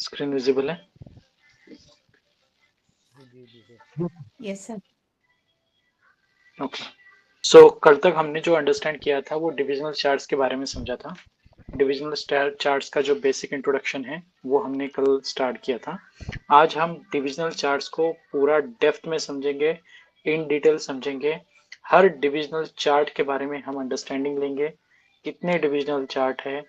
Screen visible है? जी जी sir. Yes sir. Okay. सो कल तक हमने जो अंडरस्टैंड किया था वो डिविजनल चार्ट्स के बारे में समझा था। डिविजनल चार्ट्स का जो बेसिक इंट्रोडक्शन है वो हमने कल स्टार्ट किया था। आज हम डिविजनल चार्ट्स को पूरा डेप्थ में समझेंगे, इन डिटेल समझेंगे। हर डिविजनल चार्ट के बारे में हम अंडरस्टैंडिंग लेंगे। कितने डिविजनल चार्ट है,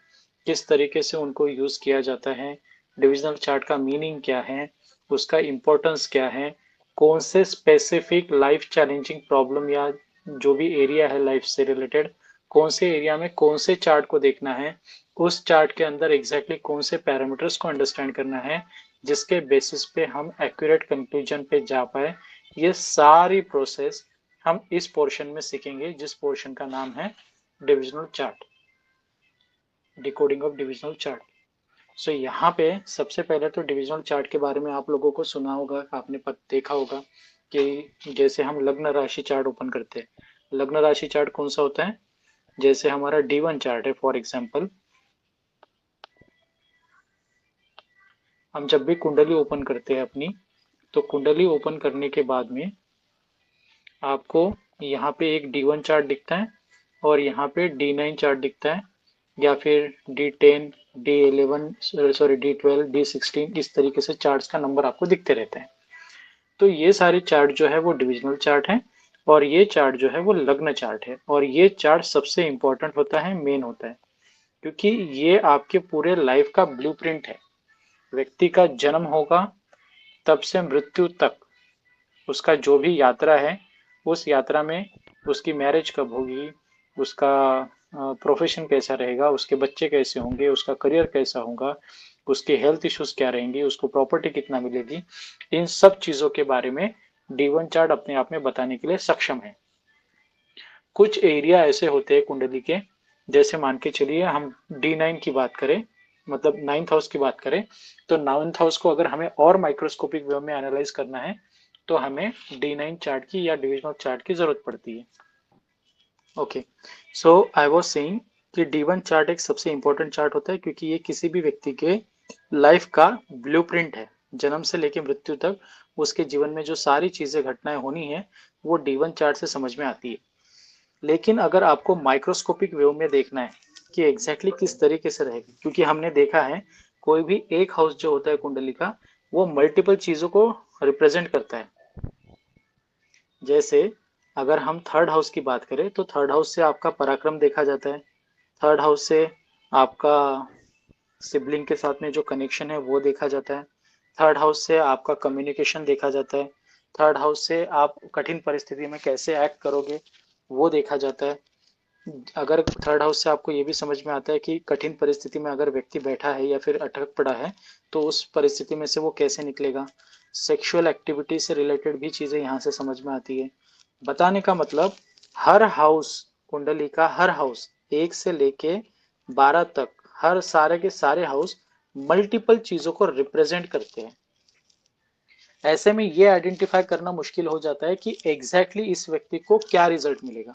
किस तरीके से उनको यूज किया जाता है, डिविजनल चार्ट का मीनिंग क्या है, उसका इम्पोर्टेंस क्या है, कौन से स्पेसिफिक लाइफ चैलेंजिंग प्रॉब्लम या जो भी एरिया है लाइफ से रिलेटेड, कौन से एरिया में कौन से चार्ट को देखना है, उस चार्ट के अंदर एग्जैक्टली कौन से पैरामीटर्स को अंडरस्टैंड करना है जिसके बेसिस पे हम एक्यूरेट कंक्लूजन पे जा पाए। ये सारी प्रोसेस हम इस पोर्शन में सीखेंगे जिस पोर्शन का नाम है divisional chart, decoding of divisional chart. So यहाँ पे सबसे पहले तो डिविजनल चार्ट के बारे में आप लोगों को सुना होगा, आपने देखा होगा कि जैसे हम लग्न राशि चार्ट ओपन करते हैं, लग्न राशि चार्ट कौन सा होता है? जैसे हमारा D1 चार्ट है फॉर एग्जांपल, हम जब भी कुंडली ओपन करते हैं अपनी, तो कुंडली ओपन करने के बाद में आपको यहाँ पे एक D1 चार्ट दिखता है और यहाँ पे D9 चार्ट दिखता है, या फिर D10, D11, sorry D12, D16, इस तरीके से चार्ट्स का नंबर आपको दिखते रहते हैं। तो ये सारे चार्ट जो है वो डिविजनल चार्ट है और ये चार्ट जो है वो लग्न चार्ट है। और ये चार्ट सबसे इंपॉर्टेंट होता है, मेन होता है, क्योंकि ये आपके पूरे लाइफ का ब्लूप्रिंट है। व्यक्ति का जन्म होगा तब से मृत्यु तक उसका जो भी यात्रा है, उस यात्रा में उसकी मैरिज कब होगी, उसका प्रोफेशन कैसा रहेगा, उसके बच्चे कैसे होंगे, उसका करियर कैसा होगा, उसके हेल्थ इश्यूज क्या रहेंगे, उसको प्रॉपर्टी कितना मिलेगी, इन सब चीजों के बारे में D1 चार्ट अपने आप में बताने के लिए सक्षम है। कुछ एरिया ऐसे होते हैं कुंडली के, जैसे मान के चलिए हम D9 की बात करें, मतलब 9th हाउस की बात करें, तो 9th हाउस को अगर हमें और माइक्रोस्कोपिक वे में एनालाइज करना है तो हमें D9 चार्ट की या डिविजनल चार्ट की जरूरत पड़ती है। Okay, so I was saying कि D1 चार्ट एक सबसे इंपॉर्टेंट चार्ट होता है क्योंकि ये किसी भी व्यक्ति के लाइफ का ब्लूप्रिंट है। जन्म से लेकर मृत्यु तक उसके जीवन में जो सारी चीजें घटनाएं होनी है वो D1 चार्ट से समझ में आती है। लेकिन अगर आपको माइक्रोस्कोपिक व्यू में देखना है कि एग्जैक्टली किस तरीके से रहेगा, क्योंकि हमने देखा है कोई भी एक हाउस जो होता है कुंडली का वो मल्टीपल चीजों को रिप्रेजेंट करता है। जैसे अगर हम थर्ड हाउस की बात करें तो थर्ड हाउस से आपका पराक्रम देखा जाता है, थर्ड हाउस से आपका सिबलिंग के साथ में जो कनेक्शन है वो देखा जाता है, थर्ड हाउस से आपका कम्युनिकेशन देखा जाता है, थर्ड हाउस से आप कठिन परिस्थिति में कैसे एक्ट करोगे वो देखा जाता है। अगर थर्ड हाउस से आपको ये भी समझ में आता है कि कठिन परिस्थिति में अगर व्यक्ति बैठा है या फिर अटक पड़ा है तो उस परिस्थिति में से वो कैसे निकलेगा। सेक्सुअल एक्टिविटी से रिलेटेड भी चीजें यहाँ से समझ में आती है। बताने का मतलब हर हाउस, कुंडली का हर हाउस 1 से लेके 12 तक, हर सारे के सारे हाउस मल्टीपल चीजों को रिप्रेजेंट करते हैं। ऐसे में ये आइडेंटिफाई करना मुश्किल हो जाता है कि एग्जैक्टली इस व्यक्ति को क्या रिजल्ट मिलेगा।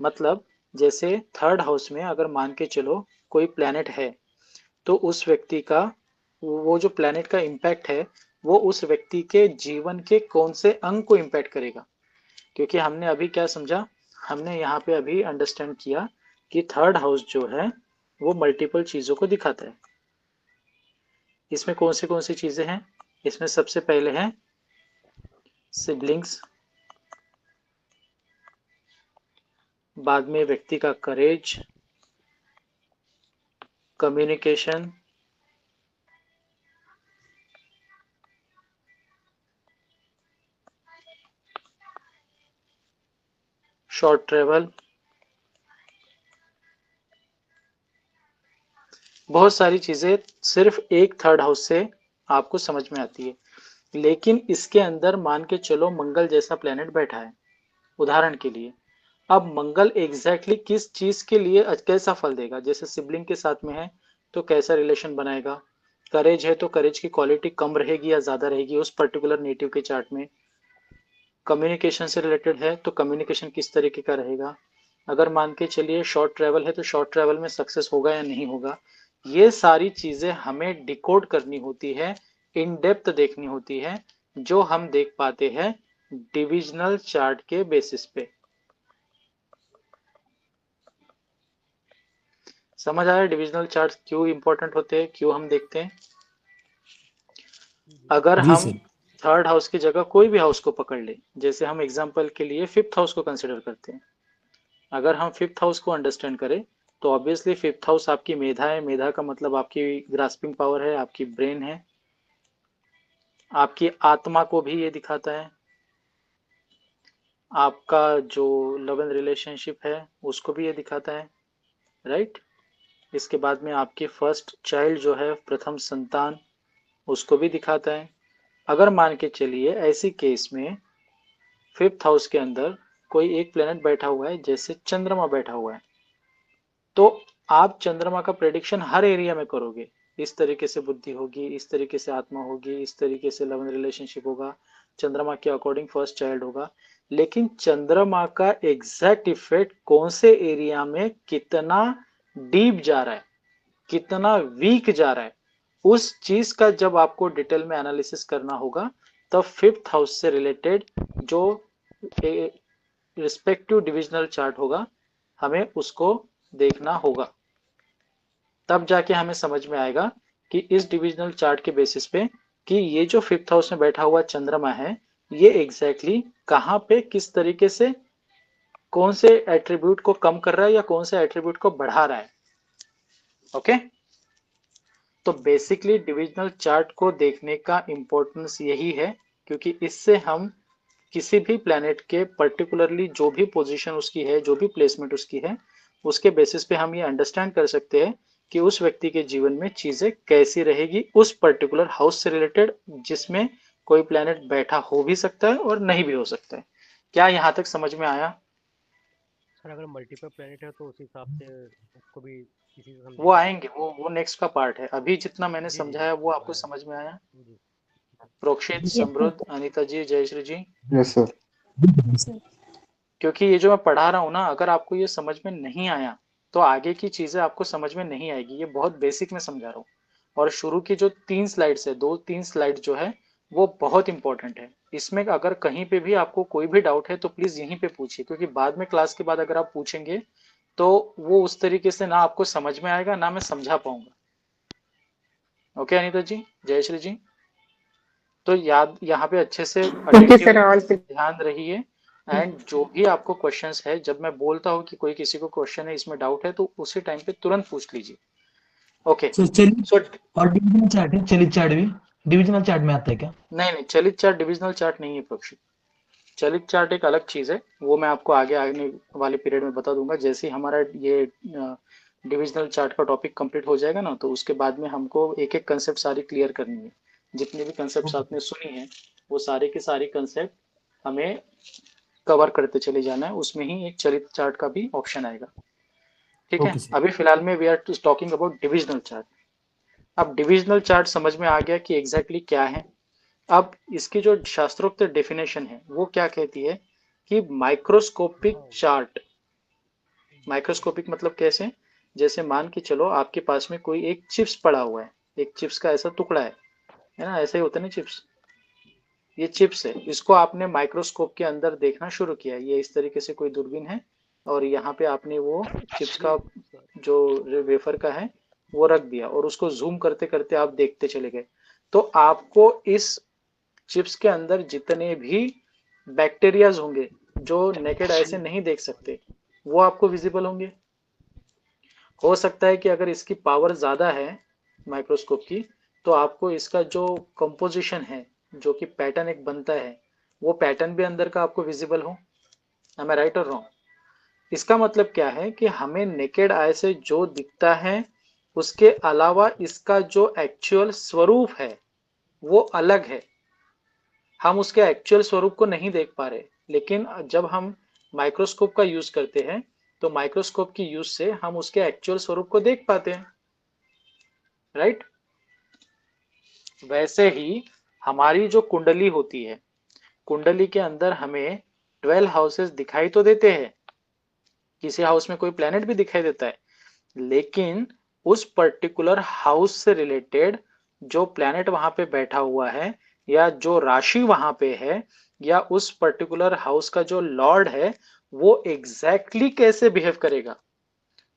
मतलब जैसे थर्ड हाउस में अगर मान के चलो कोई प्लैनेट है तो उस व्यक्ति का वो जो प्लैनेट का इम्पैक्ट है वो उस व्यक्ति के जीवन के कौन से अंग को इम्पैक्ट करेगा। क्योंकि हमने अभी क्या समझा, हमने यहाँ पे अभी अंडरस्टैंड किया कि थर्ड हाउस जो है वो मल्टीपल चीजों को दिखाता है। इसमें कौन सी चीजें हैं? इसमें सबसे पहले है सिबलिंग्स, बाद में व्यक्ति का करेज, कम्युनिकेशन, शॉर्ट ट्रेवल, बहुत सारी चीजें सिर्फ एक थर्ड हाउस से आपको समझ में आती है। लेकिन इसके अंदर मान के चलो मंगल जैसा प्लेनेट बैठा है उदाहरण के लिए, अब मंगल एग्जैक्टली किस चीज के लिए कैसा फल देगा। जैसे सिबलिंग के साथ में है तो कैसा रिलेशन बनाएगा, करेज है तो करेज की क्वालिटी कम रहेगी या ज्यादा रहेगी उस पर्टिकुलर नेटिव के चार्ट में, कम्युनिकेशन से रिलेटेड है तो कम्युनिकेशन किस तरीके का रहेगा, अगर मान के चलिए शॉर्ट ट्रैवल है तो शॉर्ट ट्रैवल में सक्सेस होगा या नहीं होगा, ये सारी चीजें हमें डिकोड करनी होती है, इन डेप्थ देखनी होती है, जो हम देख पाते हैं डिविजनल चार्ट के बेसिस पे। समझ आया डिविजनल चार्ट क्यों इंपॉर्टेंट होते हैं, क्यों हम देखते हैं? अगर जी हम सर। थर्ड हाउस की जगह कोई भी हाउस को पकड़ ले, जैसे हम एग्जांपल के लिए फिफ्थ हाउस को कंसिडर करते हैं, अगर हम फिफ्थ हाउस को अंडरस्टैंड करें तो ऑब्वियसली फिफ्थ हाउस आपकी मेधा है, मेधा का मतलब आपकी ग्रास्पिंग पावर है, आपकी ब्रेन है, आपकी आत्मा को भी ये दिखाता है, आपका जो लव एंड रिलेशनशिप है उसको भी ये दिखाता है, राइट। इसके बाद में आपकी फर्स्ट चाइल्ड जो है, प्रथम संतान, उसको भी दिखाता है। अगर मान के चलिए ऐसी केस में फिफ्थ हाउस के अंदर कोई एक प्लेनेट बैठा हुआ है, जैसे चंद्रमा बैठा हुआ है, तो आप चंद्रमा का प्रेडिक्शन हर एरिया में करोगे, इस तरीके से बुद्धि होगी, इस तरीके से आत्मा होगी, इस तरीके से लव एंड रिलेशनशिप होगा, चंद्रमा के अकॉर्डिंग फर्स्ट चाइल्ड होगा। लेकिन चंद्रमा का एग्जैक्ट इफेक्ट कौन से एरिया में कितना डीप जा रहा है, कितना वीक जा रहा है, उस चीज का जब आपको डिटेल में एनालिसिस करना होगा, तब फिफ्थ हाउस से रिलेटेड जो रिस्पेक्टिव डिविजनल चार्ट होगा, हमें उसको देखना होगा। तब जाके हमें समझ में आएगा कि इस डिविजनल चार्ट के बेसिस पे कि ये जो फिफ्थ हाउस में बैठा हुआ चंद्रमा है, ये एग्जैक्टली कहाँ पे किस तरीके से कौन से एट्रीब्यूट को कम कर रहा है या कौन से एट्रीब्यूट को बढ़ा रहा है। ओके, तो बेसिकली डिविजनल चार्ट को देखने का इंपॉर्टेंस यही है, क्योंकि इससे हम किसी भी प्लेनेट के पर्टिकुलरली जो भी पोजीशन उसकी है, जो भी प्लेसमेंट उसकी है, उसके बेसिस पे हम ये अंडरस्टैंड कर सकते हैं कि उस व्यक्ति के जीवन में चीजें कैसी रहेगी उस पर्टिकुलर हाउस से रिलेटेड, जिसमें कोई प्लेनेट बैठा हो भी सकता है और नहीं भी हो सकता है। क्या यहां तक समझ में आया? सर अगर मल्टीपल प्लेनेट है तो उस हिसाब से उसको भी इसी से वो समझेंगे। आएंगे, वो नेक्स्ट का पार्ट है। अभी जितना मैंने जी जी जी समझाया वो आपको हाँ समझ में आया? जी प्रोक्षित, Yes, sir. समृद्ध, अनिता जी, जयश्री जी, यस सर। Yes, sir. क्योंकि ये जो मैं पढ़ा रहा हूँ ना, अगर आपको ये समझ में नहीं आया तो आगे की चीजें आपको समझ में नहीं आएगी। ये बहुत बेसिक में समझा रहा हूँ। और शुरू की जो 3 स्लाइड्स है, 2-3 स्लाइड जो है, वो बहुत इंपॉर्टेंट है। इसमें अगर कहीं पे भी आपको कोई भी डाउट है तो प्लीज यहीं पे पूछिए, क्योंकि बाद में क्लास के बाद अगर आप पूछेंगे तो वो उस तरीके से ना आपको समझ में आएगा, ना मैं समझा पाऊंगा। ओके अनिता जी, जयश्री जी, तो याद यहाँ पे अच्छे से Okay, अटेंटिव sir. All ध्यान रहिए। एंड जो भी आपको क्वेश्चंस है, जब मैं बोलता हूँ कि कोई किसी को क्वेश्चन है, इसमें डाउट है, तो उसी टाइम पे तुरंत पूछ लीजिए। ओके, सर चलिए, सो और डिविजनल चार्ट है, चलित चार्ट भी डिविजनल चार्ट में आता है क्या? नहीं नहीं, चलित चार्ट डिविजनल चार्ट नहीं है प्रोक्षित। चलित चार्ट एक अलग चीज है, वो मैं आपको आगे आने वाले पीरियड में बता दूंगा। जैसे ही हमारा ये डिविजनल चार्ट का टॉपिक कंप्लीट हो जाएगा ना, तो उसके बाद में हमको एक एक कंसेप्ट सारी क्लियर करनी है। जितने भी कंसेप्ट ओके आपने सुनी है, वो सारे के सारे कंसेप्ट हमें कवर करते चले जाना है। उसमें ही एक चलित चार्ट का भी ऑप्शन आएगा। ठीक है, ओके सर। अभी फिलहाल में we are talking about divisional chart. अब डिविजनल चार्ट समझ में आ गया कि एग्जैक्टली क्या है। अब इसकी जो शास्त्रोक्त डेफिनेशन है वो क्या कहती है कि माइक्रोस्कोपिक हाँ चार्ट। माइक्रोस्कोपिक मतलब कैसे? जैसे मान के चलो आपके पास में कोई एक चिप्स पड़ा हुआ है, एक चिप्स का ऐसा टुकड़ा है ना, ऐसे ही होता है ना चिप्स। ये चिप्स है, इसको आपने माइक्रोस्कोप के अंदर देखना शुरू किया। ये इस तरीके से कोई दूरबीन है, और यहाँ पे आपने वो चिप्स जी का सर जो वेफर का है वो रख दिया, और उसको जूम करते करते आप देखते चले गए। तो आपको इस चिप्स के अंदर जितने भी बैक्टीरियाज होंगे, जो नेकेड आई से नहीं देख सकते, वो आपको विजिबल होंगे। हो सकता है कि अगर इसकी पावर ज्यादा है माइक्रोस्कोप की, तो आपको इसका जो कंपोजिशन है, जो कि पैटर्न एक बनता है, वो पैटर्न भी अंदर का आपको विजिबल हो। एम आई राइट और रॉन्ग? इसका मतलब क्या है कि हमें नेकेड आई से जो दिखता है, उसके अलावा इसका जो एक्चुअल स्वरूप है वो अलग है। हम उसके एक्चुअल स्वरूप को नहीं देख पा रहे, लेकिन जब हम माइक्रोस्कोप का यूज करते हैं, तो माइक्रोस्कोप की यूज से हम उसके एक्चुअल स्वरूप को देख पाते हैं, राइट। वैसे ही हमारी जो कुंडली होती है, कुंडली के अंदर हमें 12 हाउसेस दिखाई तो देते हैं, किसी हाउस में कोई प्लेनेट भी दिखाई देता है, लेकिन उस पर्टिकुलर हाउस से रिलेटेड जो प्लैनेट वहां पे बैठा हुआ है या जो राशि वहां पे है या उस पर्टिकुलर हाउस का जो लॉर्ड है वो एग्जैक्टली कैसे बिहेव करेगा,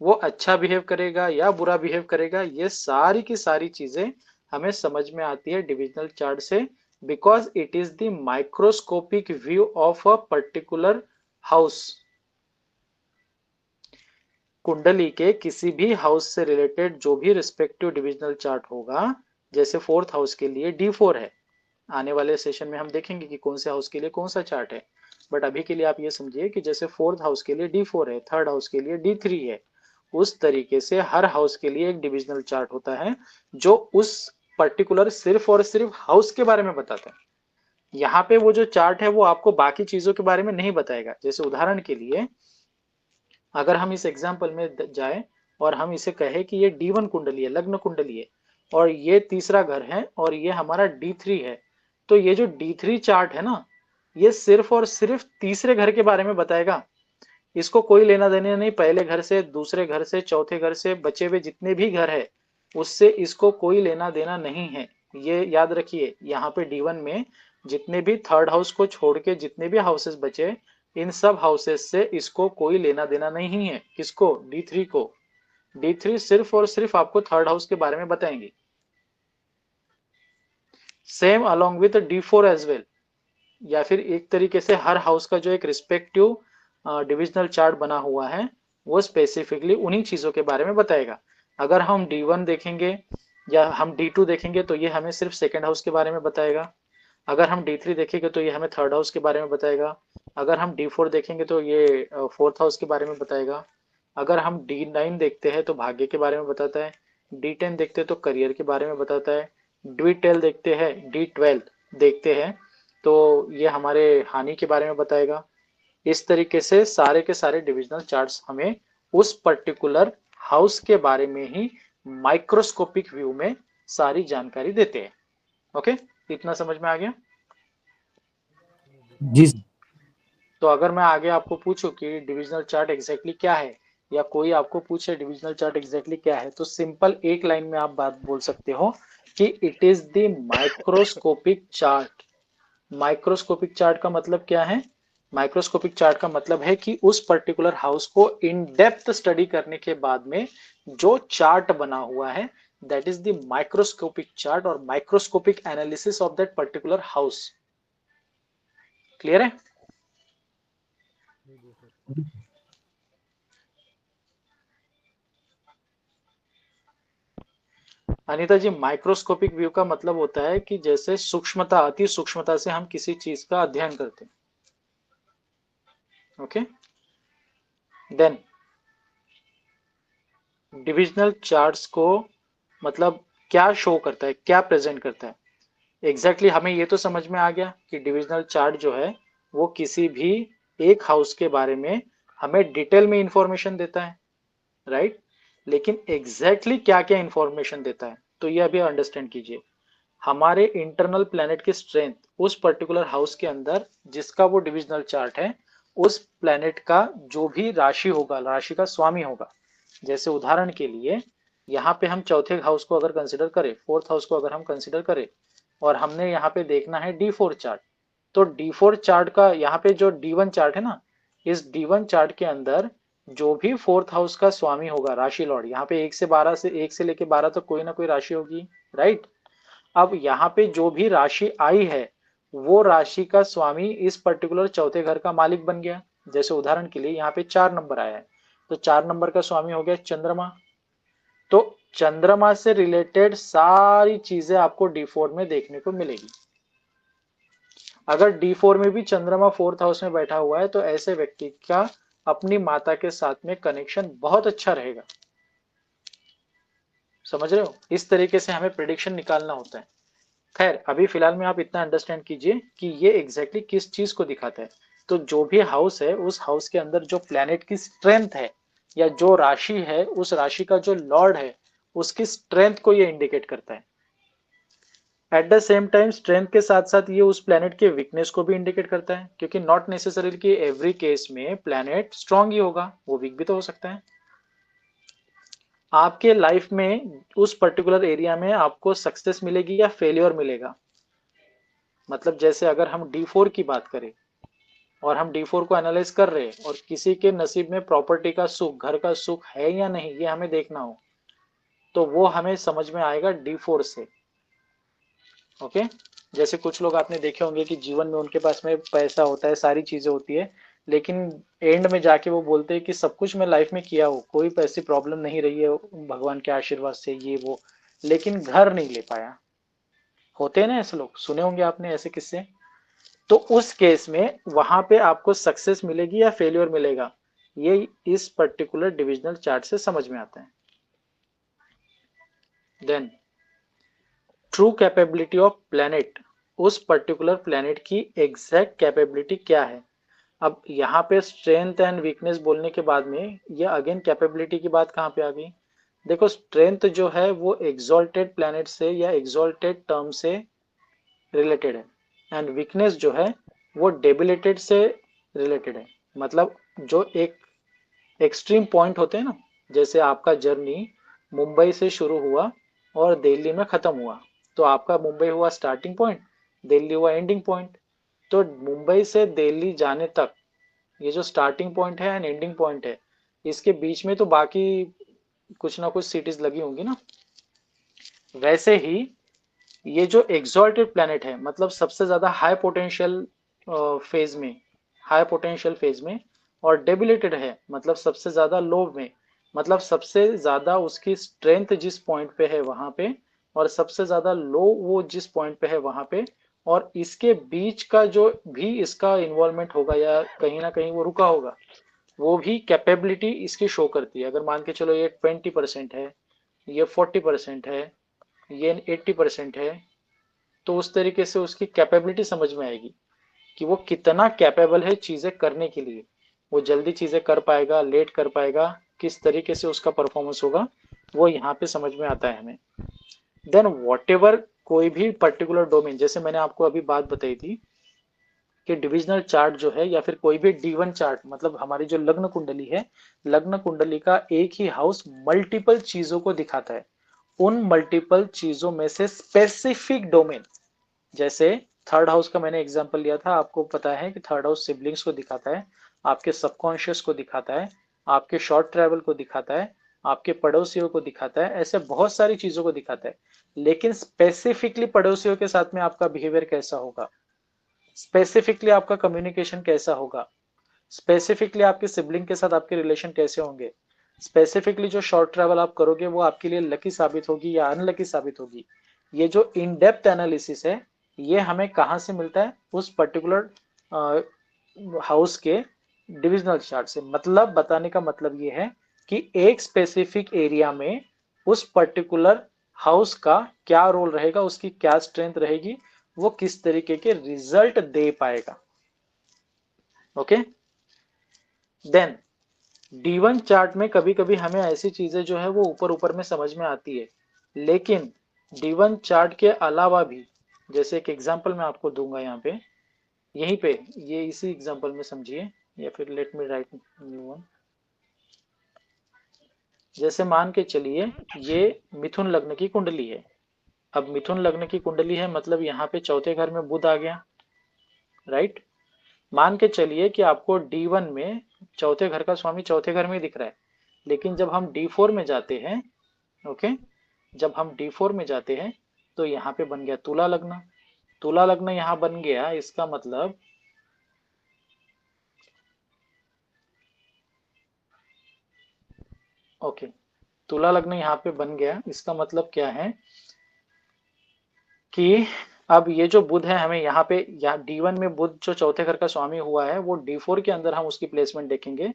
वो अच्छा बिहेव करेगा या बुरा बिहेव करेगा, ये सारी की सारी चीजें हमें समझ में आती है डिविजनल चार्ट से, because it is the microscopic view of a particular house. कुंडली के किसी भी हाउस से रिलेटेड जो भी रिस्पेक्टिव डिविजनल चार्ट होगा, जैसे फोर्थ हाउस के लिए D4 है, आने वाले सेशन में हम देखेंगे कि कौन से हाउस के लिए कौन सा चार्ट है, बट अभी के लिए आप ये समझिए कि जैसे फोर्थ हाउस के लिए D4 है, थर्ड हाउस के लिए D3 है, उस तरीके से हर हाउस के लिए एक डिविजनल चार्ट होता है जो उस पर्टिकुलर सिर्फ और सिर्फ हाउस के बारे में बताता है। यहाँ पे वो जो चार्ट है वो आपको बाकी चीजों के बारे में नहीं बताएगा। जैसे उदाहरण के लिए अगर हम इस एग्जाम्पल में जाए और हम इसे कहे कि ये D1 कुंडली है, लग्न कुंडली है, और ये तीसरा घर है और ये हमारा D3 है, तो ये जो D3 चार्ट है ना, ये सिर्फ और सिर्फ तीसरे घर के बारे में बताएगा। इसको कोई लेना देना नहीं पहले घर से, दूसरे घर से, चौथे घर से, बचे हुए जितने भी घर है उससे इसको कोई लेना देना नहीं है। ये याद रखिए, यहाँ पे D1 में जितने भी थर्ड हाउस को छोड़ के जितने भी हाउसेस बचे, इन सब हाउसेस से इसको कोई लेना देना नहीं है। किसको? D3 को। D3 सिर्फ और सिर्फ आपको थर्ड हाउस के बारे में बताएंगे। Same along with D4 as well, या फिर एक तरीके से हर हाउस का जो एक रिस्पेक्टिव डिविजनल चार्ट बना हुआ है वो स्पेसिफिकली उन्हीं चीजों के बारे में बताएगा। अगर हम D1 देखेंगे या हम D2 देखेंगे तो ये हमें सिर्फ सेकेंड हाउस के बारे में बताएगा। अगर हम D3 देखेंगे तो ये हमें थर्ड हाउस के बारे में बताएगा। अगर हम D4 देखेंगे तो ये फोर्थ हाउस के बारे में बताएगा। अगर हम D9 देखते हैं तो भाग्य के बारे में बताता है। D10 देखते हैं तो करियर के बारे में बताता है। D12 देखते हैं, D12 देखते हैं तो ये हमारे हानि के बारे में बताएगा। इस तरीके से सारे के सारे डिविजनल चार्ट्स हमें उस पर्टिकुलर हाउस के बारे में ही माइक्रोस्कोपिक व्यू में सारी जानकारी देते हैं। ओके, इतना समझ में आ गया? जी सर। तो अगर मैं आगे आपको पूछूं कि डिविजनल चार्ट एग्जैक्टली क्या है, या कोई आपको पूछे डिविजनल चार्ट एग्जैक्टली क्या है, तो सिंपल एक लाइन में आप बात बोल सकते हो कि it is the microscopic chart. Microscopic chart का मतलब क्या है? माइक्रोस्कोपिक चार्ट का मतलब है कि उस पर्टिकुलर हाउस को इन डेप्थ स्टडी करने के बाद में जो चार्ट बना हुआ है, that is the microscopic chart और microscopic analysis of that particular house. Clear है? जी sir. Anita ji, microscopic view का मतलब होता है कि जैसे सूक्ष्मता, अति सूक्ष्मता से हम किसी चीज का अध्ययन करते हैं। ओके, देन डिविजनल चार्ट्स को मतलब क्या शो करता है, क्या प्रेजेंट करता है? एग्जैक्टली हमें ये तो समझ में आ गया कि डिविजनल चार्ट जो है वो किसी भी एक हाउस के बारे में हमें डिटेल में इंफॉर्मेशन देता है, राइट? लेकिन एग्जैक्टली क्या क्या इंफॉर्मेशन देता है, तो ये अभी अंडरस्टैंड कीजिए। हमारे इंटरनल प्लैनेट की स्ट्रेंथ उस पर्टिकुलर हाउस के अंदर जिसका वो डिविजनल चार्ट है, उस प्लैनेट का जो भी राशि होगा, राशि का स्वामी होगा। जैसे उदाहरण के लिए यहाँ पे हम चौथे हाउस को अगर कंसिडर करें, फोर्थ हाउस को अगर हम कंसिडर करें, और हमने यहाँ पे देखना है D4 चार्ट, तो D4 चार्ट का यहाँ पे जो D1 चार्ट है ना, इस D1 चार्ट के अंदर जो भी फोर्थ हाउस का स्वामी होगा, राशि लॉर्ड, यहाँ पे 1 से 1 से लेके 12 तक कोई ना कोई राशि होगी, राइट? अब यहाँ पे जो भी राशि आई है वो राशि का स्वामी इस पर्टिकुलर चौथे घर का मालिक बन गया। जैसे उदाहरण के लिए यहाँ पे 4 नंबर आया है, तो 4 नंबर का स्वामी हो गया चंद्रमा। तो चंद्रमा से रिलेटेड सारी चीजें आपको D4 में देखने को मिलेगी। अगर D4 में भी चंद्रमा फोर्थ हाउस में बैठा हुआ है तो ऐसे व्यक्ति का अपनी माता के साथ में कनेक्शन बहुत अच्छा रहेगा। समझ रहे हो? इस तरीके से हमें प्रिडिक्शन निकालना होता है। खैर, अभी फिलहाल में आप इतना अंडरस्टैंड कीजिए कि ये एग्जैक्टली किस चीज को दिखाता है। तो जो भी हाउस है, उस हाउस के अंदर जो प्लैनेट की स्ट्रेंथ है या जो राशि है, उस राशि का जो लॉर्ड है उसकी स्ट्रेंथ को ये इंडिकेट करता है। At the same time strength के साथ साथ ये उस प्लैनेट के वीकनेस को भी इंडिकेट करता है, क्योंकि नॉट नेसेसरी कि एवरी केस में प्लैनेट स्ट्रांग ही होगा, वो वीक भी तो हो सकता है। आपके लाइफ में उस पर्टिकुलर एरिया में आपको सक्सेस मिलेगी या फेलियर मिलेगा। मतलब जैसे अगर हम D4 की बात करें और हम D4 को एनालाइज कर रहे हैं और किसी के नसीब में प्रॉपर्टी का सुख, घर का सुख है या नहीं, ये हमें देखना हो, तो वो हमें समझ में आएगा D4 से। ओके। जैसे कुछ लोग आपने देखे होंगे कि जीवन में उनके पास में पैसा होता है, सारी चीजें होती है, लेकिन एंड में जाके वो बोलते हैं कि सब कुछ मैं लाइफ में किया हूँ, कोई पैसी प्रॉब्लम नहीं रही है भगवान के आशीर्वाद से, ये वो, लेकिन घर नहीं ले पाया। होते हैं ना ऐसे लोग, सुने होंगे आपने ऐसे किस्से। तो उस केस में वहां पे आपको सक्सेस मिलेगी या फेल्योर मिलेगा, ये इस पर्टिकुलर डिविजनल चार्ट से समझ में आता है। Then true capability of planet, उस पर्टिकुलर प्लेनेट की एग्जैक्ट कैपेबिलिटी क्या है। अब यहाँ पे स्ट्रेंथ एंड वीकनेस बोलने के बाद में ये अगेन कैपेबिलिटी की बात कहाँ पे आ गई। देखो स्ट्रेंथ जो है वो एग्जॉल्टेड प्लेनेट से या एग्जॉल्टेड टर्म से रिलेटेड है, एंड वीकनेस जो है वो डेबिलिटेड से रिलेटेड है। मतलब जो एक एक्सट्रीम पॉइंट होते हैं ना, जैसे आपका जर्नी मुंबई से शुरू हुआ और दिल्ली में खत्म हुआ, तो आपका मुंबई हुआ स्टार्टिंग पॉइंट, दिल्ली हुआ एंडिंग पॉइंट। तो मुंबई से दिल्ली जाने तक ये जो स्टार्टिंग पॉइंट है एंड एंडिंग पॉइंट है, इसके बीच में तो बाकी कुछ ना कुछ सिटीज लगी होंगी ना। वैसे ही ये जो एग्जॉल्टेड प्लेनेट है, मतलब सबसे ज्यादा हाई पोटेंशियल फेज में, हाई पोटेंशियल फेज में, और डेबिलेटेड है मतलब सबसे ज्यादा लो में, मतलब सबसे ज्यादा उसकी स्ट्रेंथ जिस पॉइंट पे है वहां पे, और सबसे ज्यादा लो वो जिस पॉइंट पे है वहां पे, और इसके बीच का जो भी इसका इन्वॉल्वमेंट होगा या कहीं ना कहीं वो रुका होगा, वो भी कैपेबिलिटी इसकी शो करती है। अगर मान के चलो ये 20% है, ये 40% है, ये 80% है, तो उस तरीके से उसकी कैपेबिलिटी समझ में आएगी कि वो कितना कैपेबल है चीजें करने के लिए। वो जल्दी चीजें कर पाएगा, लेट कर पाएगा, किस तरीके से उसका परफॉर्मेंस होगा, वो यहाँ पे समझ में आता है हमें। देन वॉट एवर कोई भी पर्टिकुलर डोमेन, जैसे मैंने आपको अभी बात बताई थी कि डिविजनल चार्ट जो है या फिर कोई भी D1 चार्ट, मतलब हमारी जो लग्न कुंडली है, लग्न कुंडली का एक ही हाउस मल्टीपल चीजों को दिखाता है। उन मल्टीपल चीजों में से स्पेसिफिक डोमेन, जैसे थर्ड हाउस का मैंने एग्जांपल लिया था, आपको पता है कि थर्ड हाउस सिबलिंग्स को दिखाता है, आपके सबकॉन्शियस को दिखाता है, आपके शॉर्ट ट्रैवल को दिखाता है, आपके पड़ोसियों को दिखाता है, ऐसे बहुत सारी चीजों को दिखाता है। लेकिन स्पेसिफिकली पड़ोसियों के साथ में आपका बिहेवियर कैसा होगा, स्पेसिफिकली आपका कम्युनिकेशन कैसा होगा, स्पेसिफिकली आपके सिबलिंग के साथ आपके रिलेशन कैसे होंगे, स्पेसिफिकली जो शॉर्ट ट्रैवल आप करोगे वो आपके लिए लकी साबित होगी या अनलकी साबित होगी, ये जो इन डेप्थ एनालिसिस है, ये हमें कहाँ से मिलता है, उस पर्टिकुलर हाउस के डिविजनल चार्ट से। मतलब बताने का मतलब ये है कि एक स्पेसिफिक एरिया में उस पर्टिकुलर हाउस का क्या रोल रहेगा, उसकी क्या स्ट्रेंथ रहेगी, वो किस तरीके के रिजल्ट दे पाएगा। ओके। देन D1 चार्ट में कभी कभी हमें ऐसी चीजें जो है वो ऊपर ऊपर में समझ में आती है, लेकिन D1 चार्ट के अलावा भी, जैसे एक एग्जांपल मैं आपको दूंगा यहाँ पे, यहीं पे ये इसी एग्जांपल में समझिए, या फिर let me right new one. जैसे मान के चलिए ये मिथुन लग्न की कुंडली है। अब मिथुन लग्न की कुंडली है मतलब यहाँ पे चौथे घर में बुध आ गया, राइट। मान के चलिए कि आपको D1 में चौथे घर का स्वामी चौथे घर में दिख रहा है, लेकिन जब हम D4 में जाते हैं, ओके, जब हम D4 में जाते हैं तो यहाँ पे बन गया तुला लग्न। तुला लग्न यहाँ बन गया, इसका मतलब ओके, तुला लग्न यहाँ पे बन गया, इसका मतलब क्या है कि अब ये जो बुध है हमें यहाँ पे, यहाँ D1 में बुध जो चौथे घर का स्वामी हुआ है, वो D4 के अंदर हम उसकी प्लेसमेंट देखेंगे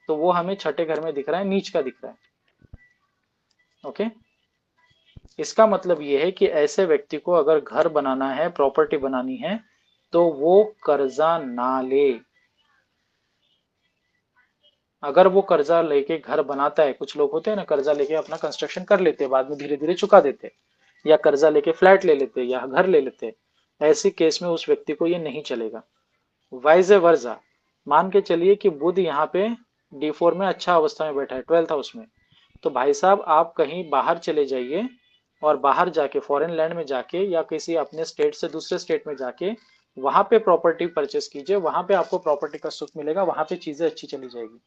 तो वो हमें छठे घर में दिख रहा है, नीच का दिख रहा है। ओके। इसका मतलब ये है कि ऐसे व्यक्ति को अगर घर बनाना है, प्रॉपर्टी बनानी है, तो वो कर्जा ना ले। अगर वो कर्जा लेके घर बनाता है, कुछ लोग होते हैं ना कर्जा लेके अपना कंस्ट्रक्शन कर लेते हैं, बाद में धीरे धीरे चुका देते हैं, या कर्जा लेके फ्लैट ले लेते हैं या घर ले लेते हैं, ऐसी केस में उस व्यक्ति को ये नहीं चलेगा। वाइज वर्जा, मान के चलिए कि बुध यहाँ पे D4 में अच्छा अवस्था में बैठा है, 12th हाउस में, तो भाई साहब आप कहीं बाहर चले जाइए और बाहर जाके फॉरेन लैंड में जाके या किसी अपने स्टेट से दूसरे स्टेट में जाके वहां पे प्रॉपर्टी परचेस कीजिए, वहां पे आपको प्रॉपर्टी का सुख मिलेगा, वहां पे चीजें अच्छी चली जाएगी।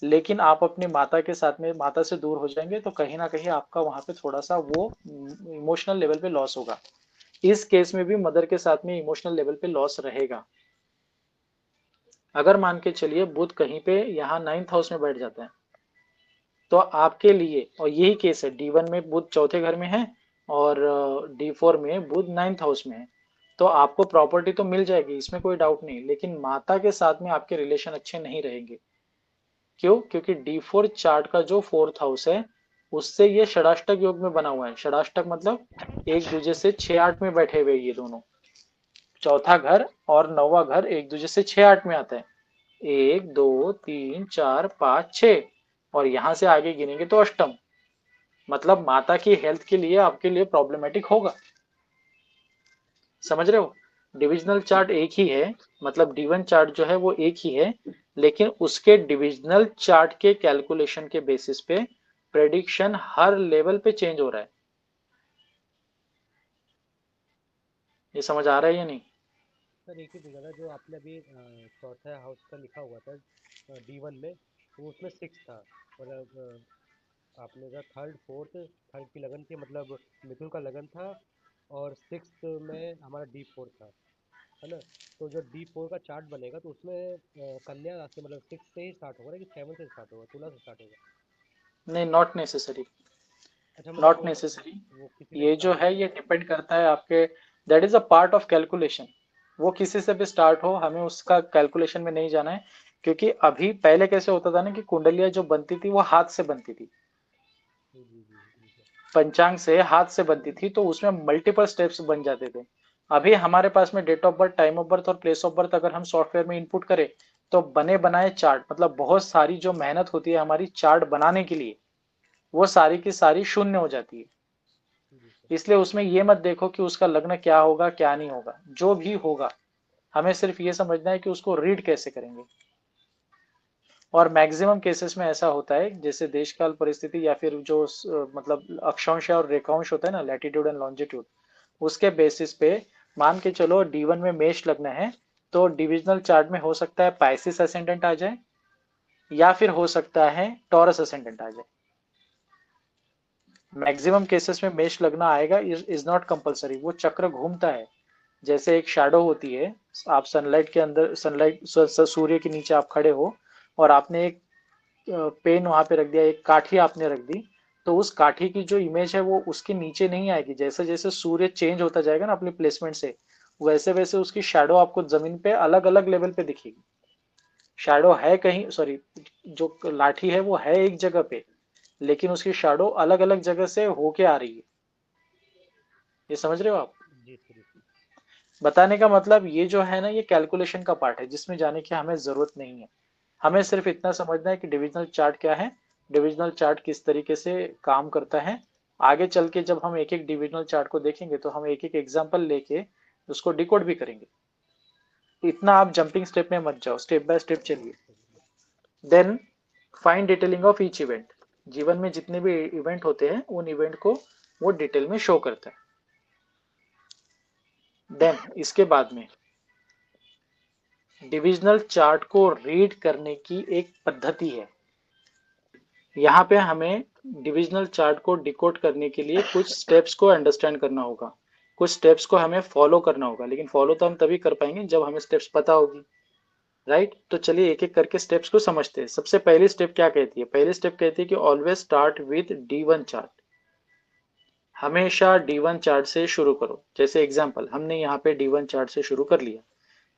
लेकिन आप अपनी माता के साथ में माता से दूर हो जाएंगे तो कहीं ना कहीं आपका वहां पे थोड़ा सा वो इमोशनल लेवल पे लॉस होगा। इस केस में भी मदर के साथ में इमोशनल लेवल पे लॉस रहेगा। अगर मान के चलिए बुध कहीं पे यहाँ 9th हाउस में बैठ जाते हैं तो आपके लिए, और यही केस है, D1 में बुध चौथे घर में है और D4 में बुध 9th हाउस में है, तो आपको प्रॉपर्टी तो मिल जाएगी, इसमें कोई डाउट नहीं, लेकिन माता के साथ में आपके रिलेशन अच्छे नहीं रहेंगे। क्यों? क्योंकि D4 चार्ट का जो 4th हाउस है उससे ये षडाष्टक योग में बना हुआ है। षडाष्टक मतलब एक दूसरे से 6-8 में बैठे हुए ये दोनों, चौथा घर और नौवा घर एक दूसरे से 6-8 में आता है, 1 2 3 4 5 6, और यहां से आगे गिनेंगे तो अष्टम, मतलब माता की हेल्थ के लिए आपके लिए प्रॉब्लमेटिक होगा। समझ रहे हो? डिविजनल चार्ट एक ही है, मतलब D1 चार्ट जो है वो एक ही है, लेकिन उसके डिविजनल चार्ट के कैलकुलेशन के बेसिस पे प्रेडिक्शन हर लेवल पे चेंज हो रहा है। ये समझ आ रहा है या नहीं? सर एक ही पूछा था, जो आपने अभी चौथा हाउस का लिखा हुआ था D1 में, वो उसमें 6 था, मतलब आपने कहा थर्ड फोर्थ, थर्ड की लगन थी, मतलब मिथुन का लगन था, और सिक्स्थ में हमारा D4 था, है ना? तो जो D4 का चार्ट बनेगा तो उसमें कन्या राशि मतलब 6 से ही स्टार्ट होगा ना, कि 7 से स्टार्ट होगा, तुला से स्टार्ट होगा? नहीं, नॉट नेसेसरी। अच्छा, मतलब नॉट नेसेसरी। वो किसी से भी ये जो स्टार्ट हो है ये सकता है? डिपेंड करता है आपके, that is a part of calculation. वो किसी से भी स्टार्ट हो, हमें उसका कैलकुलेशन में नहीं जाना है। क्योंकि अभी पहले कैसे होता था ना कि कुंडलियां जो बनती थी वो हाथ से बनती थी, जी जी जी जी सर। पंचांग से हाथ से बनती थी, तो उसमें मल्टीपल स्टेप्स बन जाते थे। अभी हमारे पास में date of birth, time of birth और प्लेस ऑफ बर्थ अगर हम सॉफ्टवेयर में इनपुट करें तो बने बनाए चार्ट, मतलब बहुत सारी जो मेहनत होती है हमारी चार्ट बनाने के लिए, वो सारी की सारी शून्य हो जाती है। जी सर। इसलिए उसमें ये मत देखो कि उसका लग्न क्या होगा क्या नहीं होगा, जो भी होगा हमें सिर्फ ये समझना है कि उसको रीड कैसे करेंगे। और मैक्सिमम केसेस में ऐसा होता है, जैसे देश काल परिस्थिति या फिर जो मतलब अक्षांश और रेखांश होता है ना, लैटिट्यूड एंड लॉन्जिट्यूड, उसके बेसिस पे मान के चलो D1 में मेष लग्न है तो डिविजनल चार्ट में हो सकता है पाइसिस असेंडेंट आ जाए या फिर हो सकता है टॉरस असेंडेंट आ जाए। मैक्सिमम केसेस में मेष लग्न आएगा, इज नॉट कंपलसरी, वो चक्र घूमता है। जैसे एक शैडो होती है, आप सनलाइट के अंदर, सनलाइट सूर्य के नीचे आप खड़े हो और आपने एक पेन वहां पे रख दिया, एक काठी आपने रख दी, तो उस काठी की जो इमेज है वो उसके नीचे नहीं आएगी। जैसे जैसे सूर्य चेंज होता जाएगा ना अपने प्लेसमेंट से, वैसे वैसे उसकी शैडो आपको जमीन पे अलग अलग लेवल पे दिखेगी। शैडो है कहीं, सॉरी, जो लाठी है वो है एक जगह पे, लेकिन उसकी शैडो अलग अलग जगह से होके आ रही है। ये समझ रहे हो आप? जी सर, जी सर। बताने का मतलब ये जो है ना, ये कैलकुलेशन का पार्ट है जिसमें जाने की हमें जरूरत नहीं है। हमें सिर्फ इतना समझना है कि डिविजनल चार्ट क्या है, डिविजनल चार्ट किस तरीके से काम करता है। आगे चल के जब हम एक एक डिविजनल चार्ट को देखेंगे तो हम एक एक एग्जांपल लेके उसको डिकोड भी करेंगे। इतना आप जंपिंग स्टेप में मत जाओ, स्टेप बाय स्टेप जी चलिए। सर, जी। Then fine detailing of each event. जीवन में जितने भी इवेंट होते हैं उन इवेंट को वो डिटेल में शो करता है। देन इसके बाद में डिविजनल चार्ट को रीड करने की एक पद्धति है। यहाँ पे हमें डिविजनल चार्ट को डिकोड करने के लिए कुछ स्टेप्स को अंडरस्टैंड करना होगा, कुछ स्टेप्स को हमें फॉलो करना होगा, लेकिन फॉलो तो हम तभी कर पाएंगे जब हमें स्टेप्स पता होगी, राइट? तो चलिए एक एक करके स्टेप्स को समझते हैं। सबसे पहली स्टेप क्या कहती है? पहली स्टेप कहती है कि always start with D1 chart. हमेशा D1 चार्ट से शुरू करो। जैसे एग्जांपल, हमने यहाँ पे D1 चार्ट से शुरू कर लिया,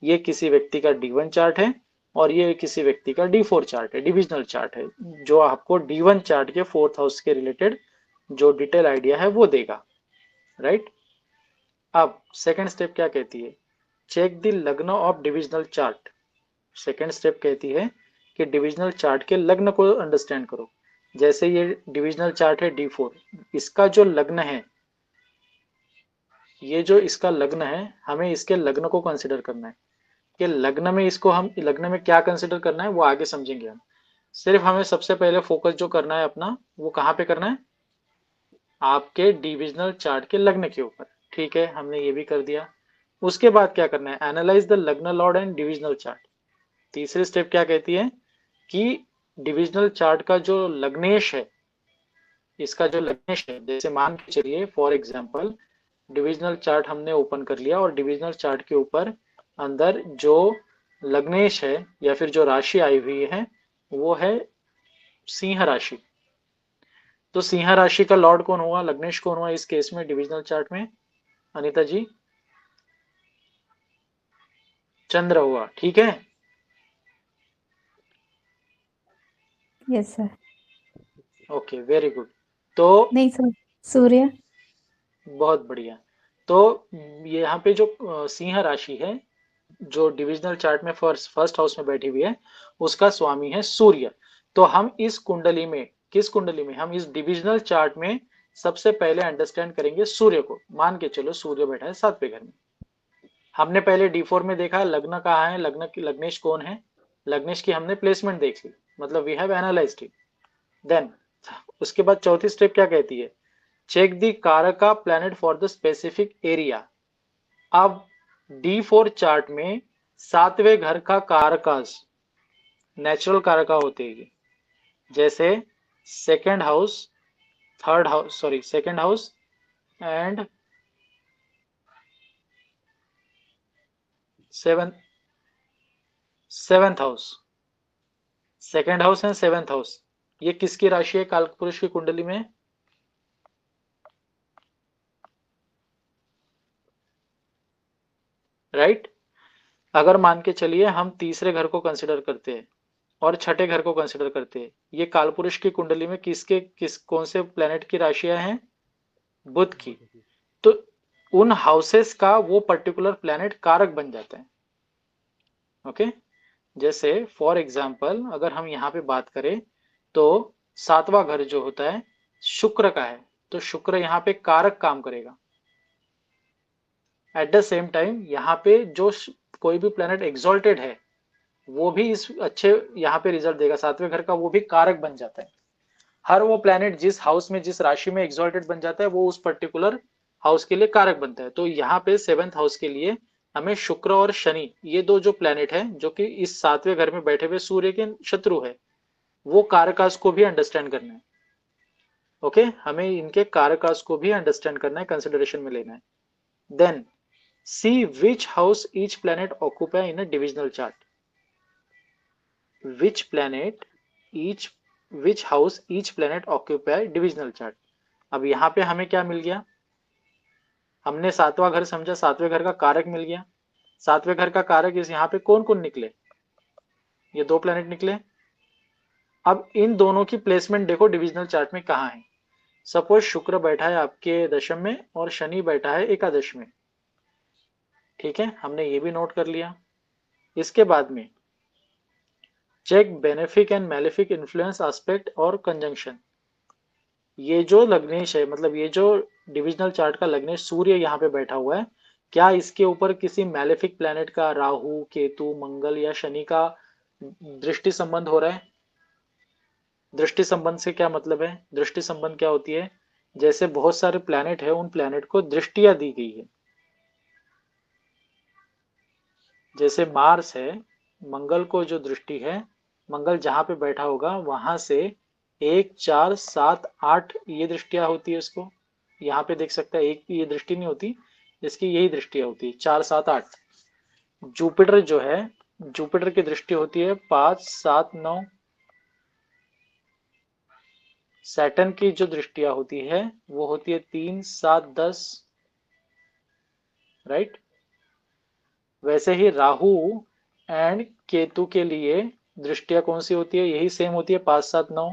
ये किसी व्यक्ति का D1 चार्ट है और ये किसी व्यक्ति का D4 चार्ट है, डिविजनल चार्ट है, जो आपको D1 चार्ट के 4th हाउस के रिलेटेड जो डिटेल आइडिया है वो देगा, राइट? अब सेकंड स्टेप क्या कहती है? चेक द लग्न of divisional chart. Second step कहती है कि डिविजनल चार्ट के लग्न को अंडरस्टैंड करो। जैसे ये डिविजनल चार्ट है D4, इसका जो लग्न है, ये जो इसका लग्न है, हमें इसके लग्न को कंसिडर करना है कि लग्न में इसको हम लग्न में क्या कंसिडर करना है वो आगे समझेंगे हम। सिर्फ हमें सबसे पहले फोकस जो करना है अपना, वो कहाँ पे करना है, आपके डिविजनल चार्ट के लग्न के ऊपर। ठीक है, हमने ये भी कर दिया। उसके बाद क्या करना है, एनालाइज द लग्न लॉर्ड एंड डिविजनल चार्ट। तीसरी स्टेप क्या कहती है कि डिविजनल चार्ट का जो लग्नेश है, इसका जो लग्नेश है, जैसे मान के चलिए फॉर एग्जांपल डिविजनल चार्ट हमने ओपन कर लिया और डिविजनल चार्ट के ऊपर अंदर जो लग्नेश है या फिर जो राशि आई हुई है वो है सिंह राशि। तो सिंह राशि का लॉर्ड कौन हुआ, लग्नेश कौन हुआ इस केस में डिविजनल चार्ट में, अनीता जी? चंद्र हुआ। ठीक है, yes sir. Okay, very good. तो नहीं सर, सूर्य। बहुत बढ़िया। तो यहाँ पे जो सिंह राशि है, जो डिविजनल चार्ट में फर्स्ट फर्स्ट हाउस में बैठी हुई है, उसका स्वामी है सूर्य। तो हम इस कुंडली में, किस कुंडली में, हम इस डिविजनल चार्ट में सबसे पहले अंडरस्टैंड करेंगे सूर्य को। मान के चलो सूर्य बैठा है 7वें घर में। हमने पहले D4 में देखा लग्न कहाँ है, लग्न की लग्नेश कौन है, लग्नेश की हमने प्लेसमेंट देख ली, मतलब we have analysed it. Then उसके बाद चौथी स्टेप क्या कहती है, चेक द कारका planet for the specific area. अब D4 चार्ट में 7वें घर का कारकास नेचुरल कारका होते हैं, जैसे second house, third house, sorry second house and seventh house, second house and seventh house, ये किसकी राशि है कालपुरुष की कुंडली में, राइट? अगर मान के चलिए हम तीसरे घर को कंसिडर करते हैं और छठे घर को कंसिडर करते हैं, ये कालपुरुष की कुंडली में किसके किस कौन से प्लेनेट की राशियां हैं, बुध की। तो उन हाउसेस का वो पर्टिकुलर प्लेनेट कारक बन जाता है। ओके, जैसे फॉर एग्जाम्पल अगर हम यहाँ पे बात करें तो 7वां घर जो होता है शुक्र का है, तो शुक्र यहाँ पे कारक काम करेगा। एट द सेम टाइम यहाँ पे जो कोई भी प्लेनेट एग्जॉल्टेड है वो भी इस अच्छे यहाँ पे रिजल्ट देगा, 7वें घर का वो भी कारक बन जाता है। हर वो प्लेनेट जिस हाउस में जिस राशि में एग्जॉल्टेड बन जाता है वो उस पर्टिकुलर हाउस के लिए कारक बनता है। तो यहाँ पे 7th हाउस के लिए हमें शुक्र और शनि, ये दो जो प्लेनेट है जो कि इस 7वें घर में बैठे हुए सूर्य के शत्रु है, वो कारकास को भी अंडरस्टैंड करना है। ओके, हमें इनके कारकास को भी अंडरस्टैंड करना है, कंसिडरेशन में लेना है। Then see which house each planet occupy in a divisional chart, which planet each which house each planet occupy divisional chart. अब यहाँ पे हमें क्या मिल गया, हमने 7वां घर समझा, 7वें घर का कारक मिल गया। 7वें घर का कारक इस यहाँ पे कौन कौन निकले, ये दो प्लेनेट निकले। अब इन दोनों की प्लेसमेंट देखो डिविजनल चार्ट में कहाँ है। सपोज शुक्र बैठा है आपके दशम में और शनि बैठा है एकादश में। ठीक है, हमने ये भी नोट कर लिया। इसके बाद में check benefic and malefic influence aspect और कंजंक्शन। ये जो लग्नेश है, मतलब ये जो डिविजनल चार्ट का लग्नेश सूर्य यहाँ पे बैठा हुआ है, क्या इसके ऊपर किसी मैलेफिक प्लैनेट का, राहु, केतु, मंगल या शनि का दृष्टि संबंध हो रहा है? दृष्टि संबंध से क्या मतलब है, दृष्टि संबंध क्या होती है, जैसे बहुत सारे प्लैनेट है, उन प्लैनेट को दृष्टियां दी गई है। जैसे मार्स है, मंगल को जो दृष्टि है, मंगल जहां पे बैठा होगा वहां से 1, 4, 7, 8 ये दृष्टियां होती है उसको। यहाँ पे देख सकता है एक भी ये दृष्टि नहीं होती, इसकी यही दृष्टियां होती है 4, 7, 8। जुपिटर जो है, जुपिटर की दृष्टि होती है 5, 7, 9। सैटर्न की जो दृष्टियां होती है वो होती है 3, 7, 10, राइट? वैसे ही राहु एंड केतु के लिए दृष्टियां कौन सी होती है, यही सेम होती है 5, 7, 9।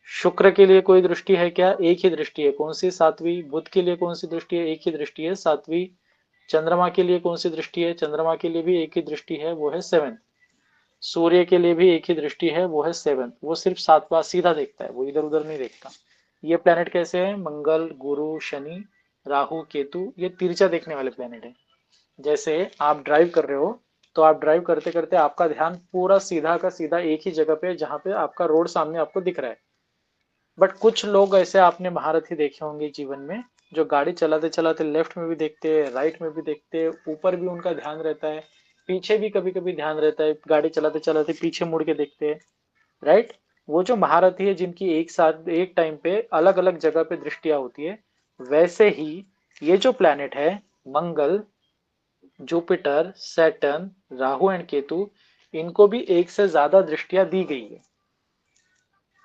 शुक्र के लिए कोई दृष्टि है क्या, एक ही दृष्टि है, कौन सी, 7वीं। बुध के लिए कौन सी दृष्टि है, एक ही दृष्टि है, 7वीं। चंद्रमा के लिए कौन सी दृष्टि है, चंद्रमा के लिए भी एक ही दृष्टि है, वो है 7th। सूर्य के लिए भी एक ही दृष्टि है, वो है 7th। वो सिर्फ 7वां सीधा देखता है, वो इधर उधर नहीं देखता। ये प्लेनेट कैसे है, मंगल, गुरु, शनि, राहु, केतु, ये तिरछा देखने वाले प्लेनेट है। जैसे आप ड्राइव कर रहे हो तो आप ड्राइव करते करते आपका ध्यान पूरा सीधा का सीधा एक ही जगह पे, जहाँ पे आपका रोड सामने आपको दिख रहा है। बट कुछ लोग ऐसे आपने महारथी देखे होंगे जीवन में, जो गाड़ी चलाते चलाते लेफ्ट में भी देखते हैं, राइट में भी देखते हैं, ऊपर भी उनका ध्यान रहता है, पीछे भी कभी कभी ध्यान रहता है, गाड़ी चलाते चलाते पीछे मुड़ के देखते हैं, राइट। वो जो महारथी है जिनकी एक साथ एक टाइम पे अलग अलग जगह पे दृष्टियां होती है, वैसे ही ये जो प्लैनेट है, Mangal, Jupiter, Saturn, Rahu and Ketu, इनको भी एक से ज्यादा दृष्टियां दी गई है।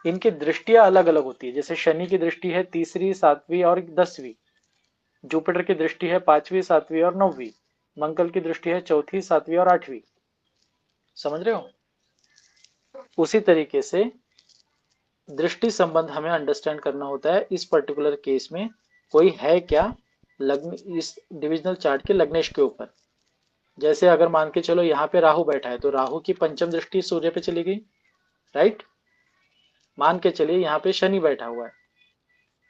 इनकी दृष्टियां अलग अलग होती है। जैसे शनि की दृष्टि है तीसरी, सातवीं और 10वीं। जुपिटर की दृष्टि है पांचवी, सातवीं और 9वीं। मंगल की दृष्टि है चौथी, सातवीं और 8वीं। समझ रहे हो? उसी तरीके से दृष्टि संबंध हमें अंडरस्टैंड करना होता है। इस पर्टिकुलर केस में कोई है क्या लग्न इस डिविजनल चार्ट के लग्नेश के ऊपर। जैसे अगर मान के चलो यहाँ पे राहु बैठा है, तो राहु की पंचम दृष्टि सूर्य पे चली गई, राइट। मान के चलिए यहाँ पे शनि बैठा हुआ है,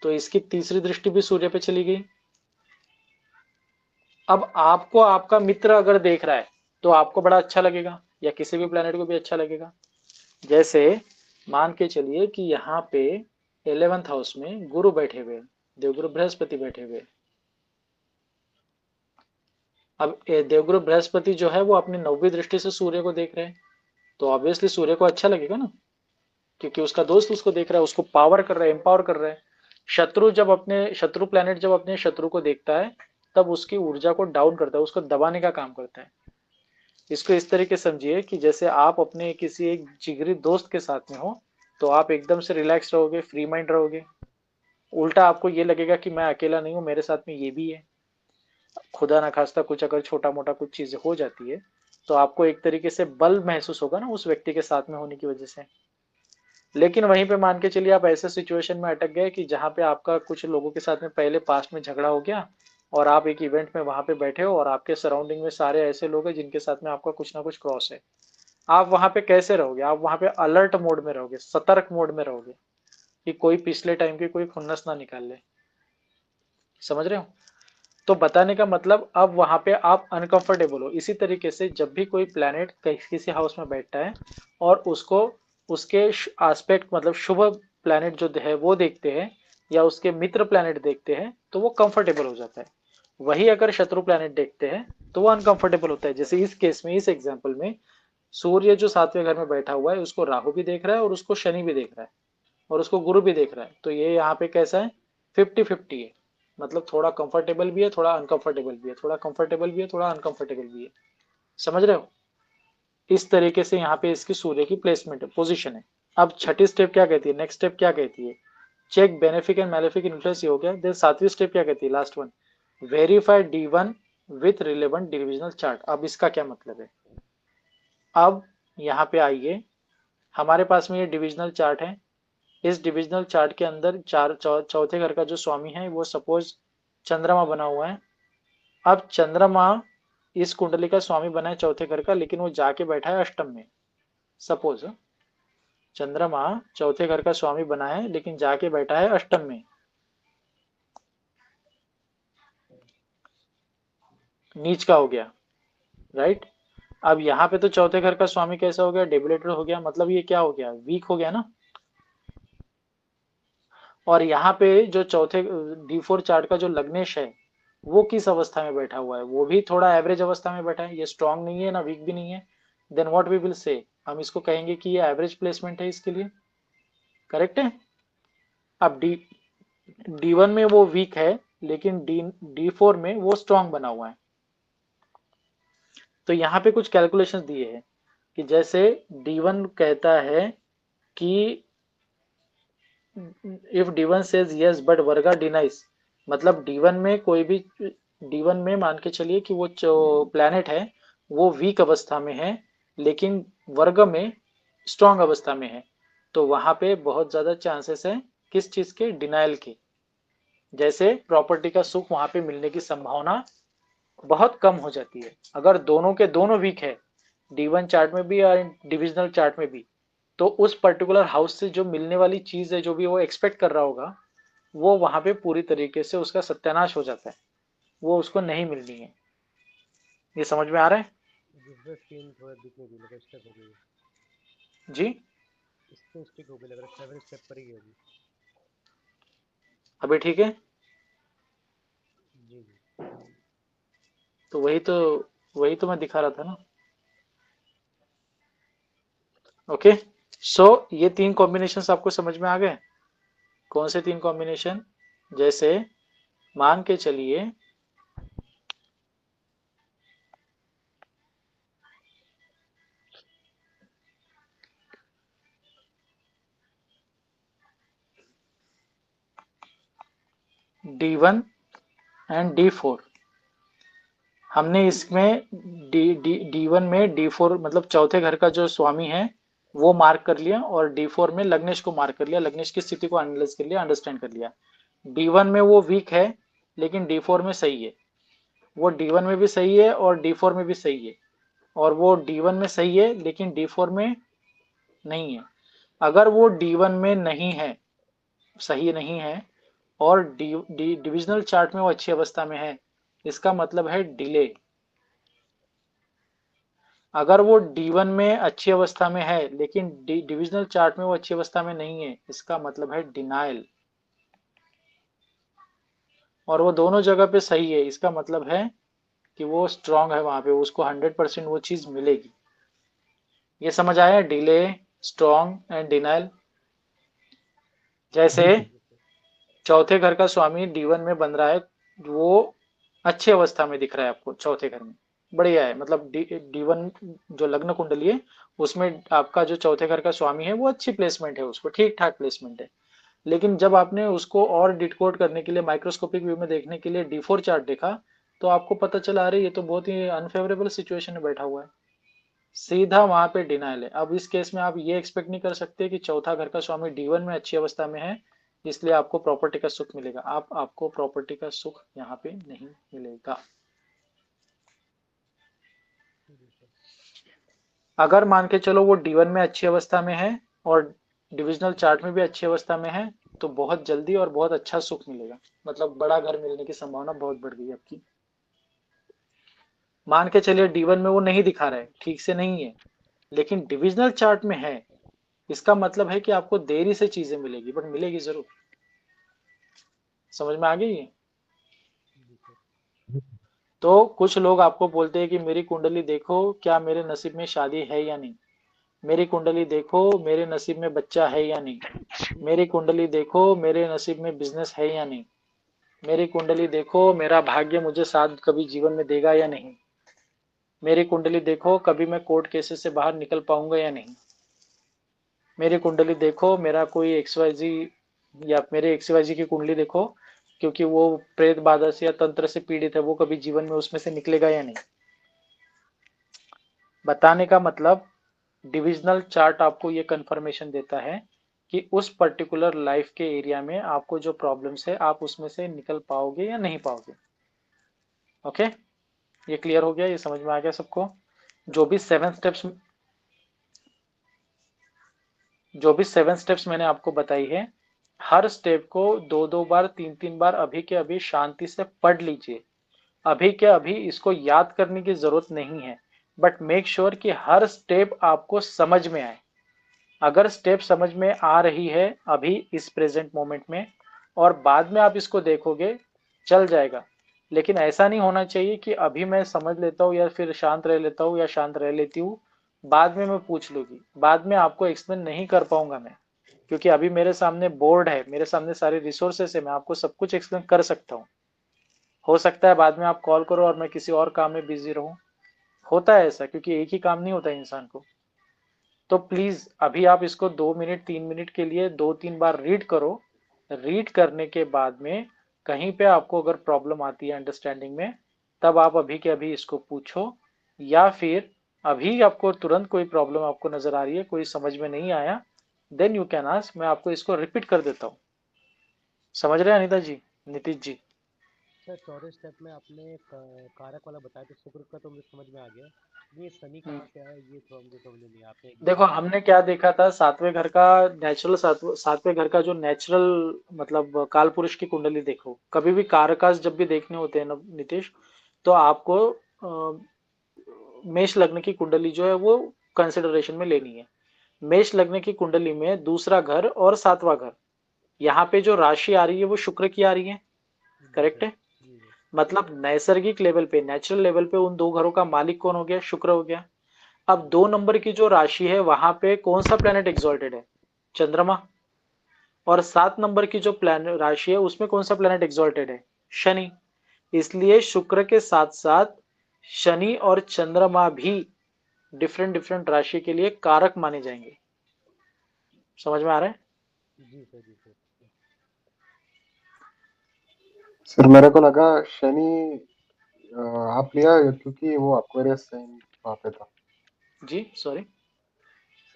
तो इसकी तीसरी दृष्टि भी सूर्य पे चली गई। अब आपको आपका मित्र अगर देख रहा है तो आपको बड़ा अच्छा लगेगा, या किसी भी प्लेनेट को भी अच्छा लगेगा। जैसे मान के चलिए कि यहाँ पे 11th हाउस में गुरु बैठे हुए, देवगुरु बृहस्पति बैठे हुए। अब देवगुरु बृहस्पति जो है वो अपनी 9वीं दृष्टि से सूर्य को देख रहे हैं, तो ऑब्वियसली सूर्य को अच्छा लगेगा ना, क्योंकि उसका दोस्त उसको देख रहा है, उसको पावर कर रहा है, एम्पावर कर रहा है। शत्रु प्लेनेट जब अपने शत्रु को देखता है, तब उसकी ऊर्जा को डाउन करता है, उसको दबाने का काम करता है। इसको इस तरीके समझिए कि जैसे आप अपने किसी एक जिगरी दोस्त के साथ में हो, तो आप एकदम से रिलैक्स रहोगे, फ्री माइंड रहोगे। उल्टा आपको ये लगेगा कि मैं अकेला नहीं हूं, मेरे साथ में ये भी है। खुदा ना खास्ता कुछ अगर छोटा मोटा कुछ चीजें हो जाती है, तो आपको एक तरीके से बल महसूस होगा ना उस व्यक्ति के साथ में होने की वजह से। लेकिन वहीं पे मान के चलिए आप ऐसे सिचुएशन में अटक गए कि जहाँ पे आपका कुछ लोगों के साथ में पहले पास्ट में झगड़ा हो गया, और आप एक इवेंट में वहां पे बैठे हो, और आपके सराउंडिंग में सारे ऐसे लोग हैं जिनके साथ में आपका कुछ ना कुछ क्रॉस है। आप वहां पे कैसे रहोगे? आप वहां पे अलर्ट मोड में रहोगे, सतर्क मोड में रहोगे, कि कोई पिछले टाइम की कोई खुन्नस ना निकाल ले। समझ रहे हो? तो बताने का मतलब, अब वहां पे आप अनकंफर्टेबल हो। इसी तरीके से जब भी कोई प्लैनेट किसी हाउस में बैठता है और उसको उसके एस्पेक्ट मतलब शुभ प्लैनेट जो है वो देखते हैं, या उसके मित्र प्लैनेट देखते हैं, तो वो कंफर्टेबल हो जाता है। वही अगर शत्रु प्लैनेट देखते हैं तो वो अनकंफर्टेबल होता है। जैसे इस केस में, इस एग्जाम्पल में, सूर्य जो 7वें घर में बैठा हुआ है, उसको राहु भी देख रहा है और उसको शनि भी देख रहा है और उसको गुरु भी देख रहा है। तो ये यहाँ पे कैसा है? 50-50 है। मतलब थोड़ा कंफर्टेबल भी है, थोड़ा अनकंफर्टेबल भी है, थोड़ा कंफर्टेबल भी है, थोड़ा अनकंफर्टेबल भी है। समझ रहे हो? इस तरीके से यहाँ पे इसकी सूर्य की प्लेसमेंट है, पोजीशन है। अब छठी स्टेप क्या कहती है? नेक्स्ट स्टेप क्या कहती है? Check benefic and malefic influence हो गया। देन 7वीं स्टेप क्या कहती है? Last one, verify D1 with relevant divisional chart. अब इसका क्या मतलब है? अब यहाँ पे आइए, हमारे पास में ये डिविजनल चार्ट है। इस डिविजनल चार्ट के अंदर चौथे घर का जो स्वामी है वो सपोज चंद्रमा बना हुआ है। अब चंद्रमा इस कुंडली का स्वामी बना है चौथे घर का, लेकिन वो जाके बैठा है अष्टम में। सपोज चंद्रमा चौथे घर का स्वामी बना है लेकिन जाके बैठा है अष्टम में, नीच का हो गया, राइट। अब यहाँ पे तो चौथे घर का स्वामी कैसा हो गया? डेबिलेटेड हो गया। मतलब ये क्या हो गया? वीक हो गया ना। और यहाँ पे जो चौथे D4 चार्ट का जो लग्नेश है, वो किस अवस्था में बैठा हुआ है? वो भी थोड़ा एवरेज अवस्था में बैठा है। ये स्ट्रांग नहीं है ना वीक भी नहीं है। Then what we will say, हम इसको कहेंगे कि ये एवरेज प्लेसमेंट है इसके लिए। करेक्ट है? अब D1 में वो वीक है, लेकिन D4 में वो स्ट्रांग बना हुआ है। तो यहाँ पे कुछ कैलकुलेशंस दिए हैं कि जैसे D1 कहता है कि if D1 says yes but वर्गा डिनाइज, मतलब D1 में कोई भी, D1 में मान के चलिए कि वो जो प्लैनेट है वो वीक अवस्था में है, लेकिन वर्ग में स्ट्रांग अवस्था में है, तो वहां पे बहुत ज्यादा चांसेस है किस चीज के? डिनाइल के। जैसे प्रॉपर्टी का सुख वहां पे मिलने की संभावना बहुत कम हो जाती है। अगर दोनों के दोनों वीक है, D1 चार्ट में भी और डिविजनल चार्ट में भी, तो उस पर्टिकुलर हाउस से जो मिलने वाली चीज है, जो भी वो एक्सपेक्ट कर रहा होगा, वो वहां पे पूरी तरीके से उसका सत्यानाश हो जाता है, वो उसको नहीं मिलनी है। ये समझ में आ रहा है? जिसमें स्क्रीन थोड़ा दिख नहीं रही, लग रहा स्टक हो गई है। जी स्क्रीन स्टिक हो गई, लग रहा है 7 स्टेप पर ही है अभी। अभी ठीक है। जी जी। तो वही तो मैं दिखा रहा था ना। ओके, सो ये 3 कॉम्बिनेशंस आपको समझ में आ गए। कौन से 3 कॉम्बिनेशन? जैसे मान के चलिए D1 एंड D4। हमने इसमें D1 में D4 मतलब चौथे घर का जो स्वामी है वो मार्क कर लिया, और D4 में लग्नेश को मार्क कर लिया, लग्नेश की स्थिति को एनालाइज कर लिया, अंडरस्टैंड कर लिया। D1 में वो वीक है लेकिन D4 में सही है, वो D1 में भी सही है और D4 में भी सही है, और वो D1 में सही है लेकिन D4 में नहीं है। अगर वो D1 में नहीं है, सही नहीं है, और डिविजनल चार्ट में वो अच्छी अवस्था में है, इसका मतलब है डिले। अगर वो D1 में अच्छी अवस्था में है लेकिन डिविजनल चार्ट में वो अच्छी अवस्था में नहीं है, इसका मतलब है डिनाइल। और वो दोनों जगह पे सही है, इसका मतलब है कि वो स्ट्रांग है, वहां पे उसको 100% वो चीज मिलेगी। ये समझ आया? Delay, strong and denial. जैसे जी सर। चौथे घर का स्वामी D1 में बन रहा है, वो अच्छी अवस्था में दिख रहा है आपको चौथे घर में, बढ़िया है। मतलब D1 जो लग्न कुंडली है उसमें आपका जो चौथे घर का स्वामी है वो अच्छी प्लेसमेंट है, उसको ठीक ठाक प्लेसमेंट है। लेकिन जब आपने उसको और डिकोड करने के लिए, माइक्रोस्कोपिक व्यू में देखने के लिए D4 चार्ट देखा, तो आपको पता चला अरे ये तो बहुत ही अनफेवरेबल सिचुएशन में बैठा हुआ है, सीधा वहां पे डिनाइल है। अब इस केस में आप ये एक्सपेक्ट नहीं कर सकते कि चौथा घर का स्वामी D1 में अच्छी अवस्था में है इसलिए आपको प्रॉपर्टी का सुख मिलेगा। आपको प्रॉपर्टी का सुख यहाँ पे नहीं मिलेगा। जी सर। अगर मान के चलो वो D1 में अच्छी अवस्था में है और डिविजनल चार्ट में भी अच्छी अवस्था में है, तो बहुत जल्दी और बहुत अच्छा सुख मिलेगा, मतलब बड़ा घर मिलने की संभावना बहुत बढ़ गई आपकी। मान के चलिए D1 में वो नहीं दिखा रहा है, ठीक से नहीं है, लेकिन डिविजनल चार्ट में है, इसका मतलब है कि आपको देरी से चीजें मिलेगी बट मिलेगी जरूर। समझ में आ गई ये? जी सर। तो कुछ लोग आपको बोलते हैं कि मेरी कुंडली देखो, क्या मेरे नसीब में शादी है या नहीं। मेरी कुंडली देखो, मेरे नसीब में बच्चा है या नहीं। मेरी कुंडली देखो, मेरे नसीब में बिजनेस है या नहीं। मेरी कुंडली देखो, मेरा भाग्य मुझे साथ कभी जीवन में देगा या नहीं। मेरी कुंडली देखो, कभी मैं कोर्ट केसेस से बाहर निकल पाऊंगा या नहीं। मेरी कुंडली देखो, मेरा कोई एक्सवाईजी, या मेरे एक्सवाईजी की कुंडली देखो, क्योंकि वो प्रेत बाधा से या तंत्र से पीड़ित है, वो कभी जीवन में उसमें से निकलेगा या नहीं। बताने का मतलब, डिविजनल चार्ट आपको ये कंफर्मेशन देता है कि उस पर्टिकुलर लाइफ के एरिया में आपको जो प्रॉब्लम्स है आप उसमें से निकल पाओगे या नहीं पाओगे। ओके, ये क्लियर हो गया? ये समझ में आ गया सबको? जो भी सेवन स्टेप्स जो भी 7 स्टेप्स मैंने आपको बताई है, हर स्टेप को 2-2 बार 3-3 बार अभी के अभी शांति से पढ़ लीजिए। अभी के अभी इसको याद करने की जरूरत नहीं है, बट मेक श्योर कि हर स्टेप आपको समझ में आए। अगर स्टेप समझ में आ रही है अभी इस प्रेजेंट मोमेंट में, और बाद में आप इसको देखोगे, चल जाएगा। लेकिन ऐसा नहीं होना चाहिए कि अभी मैं समझ लेता हूँ या फिर शांत रह लेता हूँ या शांत रह लेती हूँ, बाद में मैं पूछ लूंगी, बाद में आपको एक्सप्लेन नहीं कर पाऊंगा मैं, क्योंकि अभी मेरे सामने बोर्ड है, मेरे सामने सारे रिसोर्सेस है, मैं आपको सब कुछ एक्सप्लेन कर सकता हूँ। हो सकता है बाद में आप कॉल करो और मैं किसी और काम में बिजी रहूं, होता है ऐसा, क्योंकि एक ही काम नहीं होता इंसान को। तो प्लीज अभी आप इसको 2 मिनट 3 मिनट के लिए 2-3 बार रीड करो। रीड करने के बाद में कहीं पे आपको अगर प्रॉब्लम आती है अंडरस्टैंडिंग में, तब आप अभी के अभी इसको पूछो, या फिर अभी आपको तुरंत कोई प्रॉब्लम आपको नजर आ रही है, कोई समझ में नहीं आया, देन यू कैन आस्क, मैं आपको इसको रिपीट कर देता हूँ। समझ रहे हैं अनिता जी, नीतीश जी? सर चौथे स्टेप में आपने कारक वाला बताया तो शुक्र का तो मुझे समझ में आ गया। ये शनि हम्म। कहाँ पे आया ये थोड़ा मुझे समझ में नहीं आया, आपने एकदम देखो बता हमने दिया। क्या देखा था, सातवें घर का नेचुरल, सातवें घर का जो नेचुरल मतलब काल पुरुष की कुंडली देखो, कभी भी कारकास जब भी देखने होते हैं ना नीतीश, तो आपको मेष लग्न की कुंडली जो है वो कंसिडरेशन में लेनी है। मेष लग्न की कुंडली में दूसरा घर और सातवां घर, यहाँ पे जो राशि आ रही है वो शुक्र की आ रही है, जी करेक्ट सर। है। जी सर। मतलब नैसर्गिक लेवल पे, नेचुरल लेवल पे उन दो घरों का मालिक कौन हो गया? शुक्र हो गया। अब जी 2 नंबर की जो राशि है वहां पे कौन सा प्लेनेट एग्जॉल्टेड है? चंद्रमा। और 7 नंबर की जो प्लेनेट राशि है उसमें कौन सा प्लेनेट एग्जॉल्टेड है? शनि। इसलिए शुक्र के साथ साथ शनि और चंद्रमा भी डिफरेंट डिफरेंट राशि के लिए कारक माने जाएंगे। समझ में आ रहा है? जी सर। जी सर। सर मेरे को लगा शनि आप लिया क्योंकि वो एक्वेरियस साइन वहाँ पे था। जी सॉरी।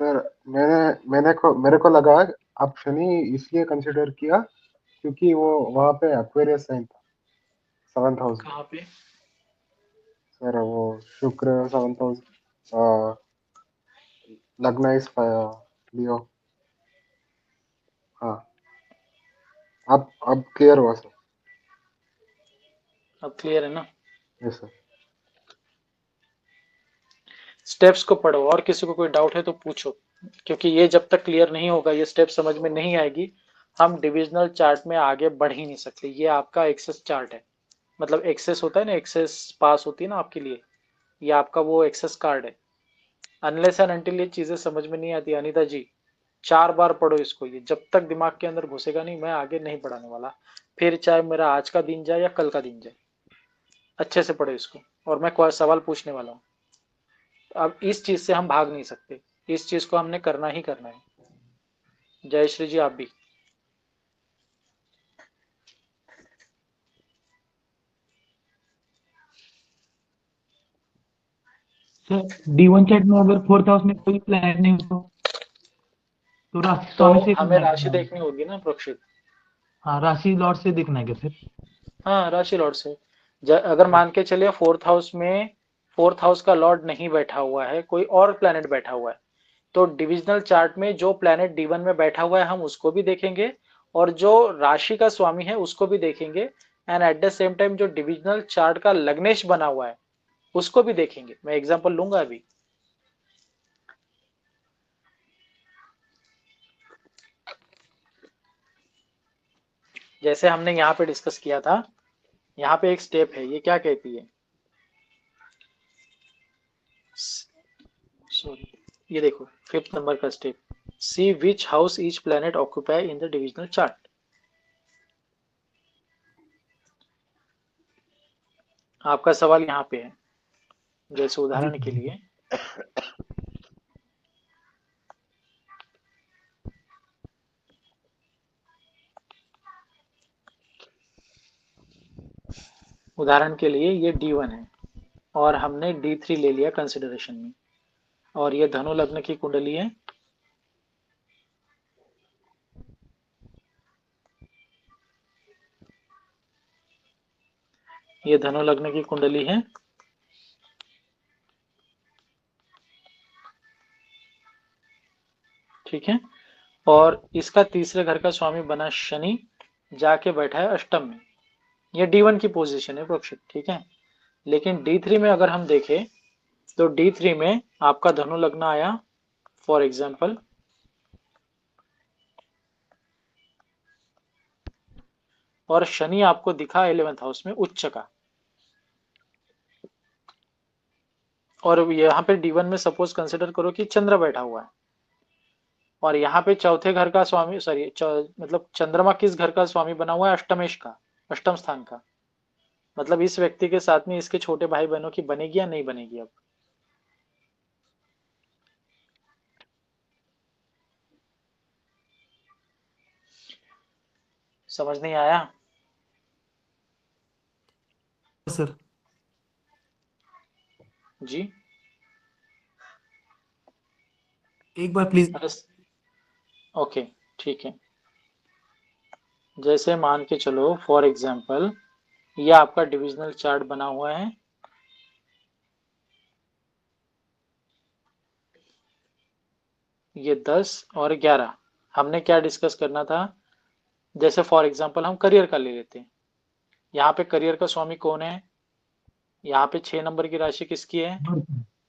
सर मेरे को लगा आप शनि इसलिए कंसिडर किया क्योंकि वो वहाँ पे एक्वेरियस साइन था 7th हाउस में। कहाँ पे? सर वो शुक्र 7th हाउस, लग्न इस लियो। हाँ, अब क्लियर हुआ सर। अब क्लियर है ना? Yes sir. स्टेप्स को पढ़ो, और किसी को कोई डाउट है तो पूछो, क्योंकि ये जब तक क्लियर नहीं होगा, ये स्टेप समझ में नहीं आएगी, हम डिविजनल चार्ट में आगे बढ़ ही नहीं सकते। ये आपका एक्सेस चार्ट है, मतलब एक्सेस होता है ना, एक्सेस पास होती है ना आपके लिए, ये आपका वो एक्सेस कार्ड है। अनलेस एंड अनटिल ये चीजें समझ में नहीं आती अनीता जी, 4 बार पढ़ो इसको, ये जब तक दिमाग के अंदर घुसेगा नहीं, मैं आगे नहीं पढ़ाने वाला। फिर चाहे मेरा आज का दिन जाए या कल का दिन जाए, अच्छे से पढ़ो इसको। और मैं कोई सवाल पूछने वाला हूँ। अब इस चीज से हम भाग नहीं सकते, इस चीज को हमने करना ही करना है। जय श्री जी, आप भी। सर D1 चैट में अगर 4th हाउस में कोई प्लैनेट नहीं हो तो राशि तो स्वामी से हमें करना राशि है। देखनी होगी ना प्रोक्षित। हाँ, राशि लॉर्ड से देखना है क्या फिर? हाँ, राशि लॉर्ड से। अगर मान के चलिए 4th हाउस में, 4th हाउस का लॉर्ड नहीं बैठा हुआ है, कोई और प्लेनेट बैठा हुआ है, तो डिविजनल चार्ट में जो प्लेनेट D1 में बैठा हुआ है हम उसको भी देखेंगे, और जो राशि का स्वामी है उसको भी देखेंगे, and at the same time जो डिविजनल चार्ट का लग्नेश बना हुआ है उसको भी देखेंगे। मैं एग्जांपल लूंगा अभी। जैसे हमने यहाँ पे डिस्कस किया था, यहाँ पे एक स्टेप है, ये क्या कहती है, सॉरी, ये देखो 5th नंबर का step, see which house each planet occupy in the divisional chart. आपका सवाल यहाँ पे है, जैसे जी उदाहरण के सर। लिए, उदाहरण के लिए ये D1 है और हमने D3 ले लिया कंसिडरेशन में, और ये धनु लग्न की कुंडली है, ये धनु लग्न की कुंडली है, ठीक है। और इसका तीसरे घर का स्वामी बना शनि, जाके बैठा है अष्टम में। ये D1 की पोजीशन है प्रोक्षित, ठीक है। लेकिन D3 में अगर हम देखें, तो D3 में आपका धनु लग्न आया, फॉर एग्जाम्पल, और शनि आपको दिखा 11th हाउस में उच्च का, और यहाँ पे D1 में सपोज कंसिडर करो कि चंद्र बैठा हुआ है, और यहाँ पे चौथे घर का स्वामी, सॉरी, मतलब चंद्रमा किस घर का स्वामी बना हुआ है? अष्टमेश का, अष्टम स्थान का। मतलब इस व्यक्ति के साथ में इसके छोटे भाई बहनों की बनेगी या नहीं बनेगी? अब समझ नहीं आया? सर जी, एक बार प्लीज। अरे ओके, ठीक है। जैसे मान के चलो फॉर एग्जाम्पल, ये आपका डिविजनल चार्ट बना हुआ है, ये 10 और 11, हमने क्या डिस्कस करना था? जैसे फॉर एग्जाम्पल हम करियर का ले लेते हैं, यहाँ पे करियर का स्वामी कौन है? यहाँ पे 6 नंबर की राशि किसकी है?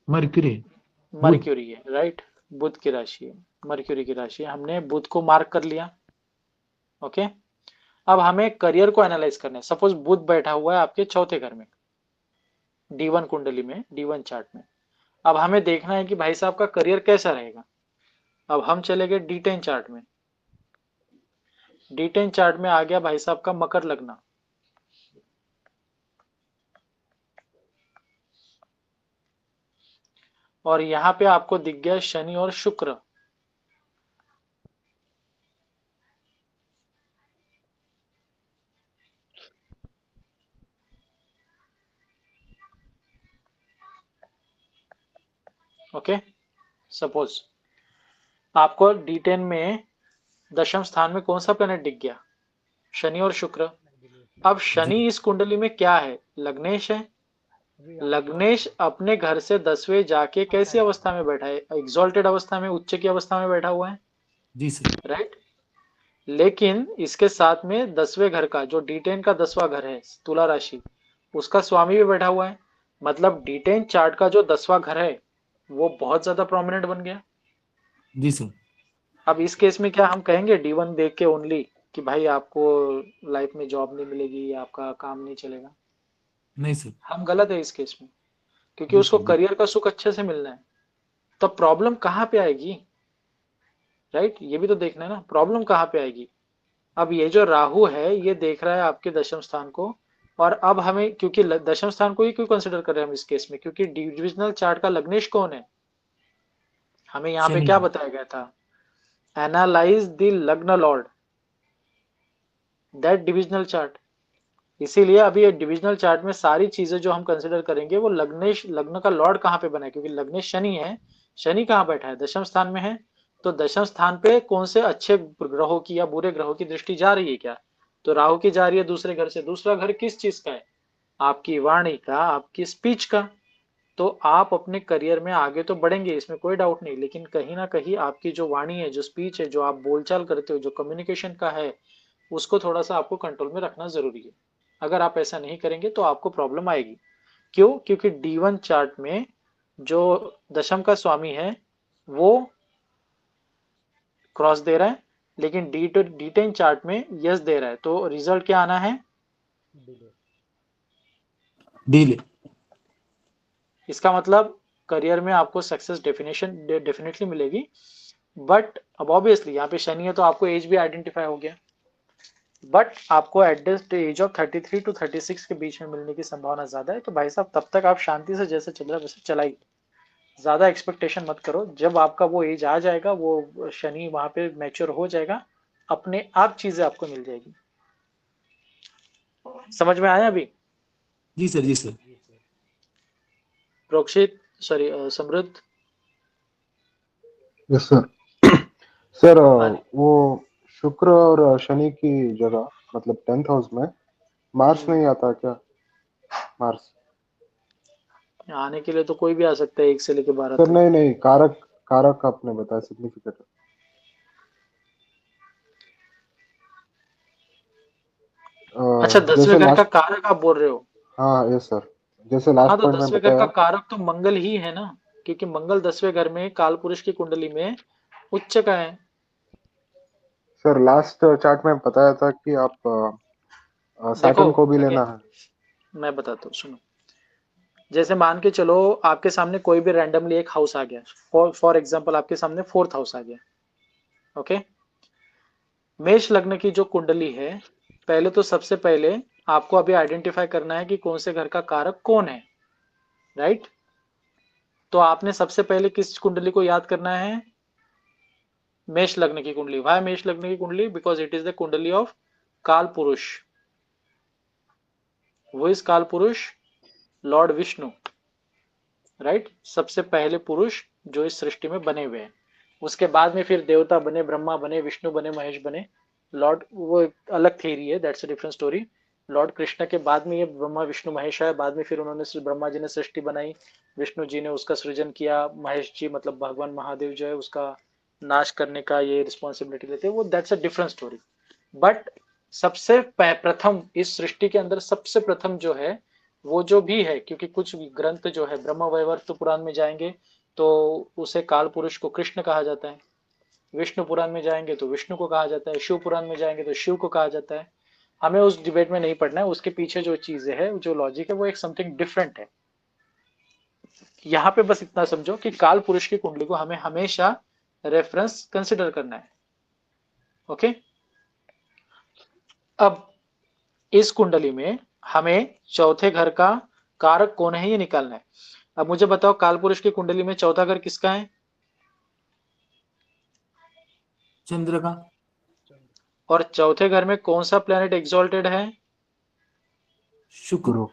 मर्क्यूरी बुध मर्क्यूरी है, राइट, बुध की राशि है, मर्क्यूरी की राशि है, हमने बुध को मार्क कर लिया। ओके, अब हमें करियर को एनालाइज करना है। सपोज बुध बैठा हुआ है आपके चौथे घर में, D1 कुंडली में, D1 चार्ट में। अब हमें देखना है कि भाई साहब का करियर कैसा रहेगा। अब हम चले गए D10 चार्ट में। D10 चार्ट में आ गया भाई साहब का मकर लग्न, और यहाँ पे आपको दिख गया शनि और शुक्र। ओके, सपोज आपको D10 में दशम स्थान में कौन सा प्लेनेट दिख गया, शनि और शुक्र। अब शनि जी इस कुंडली में क्या है, लग्नेश है। अभी आपका लग्नेश अपने घर से 10वें जाके कैसी अवस्था में बैठा है, एग्जॉल्टेड अवस्था में, उच्च की अवस्था में बैठा हुआ है, जी सर राइट। लेकिन इसके साथ में 10वें घर का जो D10 का 10वां घर है, तुला राशि, उसका स्वामी भी बैठा हुआ है। मतलब D10 चार्ट का जो 10वां घर है वो बहुत ज्यादा प्रोमिनेंट बन गया। जी सर अब इस केस में क्या हम कहेंगे D1 देख के ओनली कि भाई आपको लाइफ में जॉब नहीं मिलेगी, आपका काम नहीं चलेगा? नहीं सर हम गलत है इस केस में, क्योंकि जी उसको सर जी करियर का सुख अच्छे से मिलना है। तब प्रॉब्लम कहाँ पे आएगी, राइट, ये भी तो देखना है ना, प्रॉब्लम कहाँ पे आएगी। अब ये जो राहु है ये देख रहा है आपके दशम स्थान को, और अब हमें क्योंकि दशम स्थान को ही क्यों कंसिडर कर रहे हैं हम इस केस में, क्योंकि डिविजनल चार्ट का लग्नेश कौन है, हमें यहाँ पे शनि क्या बताया गया था, एनालाइज द लग्न लॉर्ड, दैट डिविजनल चार्ट। इसीलिए अभी ये डिविजनल चार्ट में सारी चीजें जो हम कंसिडर करेंगे वो लग्नेश, लग्न का लॉर्ड कहाँ पे बना है, क्योंकि लग्नेश शनि है। शनि कहाँ बैठा है, दशम स्थान में है। तो दशम स्थान पे कौन से अच्छे ग्रहों की या बुरे ग्रहों की दृष्टि जा रही है क्या, तो राहु की जा रही है दूसरे घर से। दूसरा घर किस चीज का है, आपकी वाणी का, आपकी स्पीच का। तो आप अपने करियर में आगे तो बढ़ेंगे, इसमें कोई डाउट नहीं, लेकिन कहीं ना कहीं आपकी जो वाणी है, जो स्पीच है, जो आप बोलचाल करते हो, जो कम्युनिकेशन का है, उसको थोड़ा सा आपको कंट्रोल में रखना जरूरी है। अगर आप ऐसा नहीं करेंगे तो आपको प्रॉब्लम आएगी। क्यों, क्योंकि D1 चार्ट में जो दशम का स्वामी है वो क्रॉस दे रहा है, लेकिन D10 चार्ट में यस दे रहा है। तो रिजल्ट क्या आना है, डिले। डीले इसका मतलब करियर में आपको सक्सेस डेफिनेटली मिलेगी। बट अब ऑब्वियसली यहाँ पे शनि है तो आपको एज भी आइडेंटिफाई हो गया, बट आपको at the age of 33 to 36 के बीच में मिलने की संभावना ज्यादा है। तो भाई साहब तब तक आप शांति से जैसे चल रहा है वैसे चलाइए, ज्यादा एक्सपेक्टेशन मत करो। जब आपका वो एज आ जाएगा, वो शनि वहां पे मैच्योर हो जाएगा, अपने आप चीजें आपको मिल जाएगी। समझ में आया अभी? जी सर जी सर जी सर। प्रोक्षित, सॉरी समृद्ध। Yes sir. सर हाँ जी। वो शुक्र और शनि की जगह मतलब 10th हाउस में मार्स नहीं आता क्या, मार्स? आने के लिए तो कोई भी आ सकता है 1 से लेके 12 सर तक। नहीं नहीं, कारक, कारक आपने बताया सिग्निफिकेंट। अच्छा, जैसे 10वें घर का लास्ट, कारक आप बोल रहे हो? हाँ यस सर, जैसे हाँ, लास्ट तो पॉइंट में 10वें घर का बताया। कारक तो मंगल ही है ना, क्योंकि मंगल 10वें घर में काल पुरुष की कुंडली में उच्च का है। सर लास्ट चार्ट में बताया था कि आप देखो, सैटर्न को भी लेना अगेन है। मैं बताता हूँ, सुनो। जैसे मान के चलो आपके सामने कोई भी रैंडमली एक हाउस आ गया, फॉर एग्जांपल आपके सामने 4th हाउस आ गया। ओके, मेष लग्न की जो कुंडली है, पहले तो सबसे पहले आपको अभी आइडेंटिफाई करना है कि कौन से घर का कारक कौन है, राइट। तो आपने सबसे पहले किस कुंडली को याद करना है, मेष लग्न की कुंडली। वाई मेष लग्न की कुंडली, बिकॉज इट इज द कुंडली ऑफ काल पुरुष। वो इस काल पुरुष लॉर्ड विष्णु, राइट, सबसे पहले पुरुष जो इस सृष्टि में बने हुए हैं। उसके बाद में फिर देवता बने, ब्रह्मा बने, विष्णु बने, महेश बने, लॉर्ड, वो एक अलग थ्योरी है, that's a different story. Lord Krishna के बाद में ये ब्रह्मा विष्णु महेश आए, बाद में फिर उन्होंने, ब्रह्मा जी ने सृष्टि बनाई, विष्णु जी ने उसका सृजन किया, महेश जी मतलब भगवान महादेव जो है उसका नाश करने का ये रिस्पॉन्सिबिलिटी लेते हैं, वो that's a different story. But सबसे प्रथम इस सृष्टि के अंदर सबसे प्रथम जो है वो जो भी है, क्योंकि कुछ ग्रंथ जो है ब्रह्म वैवर्त पुराण में जाएंगे तो उसे काल पुरुष को कृष्ण कहा जाता है, विष्णु पुराण में जाएंगे तो विष्णु को कहा जाता है, शिव पुराण में जाएंगे तो शिव को कहा जाता है। हमें उस डिबेट में नहीं पढ़ना है, उसके पीछे जो चीजें है, जो लॉजिक है, वो एक समथिंग डिफरेंट है। यहाँ पे बस इतना समझो कि काल पुरुष की कुंडली को हमें हमेशा रेफरेंस कंसिडर करना है। ओके, अब इस कुंडली में हमें चौथे घर का कारक कौन है ये निकालना है। अब मुझे बताओ, काल पुरुष की कुंडली में चौथा घर किसका है? चंद्र का। और चौथे घर में कौन सा प्लेनेट एग्जॉल्टेड है? शुक्र। गुरु।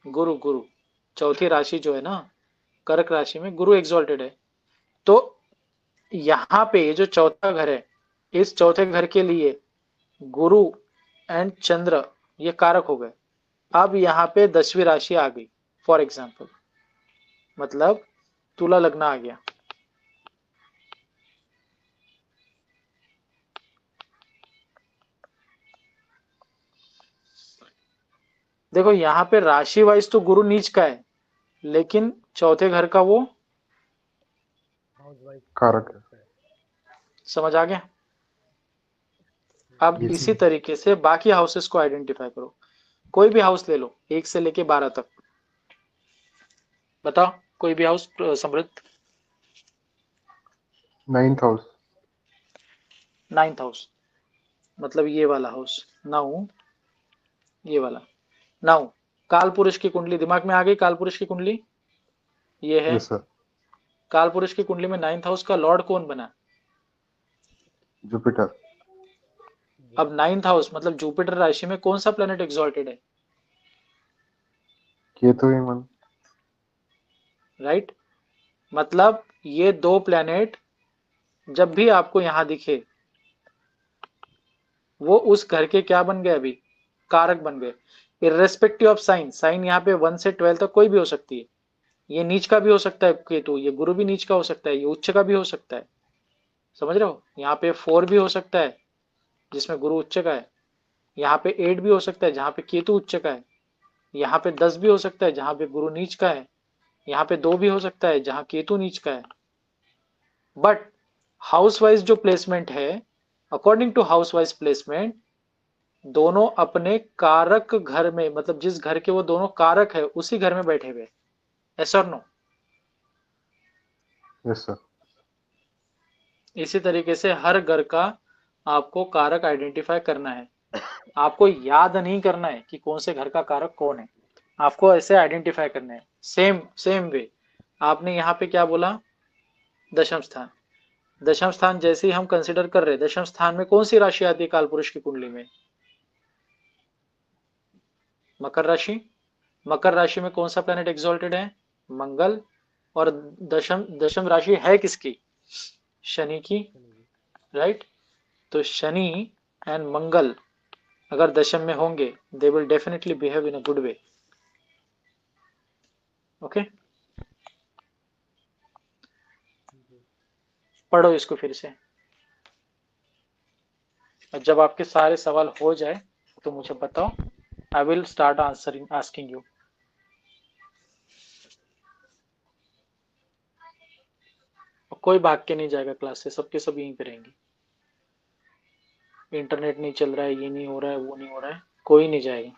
गुरु। गुरु चौथी राशि जो है ना, कर्क राशि में गुरु एग्जॉल्टेड है। तो यहाँ पे ये जो चौथा घर है, इस चौथे घर के लिए गुरु एंड चंद्र ये कारक हो गए। अब यहाँ पे 10वीं राशि आ गई, फॉर एग्जाम्पल, मतलब तुला लग्न आ गया। देखो यहाँ पे राशि वाइज तो गुरु नीच का है, लेकिन चौथे घर का वो हाउस वाइफ कारक है। समझ आ गया। अब जी इसी तरीके से बाकी हाउसेस को आइडेंटिफाई करो। कोई भी हाउस ले लो 1 से लेके 12 तक, बताओ कोई भी हाउस समृद्ध। 9th house. 9th हाउस मतलब ये वाला हाउस, 9, ये वाला 9। काल पुरुष की कुंडली दिमाग में आ गई? काल पुरुष की कुंडली ये है। Yes sir. काल पुरुष की कुंडली में 9th हाउस का लॉर्ड कौन बना? जुपिटर। अब 9th हाउस मतलब जुपिटर राशि में कौन सा प्लेनेट एग्जॉल्टेड है? केतु ही मन। राइट, मतलब ये दो प्लेनेट जब भी आपको यहां दिखे वो उस घर के क्या बन गए? अभी कारक बन गए, इर्रेस्पेक्टिव ऑफ साइन। साइन यहाँ पे 1 से 12 तक कोई भी हो सकती है। ये नीच का भी हो सकता है केतु, ये गुरु भी नीच का हो सकता है, ये उच्च का भी हो सकता है। समझ रहे हो? यहाँ पे 4 भी हो सकता है जिसमें गुरु उच्च का है, यहाँ पे 8 भी हो सकता है जहाँ पे केतु उच्च का है, यहाँ पे 10 भी हो सकता है जहाँ पे गुरु नीच का है, यहाँ पे 2 भी हो सकता है जहाँ केतु नीच का है। बट हाउस वाइज जो प्लेसमेंट है, according to house wise placement, दोनों अपने कारक घर में, मतलब जिस घर के वो दोनों कारक है उसी घर में बैठे हुए। यस और नो? Yes sir. इसी तरीके से हर घर का आपको कारक आइडेंटिफाई करना है। आपको याद नहीं करना है कि कौन से घर का कारक कौन है, आपको ऐसे आइडेंटिफाई करना है। सेम सेम वे आपने यहाँ पे क्या बोला? दशम स्थान। दशम स्थान जैसे ही हम कंसिडर कर रहे हैं, दशम स्थान में कौन सी राशि आती है काल पुरुष की कुंडली में? मकर राशि। मकर राशि में कौन सा प्लेनेट एग्जॉल्टेड है? मंगल। और दशम दशम राशि है किसकी? शनि की। राइट, तो शनि एंड मंगल अगर दशम में होंगे, they will definitely behave in a good way. Okay, पढ़ो इसको फिर से, और जब आपके सारे सवाल हो जाए तो मुझे बताओ। I will start answering asking you. कोई भाग के नहीं जाएगा क्लास से, सबके सब यहीं पे रहेंगे। इंटरनेट नहीं चल रहा है, ये नहीं हो रहा है, वो नहीं हो रहा है, कोई नहीं जाएगा।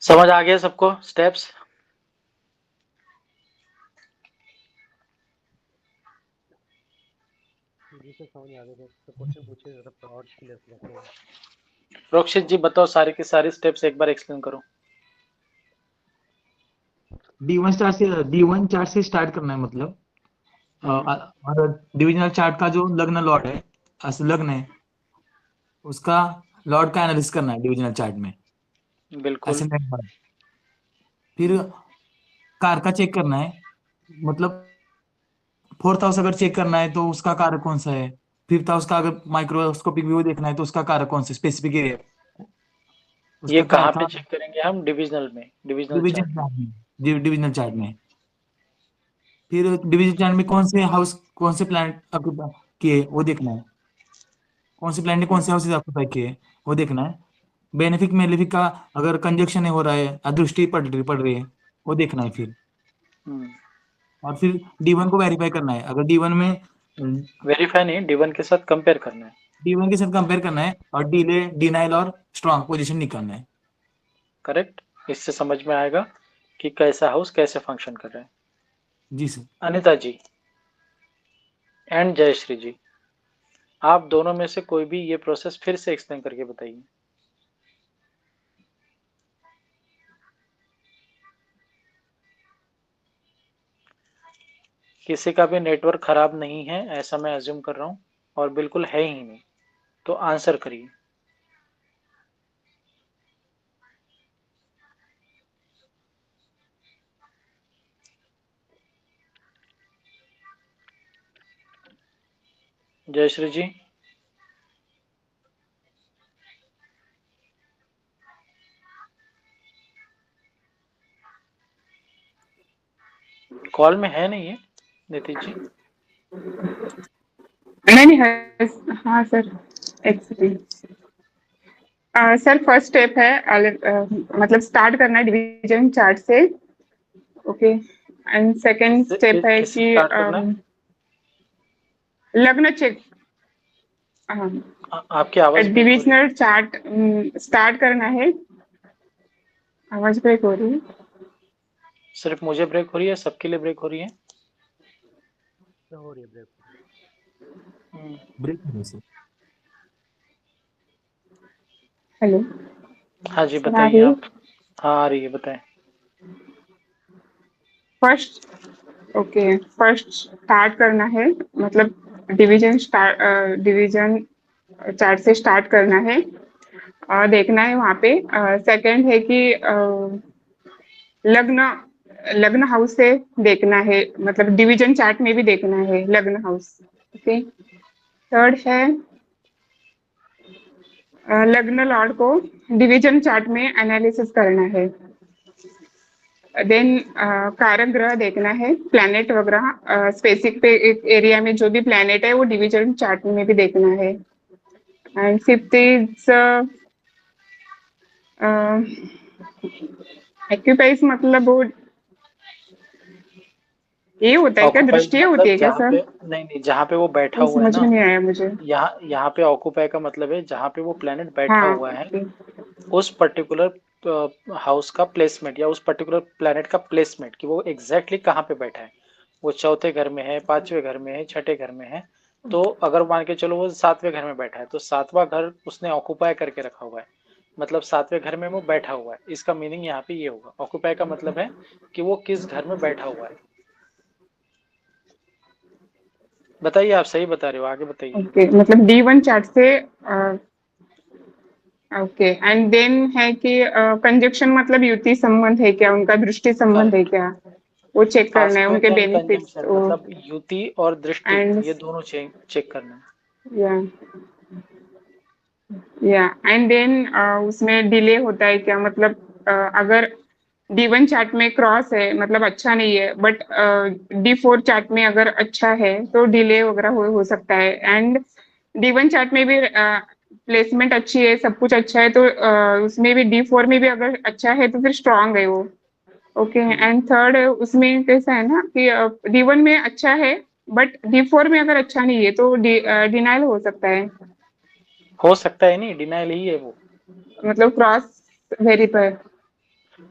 समझ आ गया सबको स्टेप्स? जी सर समझ में आ गया, तो क्वेश्चन पूछे जरा और क्लियर करते हैं। रोक्षित जी बताओ, सारे के सारे स्टेप्स एक बार एक्सप्लेन करो। D1 चार्ट से स्टार्ट करना है, मतलब और डिविजनल चार्ट का जो लग्न लॉर्ड है, लग्न है, उसका लॉर्ड का एनालिसिस करना है डिविजनल चार्ट में, बिल्कुल। ascendant पर। फिर कार का चेक करना है, मतलब फोर्थ हाउस अगर चेक करना है तो उसका कारक कौन सा है। फिफ्थ हाउस का अगर माइक्रोस्कोपिक व्यू देखना है तो उसका कारक कौन सा, स्पेसिफिक एरिया, ये उसका कहाँ कारक पे था चेक करेंगे हम? डिविजनल में, डिविजनल डिवीजन चार्ट में। चार्ट में, डिविजनल चार्ट में। फिर डिवीजन चार्ट में कौन से हाउस, कौन से प्लैनेट ऑक्यूपाई किए वो देखना है, कौन से प्लैनेट ने कौन से हाउसेज ऑक्यूपाई किए वो देखना है। बेनिफिक मेलेफिक का अगर कंजक्शन हो रहा है, अदृष्टि पड़ रही है, वो देखना है फिर। हम्म। और फिर D1 को वेरीफाई करना है, अगर D1 में वेरीफाई नहीं, D1 के साथ कंपेयर करना है। D1 के साथ कंपेयर करना है और डिले, डिनाइल और स्ट्रॉन्ग पोजीशन निकालना है। करेक्ट। इससे समझ में आएगा कि कैसा हाउस कैसे फंक्शन कर रहा है। जी सर। अनिता जी एंड जयश्री जी, आप दोनों में से कोई भी ये प्रोसेस फिर से एक्सप्लेन करके बताइए। किसी का भी नेटवर्क खराब नहीं है ऐसा मैं अज्यूम कर रहा हूँ, और बिल्कुल है ही नहीं, तो आंसर करिए। जयश्री जी, कॉल में है नहीं है नीतीश जी? नहीं नहीं है। हाँ सर, एक सेकेंड। सर फर्स्ट स्टेप है मतलब स्टार्ट करना है डिवीजन चार्ट से। ओके, एंड सेकंड स्टेप है किससे कि स्टार्ट करना है? लग्न चेक, आपकी आवाज ब्रेक हो रही है। डिविजनल चार्ट स्टार्ट करना है। आवाज ब्रेक हो रही है। सिर्फ मुझे ब्रेक हो रही है, सबके लिए ब्रेक हो रही है? क्या हो रही है ब्रेक? ब्रेक हो सर। हेलो हाँ जी सर, आ बताइए रही है? आप। हाँ आ रही है, बताएं। फर्स्ट, ओके, फर्स्ट स्टार्ट करना है, मतलब डिवीजन चार्ट से स्टार्ट करना है और देखना है वहाँ पे। सेकंड है कि लग्न लग्न हाउस से देखना है, मतलब डिवीजन चार्ट में भी देखना है लग्न हाउस। ओके, थर्ड है लग्न लॉर्ड को डिवीजन चार्ट में एनालिसिस करना है। देन कारक ग्रह देखना है, प्लैनेट वगैरह स्पेसिफिक एरिया में जो भी प्लैनेट है वो डिवीजन चार्ट में भी देखना है। एंड फिफ्थ इज एक्यूपाइज, मतलब वो ये होता है क्या, ऑक्यूपाई दृष्टि होती मतलब है क्या जहाँ सर? पे, नहीं नहीं, जहाँ पे वो बैठा ये हुआ है समझ में ना, नहीं आया मुझे। यहाँ यहाँ पे ऑक्यूपाई का मतलब है जहाँ पे वो प्लेनेट बैठा हाँ हुआ है, ओके। उस पर्टिकुलर हाउस का प्लेसमेंट या उस पर्टिकुलर प्लेनेट का प्लेसमेंट, कि वो एग्जैक्टली कहाँ पे बैठा है। वो चौथे घर में है, पांचवें घर में है, छठे घर में है। तो अगर मान के चलो वो सातवें घर में बैठा है, तो सातवां घर उसने ऑक्यूपाई करके रखा हुआ है, मतलब सातवें घर में वो बैठा हुआ है। इसका मीनिंग यहाँ पे ये होगा, ऑक्यूपाई का मतलब है कि वो किस घर में बैठा हुआ है। बताइए, आप सही बता रहे हो, आगे बताइए। ओके, मतलब D1 चार्ट से ओके। एंड देन है कि कंजक्शन मतलब युति संबंध है क्या, उनका दृष्टि संबंध है करेक्ट। क्या, वो चेक करना है, उनके आस्पेक्ट एंड बेनिफिट्स। कंजंक्शन मतलब युति और दृष्टि, एंड ये दोनों चेक करना है। या एंड देन उसमें डिले होता है क्या, मतलब अगर D1 चार्ट में क्रॉस है मतलब अच्छा नहीं है, बट D4 चार्ट में अगर अच्छा है तो डिले वगैरह हो सकता है। एंड D1 चार्ट में भी प्लेसमेंट अच्छी है, सब कुछ अच्छा है, तो उसमें भी D4 में भी अगर अच्छा है तो फिर स्ट्रांग है वो। ओके, एंड थर्ड उसमें कैसा है ना कि D1 में अच्छा है बट D4 में अगर अच्छा नहीं है तो डिनाइल हो सकता है, हो सकता है नहीं, डिनाइल ही है वो। मतलब क्रॉस वेरीफाई।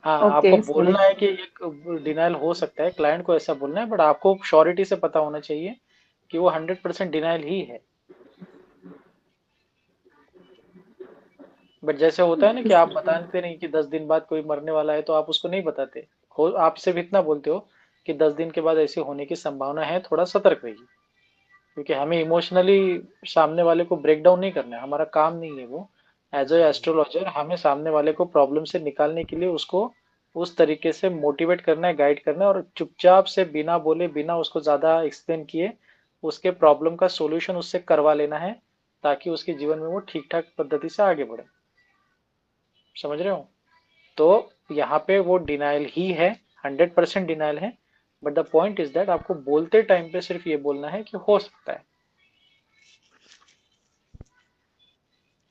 हाँ, ओके आपको सॉरी। बोलना है कि एक डिनाइल हो सकता है, क्लाइंट को ऐसा बोलना है, बट आपको श्योरिटी से पता होना चाहिए कि वो 100% डिनाइल ही है। बट जैसे होता है ना कि आप बताते नहीं कि 10 दिन बाद कोई मरने वाला है, तो आप उसको नहीं बताते हो, आप सिर्फ इतना बोलते हो कि 10 दिन के बाद ऐसे होने की संभावना है, थोड़ा सतर्क रहिए। क्योंकि हमें इमोशनली सामने वाले को ब्रेक डाउन नहीं करना है, हमारा काम नहीं है वो। एज ए एस्ट्रोलॉजर हमें सामने वाले को प्रॉब्लम से निकालने के लिए उसको उस तरीके से मोटिवेट करना है, गाइड करना है, और चुपचाप से बिना बोले, बिना उसको ज्यादा एक्सप्लेन किए उसके प्रॉब्लम का सोल्यूशन उससे करवा लेना है, ताकि उसके जीवन में वो ठीक ठाक पद्धति से आगे बढ़े। समझ रहे हो? तो यहाँ पे वो डिनाइल ही है, 100% डिनाइल है। But the point is that आपको बोलते टाइम पे सिर्फ ये बोलना है कि हो सकता है।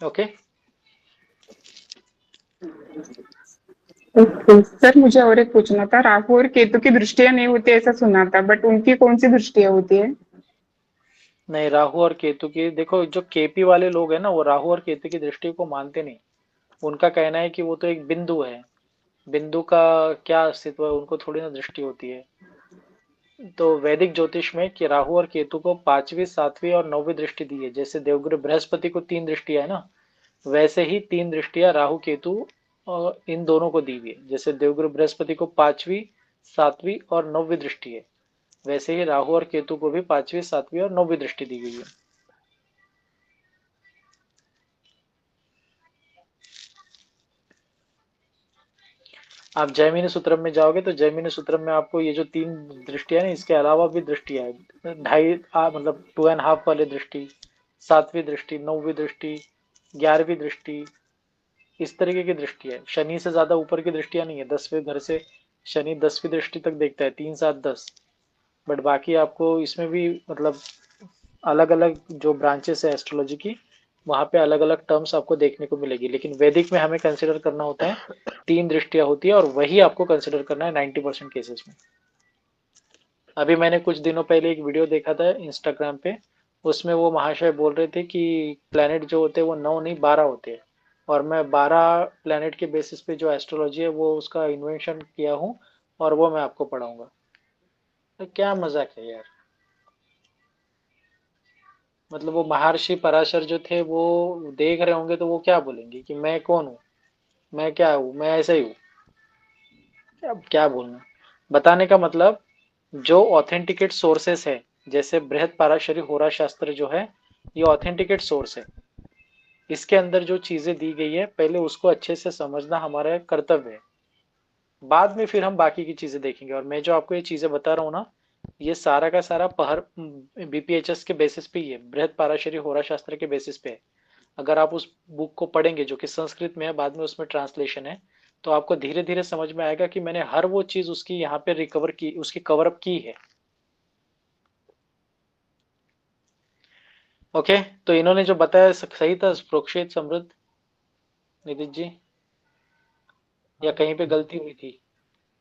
ओके? ओके सर, मुझे और एक पूछना था। राहु और केतु की दृष्टियां नहीं होती ऐसा सुना था, बट उनकी कौन सी दृष्टियां होती है? नहीं, राहु और केतु की देखो, जो केपी वाले लोग हैं ना, वो राहु और केतु की दृष्टि को मानते नहीं। उनका कहना है कि वो तो एक बिंदु है, बिंदु का क्या अस्तित्व है, उनको थोड़ी ना दृष्टि होती है। तो वैदिक ज्योतिष में कि राहु और केतु को 5वीं, 7वीं और 9वीं दृष्टि दी है। जैसे देवगुरु बृहस्पति को 3 दृष्टियां है ना, वैसे ही 3 दृष्टियां राहु केतु और इन दोनों को दी हुई है। जैसे देवगुरु बृहस्पति को 5वीं, 7वीं और 9वीं दृष्टि है, वैसे ही राहु और केतु को भी 5वीं, 7वीं और 9वीं दृष्टि दी गई है। आप जैमिनी सूत्रम में जाओगे तो जैमिनी सूत्रम में आपको ये जो 3 दृष्टियां है, इसके अलावा भी दृष्टियां है, ढाई मतलब 2.5 वाली दृष्टि, 7वीं दृष्टि, 9वीं दृष्टि, 11वीं दृष्टि, इस तरीके की दृष्टि है। शनि से ज्यादा ऊपर की दृष्टियां नहीं है। 10वें घर से शनि 10वीं दृष्टि तक देखता है, 3, 7, 10। बट बाकी आपको इसमें भी मतलब अलग अलग जो ब्रांचेस है एस्ट्रोलॉजी की, वहां पे अलग अलग टर्म्स आपको देखने को मिलेगी। लेकिन वैदिक में हमें कंसिडर करना होता है 3 दृष्टियां होती है, और वही आपको कंसिडर करना है 90% केसेस में। अभी मैंने कुछ दिनों पहले एक वीडियो देखा था इंस्टाग्राम पे, उसमें वो महाशय बोल रहे थे कि प्लेनेट जो होते हैं वो 9 नहीं 12 होते हैं, और मैं 12 प्लेनेट के बेसिस पे जो एस्ट्रोलॉजी है वो उसका इन्वेंशन किया हूँ, और वो मैं आपको पढ़ाऊंगा। तो क्या मजाक है यार। मतलब वो महर्षि पराशर जो थे वो देख रहे होंगे तो वो क्या बोलेंगे कि मैं कौन हूँ, मैं क्या हूँ, मैं ऐसा ही हूँ। अब क्या बोलना, बताने का मतलब, जो ऑथेंटिकेट सोर्सेस है, जैसे बृहद पराशरी होरा शास्त्र जो है, ये ऑथेंटिकेट सोर्स है। इसके अंदर जो चीजें दी गई है पहले उसको अच्छे से समझना हमारा कर्तव्य है, बाद में फिर हम बाकी की चीजें देखेंगे। और मैं जो आपको ये चीजें बता रहा हूँ ना, ये सारा का सारा पहर बीपीएचएस के बेसिस पे ही है, बृहद पराशरी होरा शास्त्र के बेसिस पे है। अगर आप उस बुक को पढ़ेंगे जो कि संस्कृत में है, बाद में उसमें ट्रांसलेशन है, तो आपको धीरे धीरे समझ में आएगा कि मैंने हर वो चीज उसकी यहाँ पे रिकवर की, उसकी कवर अप की है। ओके? तो इन्होंने जो बताया सही था प्रोक्षित, समृद्ध, नितिन जी, या हाँ कहीं पे गलती हुई थी?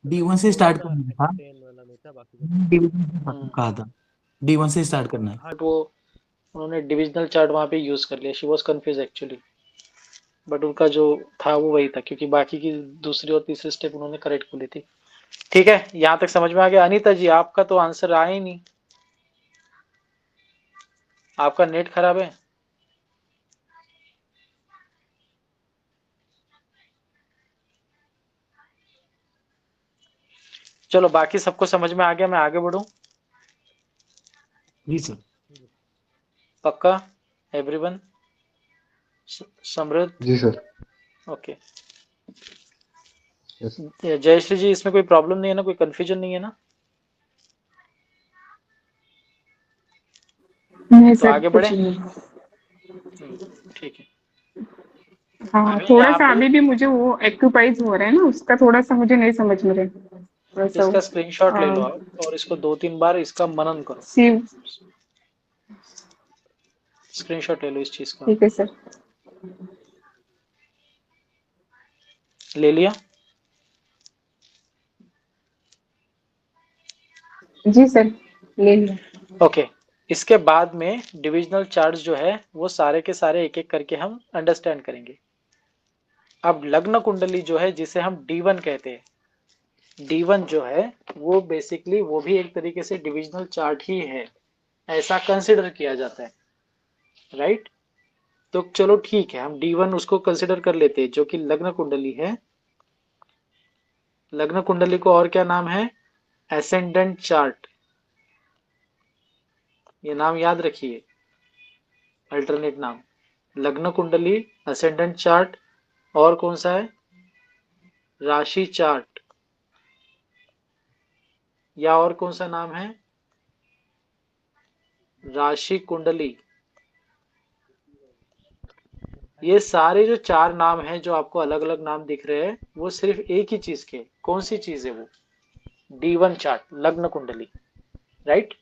D1 से थोड़ा स्टार्ट सा करना था। एक्सटेंड वाला नहीं था, बाकी सब डिवीजन कहा था, D1 से स्टार्ट करना है। हाँ। बट वो उन्होंने डिविजनल चार्ट वहां पे यूज कर लिया। She was confuse actually, but उनका जो था वो वही था, क्योंकि बाकी की दूसरी और तीसरी स्टेप उन्होंने करेक्ट बोली थी। ठीक है, यहाँ तक समझ में आ गया? अनीता जी, आपका तो आंसर आया ही नहीं, आपका नेट खराब है। चलो, बाकी सबको समझ में आ गया, मैं आगे बढ़ूं? जी सर। पक्का एवरीवन? समृद्ध? जी सर। ओके। यस। जयश्री जी, इसमें कोई प्रॉब्लम नहीं है ना, कोई कंफ्यूजन नहीं है ना? नहीं तो सर, आगे बढ़े? कुछ नहीं। ठीक है। हाँ, अभी थोड़ा यहाँ सा पे अभी भी मुझे वो एक्यूपाइज हो रहा है ना, उसका थोड़ा सा मुझे नहीं समझ में रहा है। थोड़ा सा इसका स्क्रीनशॉट ले लो आप, और इसको 2-3 बार इसका मनन करो। शिव। स्क्रीनशॉट ले लो इस चीज का। ठीक है सर। ले लिया? जी सर, ले लिया। ओके। इसके बाद में डिविजनल चार्ट्स जो है वो सारे के सारे एक एक करके हम अंडरस्टैंड करेंगे। अब लग्न कुंडली जो है, जिसे हम D1 कहते हैं, D1 जो है वो बेसिकली वो भी एक तरीके से डिविजनल चार्ट ही है, ऐसा कंसिडर किया जाता है, राइट? तो चलो ठीक है, हम D1 उसको कंसिडर कर लेते हैं, जो कि लग्न कुंडली है। लग्न कुंडली को और क्या नाम है? Ascendant chart. ये नाम याद रखिए, अल्टरनेट नाम। लग्न कुंडली, असेंडेंट चार्ट, और कौन सा है? राशि चार्ट, या और कौन सा नाम है? राशि कुंडली। ये सारे जो 4 नाम हैं, जो आपको अलग अलग नाम दिख रहे हैं, वो सिर्फ एक ही चीज के। कौन सी चीज है वो? D1 चार्ट, लग्न कुंडली, राइट।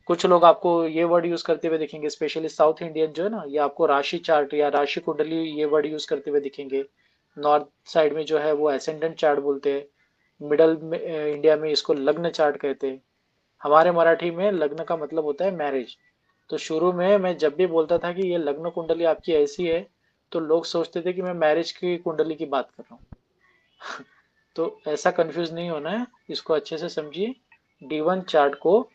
कुछ लोग आपको ये वर्ड यूज करते हुए दिखेंगे, स्पेशली साउथ इंडियन जो है ना, ये आपको राशि चार्ट या राशि कुंडली ये वर्ड यूज करते हुए दिखेंगे। नॉर्थ साइड में जो है वो एसेंडेंट चार्ट बोलते हैं। मिडल में इंडिया में इसको लग्न चार्ट कहते हैं। हमारे मराठी में लग्न का मतलब होता है मैरिज। तो शुरू में मैं जब भी बोलता था कि ये लग्न कुंडली आपकी ऐसी है, तो लोग सोचते थे कि मैं मैरिज की कुंडली की बात कर रहा हूँ। तो ऐसा कंफ्यूज नहीं होना है, इसको अच्छे से समझिए। D1 चार्ट को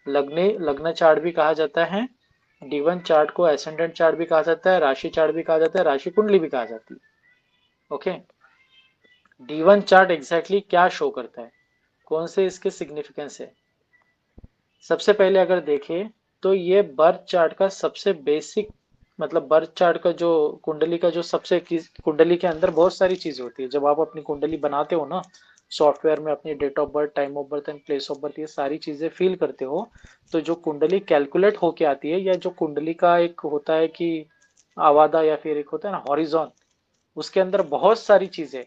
लग्न चार्ट भी कहा जाता है। D1 चार्ट को एसेंडेंट चार्ट भी कहा जाता है, राशि चार्ट भी कहा जाता है, राशि कुंडली भी कहा जाती है। ओके। D1 चार्ट एग्जैक्टली क्या शो करता है, कौन से इसके सिग्निफिकेंस है? सबसे पहले अगर देखें तो ये बर्थ चार्ट का सबसे बेसिक, मतलब बर्थ चार्ट का जो कुंडली का जो सबसे कुंडली के अंदर बहुत सारी चीजें होती है। जब आप अपनी कुंडली बनाते हो ना, सॉफ्टवेयर में अपनी date of birth, time of birth and place of birth, ये सारी चीजें फिल करते हो, तो जो कुंडली कैलकुलेट होके आती है, या जो कुंडली का एक होता है कि आवादा, या फिर एक होता है ना हॉरिजॉन, उसके अंदर बहुत सारी चीजें।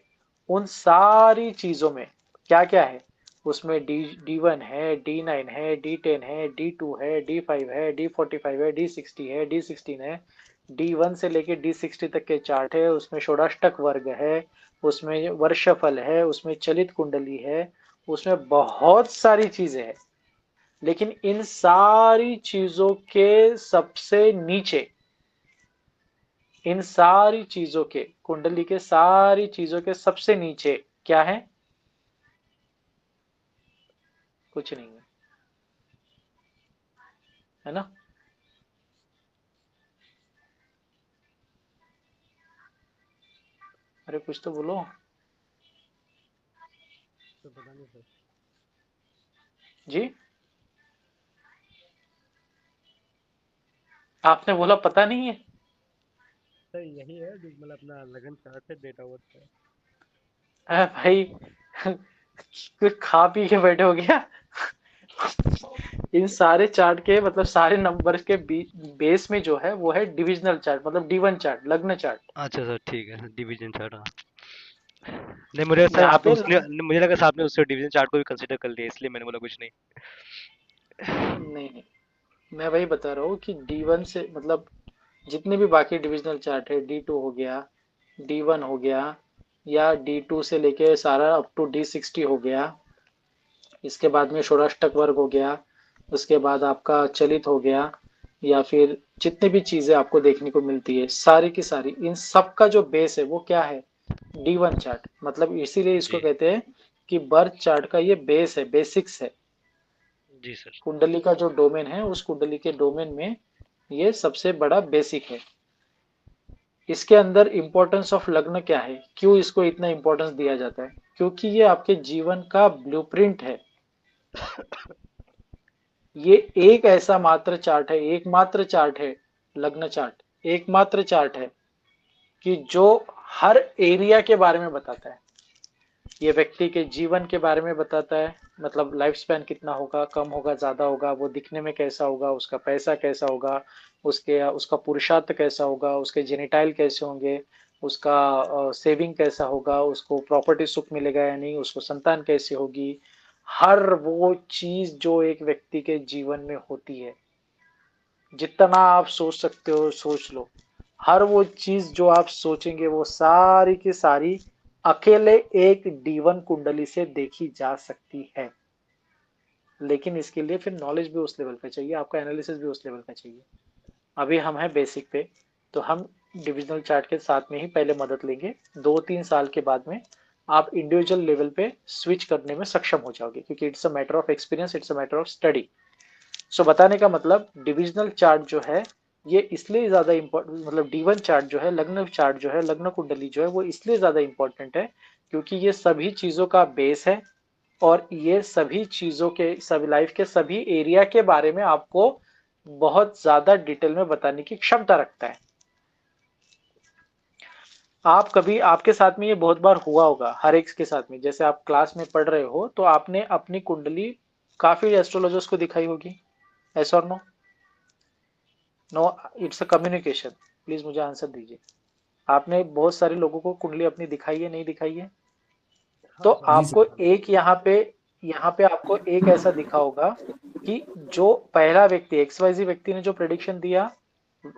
उन सारी चीजों में क्या क्या है? उसमें D1 है, D9 है, D10 है, D2 है, D5 है, D45 है, D60 है, D16 है। D1 से लेके D60 तक के चार्ट है। उसमें षोडष्टक वर्ग है, उसमें वर्षफल है, उसमें चलित कुंडली है, उसमें बहुत सारी चीजें हैं। लेकिन इन सारी चीजों के सबसे नीचे, इन सारी चीजों के, कुंडली के सारी चीजों के सबसे नीचे क्या है? कुछ नहीं है, है ना। अरे कुछ तो बोलो तो पता नहीं सर। जी। आपने बोला पता नहीं है। सर यही है जो मतलब अपना लगन चार्ट है, डेट ऑफ बर्थ है। अरे भाई, कुछ खा पी के बैठे हो गया? इन सारे चार्ट के, मतलब सारे नंबर के बेस में जो है वो है डिविजनल चार्ट, मतलब D1 चार्ट, लग्न चार्ट। अच्छा सर, ठीक है, डिवीजन चार्ट। हाँ, नहीं मुझे सर यहाँ आपने पे उसने मुझे लगा सर आपने उससे डिवीजन चार्ट को भी कंसीडर कर लिया, इसलिए मैंने बोला कुछ नहीं। नहीं नहीं, मैं वही बता रहा हूँ कि D1 से मतलब जितने भी बाकी डिविजनल चार्ट है, D2 हो गया, D1 हो गया, या D2 से लेके सारा अप टू D60 हो गया, इसके बाद में षोडष्टक वर्ग हो गया, उसके बाद आपका चलित हो गया, या फिर जितने भी चीजें आपको देखने को मिलती है सारी की सारी, इन सब का जो बेस है वो क्या है? D1 chart. मतलब इसीलिए इसको जी कहते हैं कि बर्थ चार्ट का ये बेस है, बेसिक्स है। जी सर। कुंडली का जो डोमेन है, उस कुंडली के डोमेन में ये सबसे बड़ा बेसिक है। इसके अंदर इंपॉर्टेंस ऑफ लग्न क्या है, क्यों इसको इतना इंपॉर्टेंस दिया जाता है? क्योंकि ये आपके जीवन का ब्लूप्रिंट है। ये एक ऐसा मात्र चार्ट है, एकमात्र चार्ट है, लग्न चार्ट एकमात्र चार्ट है कि जो हर एरिया के बारे में बताता है। ये व्यक्ति के जीवन के बारे में बताता है, मतलब लाइफ स्पैन कितना होगा, कम होगा, ज्यादा होगा, वो दिखने में कैसा होगा, उसका पैसा कैसा होगा, उसका पुरुषार्थ कैसा होगा, उसके जेनिटाइल कैसे होंगे, उसका सेविंग कैसा होगा, उसको प्रॉपर्टी सुख मिलेगा या नहीं, उसको संतान कैसी होगी। हर वो चीज जो एक व्यक्ति के जीवन में होती है, जितना आप सोच सकते हो सोच लो। हर वो चीज जो आप सोचेंगे वो सारी की सारी अकेले एक D1 कुंडली से देखी जा सकती है। लेकिन इसके लिए फिर नॉलेज भी उस लेवल का चाहिए, आपका एनालिसिस भी उस लेवल का चाहिए। अभी हम हैं बेसिक पे, तो हम डिविजनल चार्ट के साथ में ही पहले मदद लेंगे। 2-3 साल के बाद में आप इंडिविजुअल लेवल पे स्विच करने में सक्षम हो जाओगे, क्योंकि it's a matter of experience, it's a matter of study. So बताने का मतलब, डिविजनल चार्ट जो है ये इसलिए ज्यादा इम्पोर्टेंट, मतलब D1 चार्ट जो है, लग्न चार्ट जो है, लग्न कुंडली जो है, वो इसलिए ज्यादा इम्पोर्टेंट है क्योंकि ये सभी चीजों का बेस है और ये सभी चीजों के, सभी लाइफ के सभी एरिया के बारे में आपको बहुत ज्यादा डिटेल में बताने की क्षमता रखता है। आप कभी, आपके साथ में ये बहुत बार हुआ होगा, हर एक के साथ में, जैसे आप क्लास में पढ़ रहे हो तो आपने अपनी कुंडली काफी एस्ट्रोलॉजर्स को दिखाई होगी, ऐसा और no? No, it's a communication. Please मुझे आंसर दीजिए। आपने बहुत सारे लोगों को कुंडली अपनी दिखाई है, नहीं दिखाई है? तो हाँ सर, जी आपको सर। एक यहाँ पे आपको एक ऐसा दिखा होगा कि जो पहला व्यक्ति, XYZ व्यक्ति ने जो प्रेडिक्शन दिया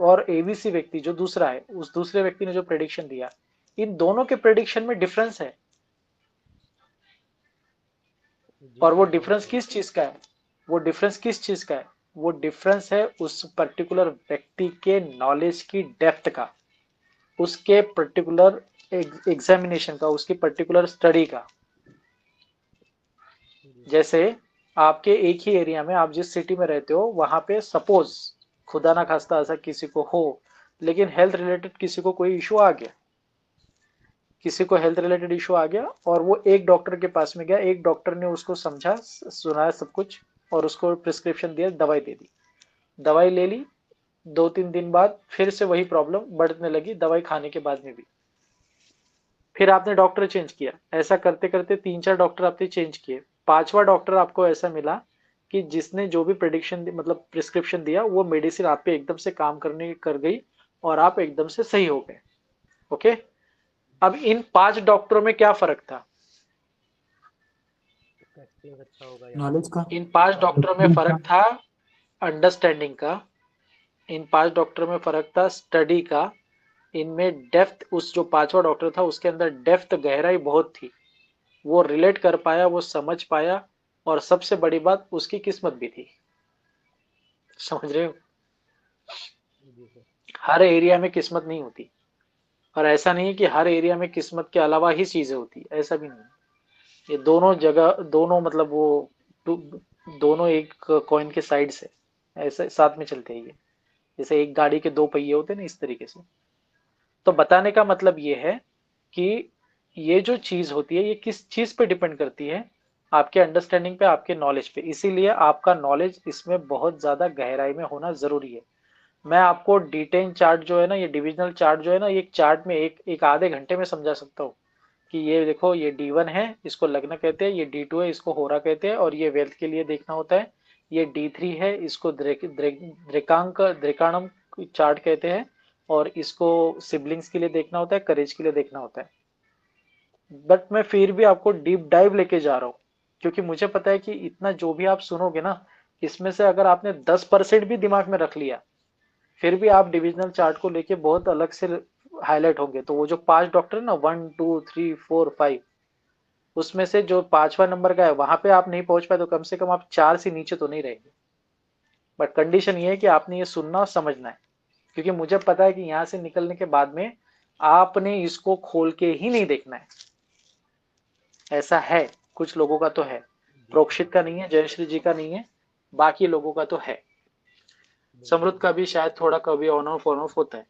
और ABC व्यक्ति जो दूसरा है, उस दूसरे व्यक्ति ने जो प्रेडिक्शन दिया, इन दोनों के प्रेडिक्शन में डिफरेंस है। जी और वो सर, समझ डिफरेंस गया। किस चीज का है? वो डिफरेंस किस चीज का है? वो डिफरेंस है उस पर्टिकुलर व्यक्ति के नॉलेज की डेप्थ का, उसके पर्टिकुलर एग्जामिनेशन का, उसकी पर्टिकुलर स्टडी का। जी सर। जैसे आपके एक ही एरिया में, आप जिस सिटी में रहते हो वहां पे सपोज खुदा ना खास्ता ऐसा किसी को हो, लेकिन हेल्थ रिलेटेड किसी को कोई इशू आ गया, किसी को हेल्थ रिलेटेड इशू आ गया और वो एक डॉक्टर के पास में गया, एक डॉक्टर ने उसको समझा, सुनाया सब कुछ और उसको प्रिस्क्रिप्शन दिया, दवाई दे दी, दवाई ले ली। 2-3 दिन बाद फिर से वही प्रॉब्लम बढ़ने लगी दवाई खाने के बाद में भी। फिर आपने डॉक्टर चेंज किया, ऐसा करते करते 3-4 डॉक्टर आपने चेंज किए। 5वां डॉक्टर आपको ऐसा मिला कि जिसने जो भी प्रेडिक्शन मतलब प्रिस्क्रिप्शन दिया वो मेडिसिन आप पे एकदम से काम करने कर गई और आप एकदम से सही हो गए। ओके, अब इन 5 डॉक्टरों में क्या फर्क था? इसका एक्सपीरियंस अच्छा होगा या नॉलेज का। इन 5 डॉक्टरों में एक्सपीरियंस फर्क का। था अंडरस्टैंडिंग का, इन 5 डॉक्टरों में फर्क था स्टडी का, इनमें डेप्थ, उस जो 5वां डॉक्टर था उसके अंदर डेप्थ, गहराई बहुत थी, वो रिलेट कर पाया, वो समझ पाया, और सबसे बड़ी बात उसकी किस्मत भी थी। समझ रहे हो? जी सर। हर एरिया में किस्मत नहीं होती, और ऐसा नहीं है कि हर एरिया में किस्मत के अलावा ही चीजें होती, ऐसा भी नहीं है। ये दोनों जगह, दोनों मतलब वो दोनों एक कॉइन के साइड से ऐसे साथ में चलते हैं ये, जैसे एक गाड़ी के 2 पहिए होते हैं ना, इस तरीके से। तो बताने का मतलब ये है कि ये जो चीज होती है ये किस चीज पे डिपेंड करती है? आपके अंडरस्टैंडिंग पे, आपके नॉलेज पे। इसीलिए आपका नॉलेज इसमें बहुत ज्यादा गहराई में होना जरूरी है। मैं आपको D10 चार्ट जो है ना, ये डिविजनल चार्ट जो है ना, ये एक चार्ट में एक आधे घंटे में समझा सकता हूँ कि ये देखो, ये D1 है, इसको लग्न कहते हैं, ये D2 है, इसको होरा कहते हैं, और ये वेल्थ के लिए देखना होता है। ये D3 है, इसको द्रेकाणम चार्ट कहते हैं, और इसको सिबलिंग्स के लिए देखना होता है, करेज के लिए देखना होता है। बट मैं फिर भी आपको डीप डाइव लेके जा रहा हूँ क्योंकि मुझे पता है कि इतना जो भी आप सुनोगे ना, इसमें से अगर आपने 10% भी दिमाग में रख लिया, फिर भी आप डिविजनल चार्ट को लेके बहुत अलग से हाईलाइट होंगे। तो वो जो 5 डॉक्टर है ना, 1 2 3 4 5, उसमें से जो 5वां नंबर का है वहां पे आप नहीं पहुंच पाए तो कम से कम आप 4 से नीचे तो नहीं रहेंगे। बट कंडीशन ये है कि आपने ये सुनना और समझना है, क्योंकि मुझे पता है कि यहाँ से निकलने के बाद में आपने इसको खोल के ही नहीं देखना है। ऐसा है, कुछ लोगों का तो है, जी प्रोक्षित सर। का नहीं है, जयश्री जी का नहीं है, बाकी लोगों का तो है। समृद्ध बिल्कुल। का भी शायद थोड़ा कभी ऑन ऑफ होता है।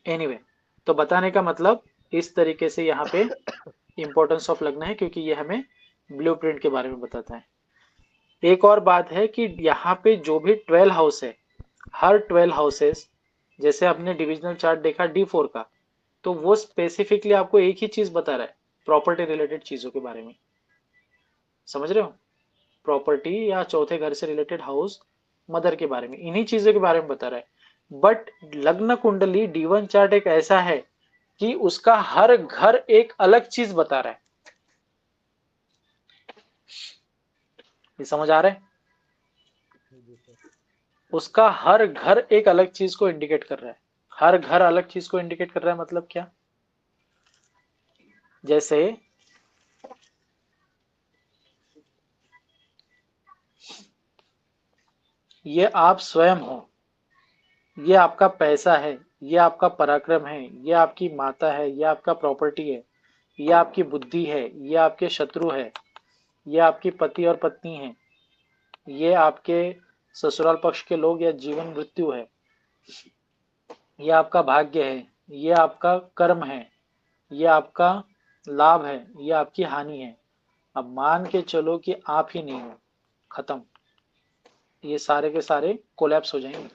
एनीवे, तो बताने का मतलब इस तरीके से यहाँ पे इंपॉर्टेंस ऑफ लगना है, क्योंकि ये हमें ब्लूप्रिंट के बारे में बताता है। एक और बात है कि यहाँ पे जो भी 12 हाउस है, हर 12 हाउसेस, जैसे आपने डिविजनल चार्ट देखा D4 का, तो वो स्पेसिफिकली आपको एक ही चीज बता रहा है, प्रॉपर्टी रिलेटेड चीजों के बारे में। समझ रहे हो? प्रॉपर्टी या चौथे घर से रिलेटेड हाउस, मदर के बारे में, इन्हीं चीजों के बारे में बता रहा है। बट लग्न कुंडली D1 चार्ट एक ऐसा है कि उसका हर घर एक अलग चीज बता रहा है। ये समझ आ रहा है? जी सर। उसका हर घर एक अलग चीज को इंडिकेट कर रहा है। हर घर अलग चीज को इंडिकेट कर रहा है मतलब क्या? जैसे ये आप स्वयं हो, ये आपका पैसा है, ये आपका पराक्रम है, ये आपकी माता है, ये आपका प्रॉपर्टी है, ये आपकी बुद्धि है, ये आपके शत्रु है, ये आपकी पति और पत्नी है, ये आपके ससुराल पक्ष के लोग या जीवन मृत्यु है। ये आपका भाग्य है, ये आपका कर्म है, ये आपका लाभ है, ये आपकी हानि है। अब मान के चलो कि आप ही नहीं हो, खत्म, ये सारे के सारे कोलैप्स हो जाएंगे।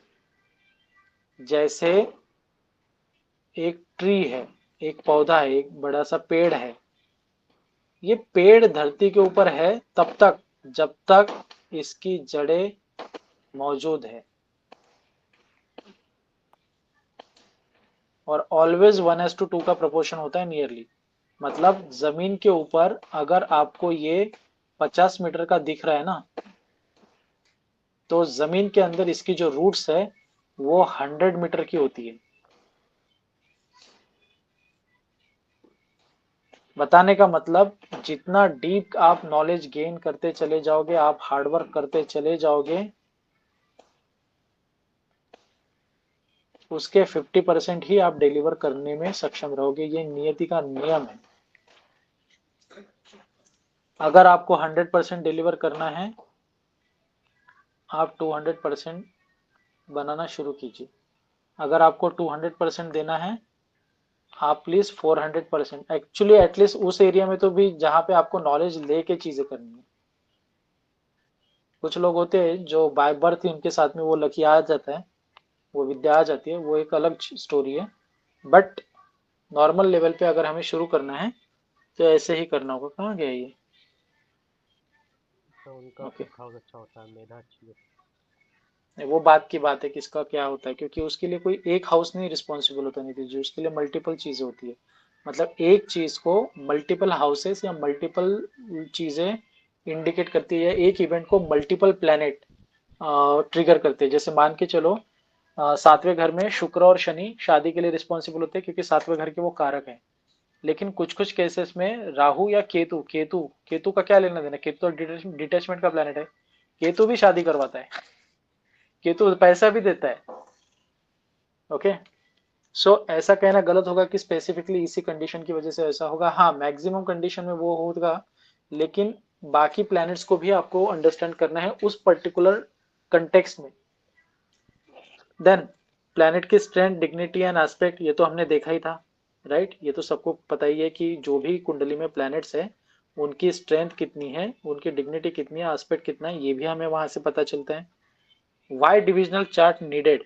जैसे एक ट्री है, एक पौधा है, एक बड़ा सा पेड़ है, ये पेड़ धरती के ऊपर है तब तक जब तक इसकी जड़ें मौजूद है, और ऑलवेज 1:2 का प्रोपोर्शन होता है नियरली। मतलब जमीन के ऊपर अगर आपको ये 50 मीटर का दिख रहा है ना, तो जमीन के अंदर इसकी जो रूट्स है वो 100 मीटर की होती है। बताने का मतलब जितना डीप आप नॉलेज गेन करते चले जाओगे, आप हार्डवर्क करते चले जाओगे, उसके 50% ही आप डिलीवर करने में सक्षम रहोगे। ये नियति का नियम है। अगर आपको 100% डिलीवर करना है, आप 200% बनाना शुरू कीजिए। अगर आपको 200% देना है, आप प्लीज 400%, एक्चुअली एटलीस्ट उस एरिया में तो भी जहां पे आपको नॉलेज लेके चीजें करनी है। कुछ लोग होते हैं जो बाय बर्थ ही उनके साथ में वो लकी आ जाता है, वो विद्या आ जाती है, वो एक अलग स्टोरी है। बट नॉर्मल लेवल पे अगर हमें शुरू करना है तो ऐसे ही करना होगा। कहाँ गया ये? तो उनका ओके, फिफ्थ हाउस अच्छा होता है, मेधा अच्छी है। वो बात की बात है किसका क्या होता है, क्योंकि उसके लिए कोई एक हाउस नहीं रिस्पॉन्सिबल होता, नहीं जी, उसके लिए मल्टीपल चीजें होती है। मतलब एक चीज को मल्टीपल हाउसेस या मल्टीपल चीजें इंडिकेट करती है, या एक इवेंट को मल्टीपल प्लैनेट ट्रिगर करते हैं। जैसे मान के चलो 7वें घर में शुक्र और शनि शादी के लिए रिस्पॉन्सिबल होते हैं, क्योंकि 7वें घर के वो कारक हैं। लेकिन कुछ कुछ केसेस में राहु या केतु, केतु का क्या लेना देना, केतु तो डिटेचमेंट का प्लैनेट है, केतु भी शादी करवाता है, केतु पैसा भी देता है। ओके, सो ऐसा कहना गलत होगा कि स्पेसिफिकली इसी कंडीशन की वजह से ऐसा होगा। हाँ, मैक्सिमम कंडीशन में वो होगा, लेकिन बाकी प्लैनेट्स को भी आपको अंडरस्टैंड करना है उस पर्टिकुलर कंटेक्स्ट में। देन प्लैनेट की स्ट्रेंथ, डिग्निटी एंड एस्पेक्ट, ये तो हमने देखा ही था, राइट? ये तो सबको पता ही है कि जो भी कुंडली में प्लैनेट्स है उनकी स्ट्रेंथ कितनी है, उनकी डिग्निटी कितनी है, एस्पेक्ट कितना है, ये भी हमें वहां से पता चलता है। वाई डिविजनल चार्ट नीडेड,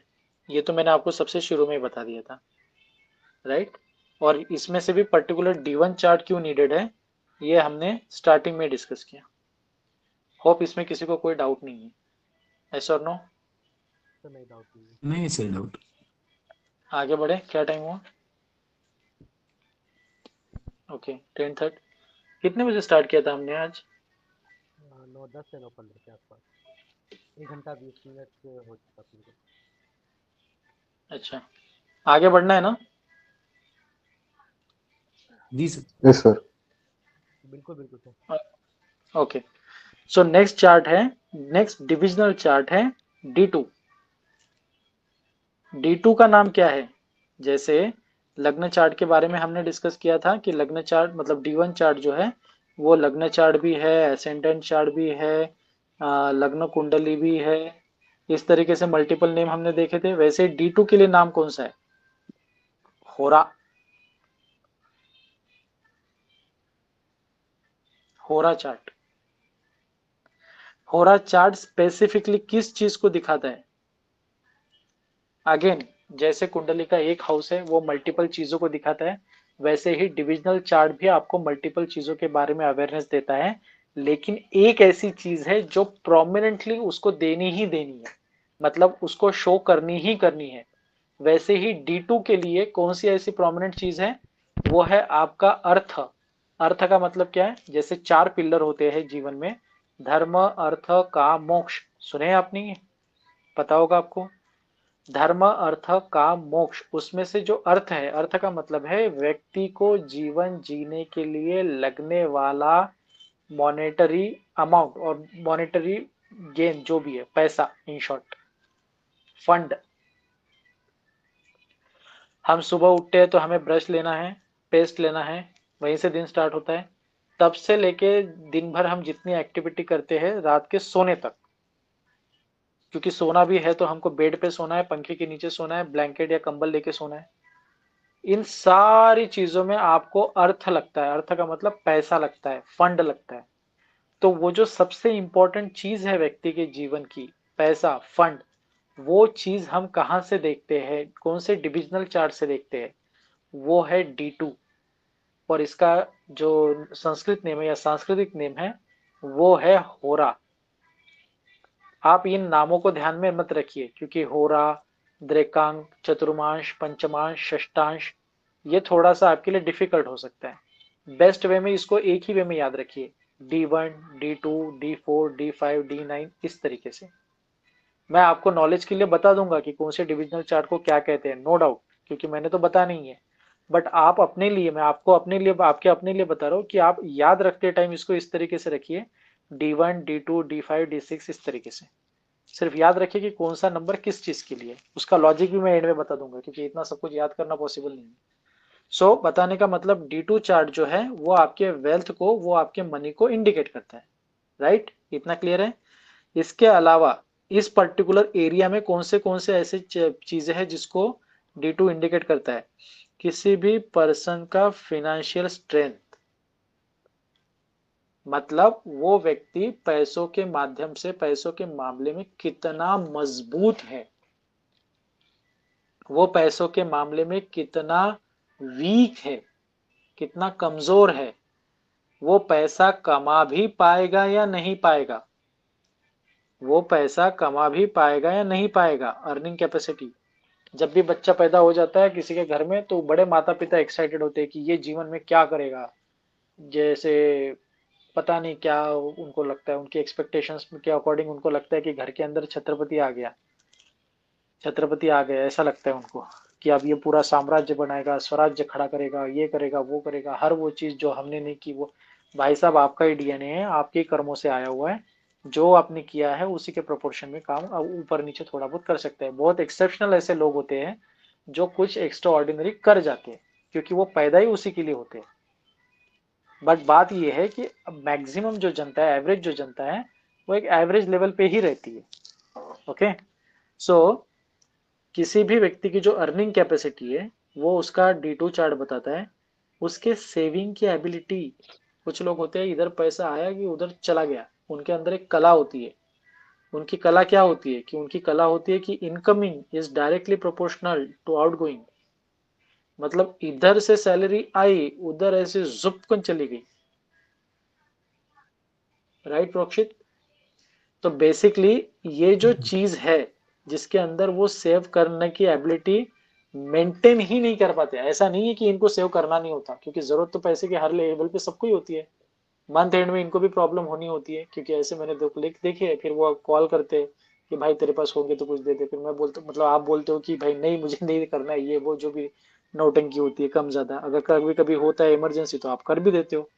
ये तो मैंने आपको सबसे शुरू में बता दिया था, राइट? और इसमें से भी पर्टिकुलर D1 चार्ट क्यों नीडेड है, ये हमने स्टार्टिंग में डिस्कस किया। होप इसमें किसी को कोई डाउट नहीं है। यस और नो? तो नहीं डाउट नहीं है। नहीं सर डाउट। आगे बढ़े, क्या टाइम हुआ? ओके, 10:30। कितने बजे स्टार्ट किया था हमने आज? 9:10 से 9:15 के आसपास, 1 घंटा 20 मिनट हो चुका पूरा। अच्छा, आगे बढ़ना है ना? जी सर। Yes sir. बिल्कुल बिल्कुल sir. Okay, so next chart है, नेक्स्ट डिविजनल चार्ट है D2। D2 का नाम क्या है? जैसे लग्न चार्ट के बारे में हमने डिस्कस किया था कि लग्न चार्ट मतलब D1 चार्ट जो है वो लग्न चार्ट भी है, एसेंडेंट चार्ट भी है, लग्न कुंडली भी है। इस तरीके से मल्टीपल नेम हमने देखे थे। वैसे D2 के लिए नाम कौन सा है? होरा। होरा चार्ट। होरा चार्ट स्पेसिफिकली किस चीज को दिखाता है? अगेन, जैसे कुंडली का एक हाउस है वो मल्टीपल चीजों को दिखाता है, वैसे ही डिविजनल चार्ट भी आपको मल्टीपल चीजों के बारे में अवेयरनेस देता है। लेकिन एक ऐसी चीज है जो प्रोमिनेंटली उसको देनी ही देनी है, मतलब उसको शो करनी ही करनी है। वैसे ही D2 के लिए कौन सी ऐसी प्रोमिनेंट चीज है? वो है आपका अर्थ। अर्थ का मतलब क्या है? जैसे 4 पिलर होते हैं जीवन में, धर्म, अर्थ, काम, मोक्ष। सुने आपने? ये पता होगा आपको। धर्म, अर्थ, काम, मोक्ष, उसमें से जो अर्थ है, अर्थ का मतलब है व्यक्ति को जीवन जीने के लिए लगने वाला मॉनेटरी अमाउंट और मॉनेटरी गेन, जो भी है, पैसा, इन शॉर्ट फंड। हम सुबह उठते हैं तो हमें ब्रश लेना है, पेस्ट लेना है, वहीं से दिन स्टार्ट होता है। तब से लेके दिन भर हम जितनी एक्टिविटी करते हैं रात के सोने तक, क्योंकि सोना भी है तो हमको बेड पे सोना है, पंखे के नीचे सोना है, ब्लैंकेट या कंबल लेके सोना है। इन सारी चीजों में आपको अर्थ लगता है, अर्थ का मतलब पैसा लगता है, फंड लगता है। तो वो जो सबसे इंपॉर्टेंट चीज है व्यक्ति के जीवन की, पैसा, फंड, वो चीज हम कहाँ से देखते हैं, कौन से डिविजनल चार्ट से देखते हैं? वो है D2। और इसका जो संस्कृत नेम है या सांस्कृतिक नेम है वो है होरा। आप इन नामों को ध्यान में मत रखिए, क्योंकि होरा, द्रेकांक, चतुर्मांश, पंचमांश, षष्टांश, ये थोड़ा सा आपके लिए डिफिकल्ट हो सकता है। बेस्ट वे में इसको एक ही वे में याद रखिए, D1, D2, D4, D5, D9, इस तरीके से। मैं आपको नॉलेज के लिए बता दूंगा कि कौन से डिविजनल चार्ट को क्या कहते हैं, नो डाउट, क्योंकि मैंने तो बता नहीं है। बट आप अपने लिए, मैं आपको अपने लिए, आपके अपने लिए बता रहा हूँ कि आप याद रखते टाइम इसको इस तरीके से रखिए, D1, D2, D5, D6, इस तरीके से। सिर्फ याद रखिए कि कौन सा नंबर किस चीज के लिए, उसका लॉजिक भी मैं एंड में बता दूंगा, क्योंकि इतना सब कुछ याद करना पॉसिबल नहीं है। सो बताने का मतलब D2 चार्ट जो है वो आपके वेल्थ को, वो आपके मनी को इंडिकेट करता है, राइट? इतना क्लियर है? इसके अलावा इस पर्टिकुलर एरिया में कौन से ऐसे चीजें हैं जिसको D2 इंडिकेट करता है? किसी भी पर्सन का फिनेंशियल स्ट्रेंथ, मतलब वो व्यक्ति पैसों के माध्यम से, पैसों के मामले में कितना मजबूत है, वो पैसों के मामले में कितना वीक है, कितना कमजोर है, वो पैसा कमा भी पाएगा या नहीं पाएगा, वो पैसा कमा भी पाएगा या नहीं पाएगा। Earning capacity. जब भी बच्चा पैदा हो जाता है किसी के घर में तो बड़े माता पिता एक्साइटेड होते हैं कि ये जीवन में क्या करेगा, जैसे पता नहीं क्या उनको लगता है, उनके एक्सपेक्टेशंस के अकॉर्डिंग उनको लगता है कि घर के अंदर छत्रपति आ गया, छत्रपति आ गया, ऐसा लगता है उनको कि अब ये पूरा साम्राज्य बनाएगा, स्वराज्य खड़ा करेगा, ये करेगा, वो करेगा, हर वो चीज जो हमने नहीं की वो। भाई साहब, आपका ही डीएनए है, आपके कर्मों से आया हुआ है, जो आपने किया है उसी के प्रोपोर्शन में काम ऊपर नीचे थोड़ा बहुत कर सकते हैं। बहुत एक्सेप्शनल ऐसे लोग होते हैं जो कुछ एक्स्ट्रा ऑर्डिनरी कर जाते हैं, क्योंकि वो पैदा ही उसी के लिए होते हैं। बट बात यह है कि मैक्सिमम जो जनता है, एवरेज जो जनता है, वो एक एवरेज लेवल पे ही रहती है। ओके, सो किसी भी व्यक्ति की जो अर्निंग कैपेसिटी है वो उसका D2 चार्ट बताता है। उसके सेविंग की एबिलिटी, कुछ लोग होते हैं इधर पैसा आया कि उधर चला गया, उनके अंदर एक कला होती है। उनकी कला क्या होती है कि उनकी कला होती है कि incoming is directly proportional to outgoing. मतलब इधर से सैलरी आई, उधर ऐसे जुपकन चली गई, राइट प्रोक्षित? तो बेसिकली ये जो चीज है जिसके अंदर वो सेव करने की एबिलिटी मेंटेन ही नहीं कर पाते। ऐसा नहीं है कि इनको सेव करना नहीं होता, क्योंकि जरूरत तो पैसे के हर लेवल पे सबको ही होती है। मंथ एंड में इनको भी प्रॉब्लम होनी होती है, क्योंकि ऐसे मैंने देखे है, फिर वो कॉल करते हैं कि भाई तेरे पास होंगे तो कुछ दे दे। फिर मैं बोलता, मतलब आप बोलते हो कि भाई नहीं मुझे नहीं करना है, ये वो जो भी नौटंकी होती है कम ज्यादा, अगर कभी कभी होता है इमरजेंसी तो आप कर भी देते हो।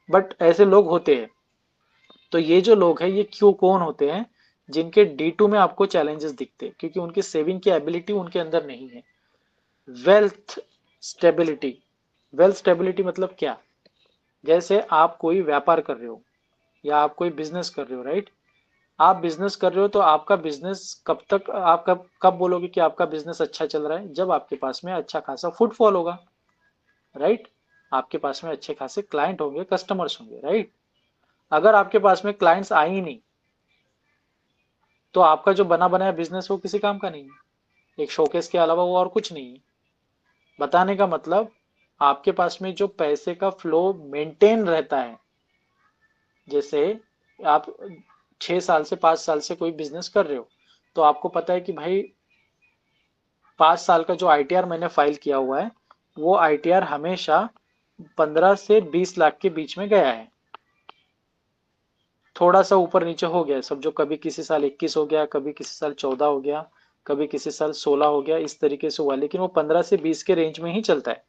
बट ऐसे लोग होते हैं। तो ये जो लोग हैं ये क्यों, कौन होते हैं? जिनके D2 में आपको चैलेंजेस दिखते हैं, क्योंकि उनकी सेविंग की एबिलिटी उनके अंदर नहीं है। Wealth stability. वेल्थ स्टेबिलिटी मतलब क्या? जैसे आप कोई व्यापार कर रहे हो या आप कोई बिजनेस कर रहे हो, राइट? आप बिजनेस कर रहे हो तो आपका बिजनेस कब तक, आप कब कब बोलोगे कि आपका बिजनेस अच्छा चल रहा है? जब आपके पास में अच्छा खासा फुटफॉल होगा, राइट? आपके पास में अच्छे खासे क्लाइंट होंगे, कस्टमर्स होंगे, राइट? अगर आपके पास में क्लाइंट्स आए ही नहीं तो आपका जो बना बनाया बिजनेस वो किसी काम का नहीं है। एक शोकेस के अलावा वो और कुछ नहीं है। बताने का मतलब, आपके पास में जो पैसे का फ्लो मेंटेन रहता है, जैसे आप 6 साल से 5 साल से कोई बिजनेस कर रहे हो तो आपको पता है कि भाई 5 साल का जो ITR मैंने फाइल किया हुआ है वो ITR हमेशा 15 से 20 लाख के बीच में गया है। थोड़ा सा ऊपर नीचे हो गया सब, जो कभी किसी साल 21 हो गया, कभी किसी साल 14 हो गया, कभी किसी साल 16 हो गया, इस तरीके से हुआ, लेकिन वो 15 से 20 के रेंज में ही चलता है।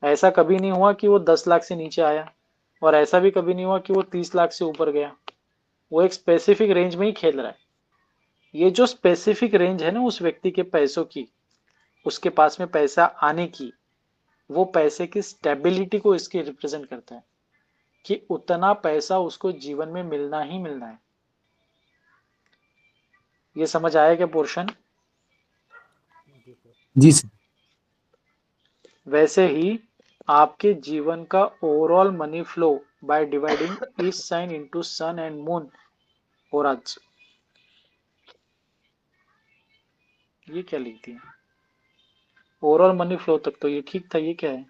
ऐसा कभी नहीं हुआ कि वो 10 लाख से नीचे आया, और ऐसा भी कभी नहीं हुआ कि वो 30 लाख से ऊपर गया। वो एक स्पेसिफिक रेंज में ही खेल रहा है। ये जो स्पेसिफिक रेंज है ना उस व्यक्ति के पैसों की, उसके पास में पैसा आने की, वो पैसे की स्टेबिलिटी को इसकी रिप्रेजेंट करता है कि उतना पैसा उसको जीवन में मिलना ही मिलना है। ये समझ आया क्या पोर्शन? जी सर। जी सर। वैसे ही आपके जीवन का overall money flow by dividing each sign into sun and moon हो रहा। ये क्या लिखती है? ओवरऑल मनी फ्लो तक तो ये ठीक था, ये क्या है?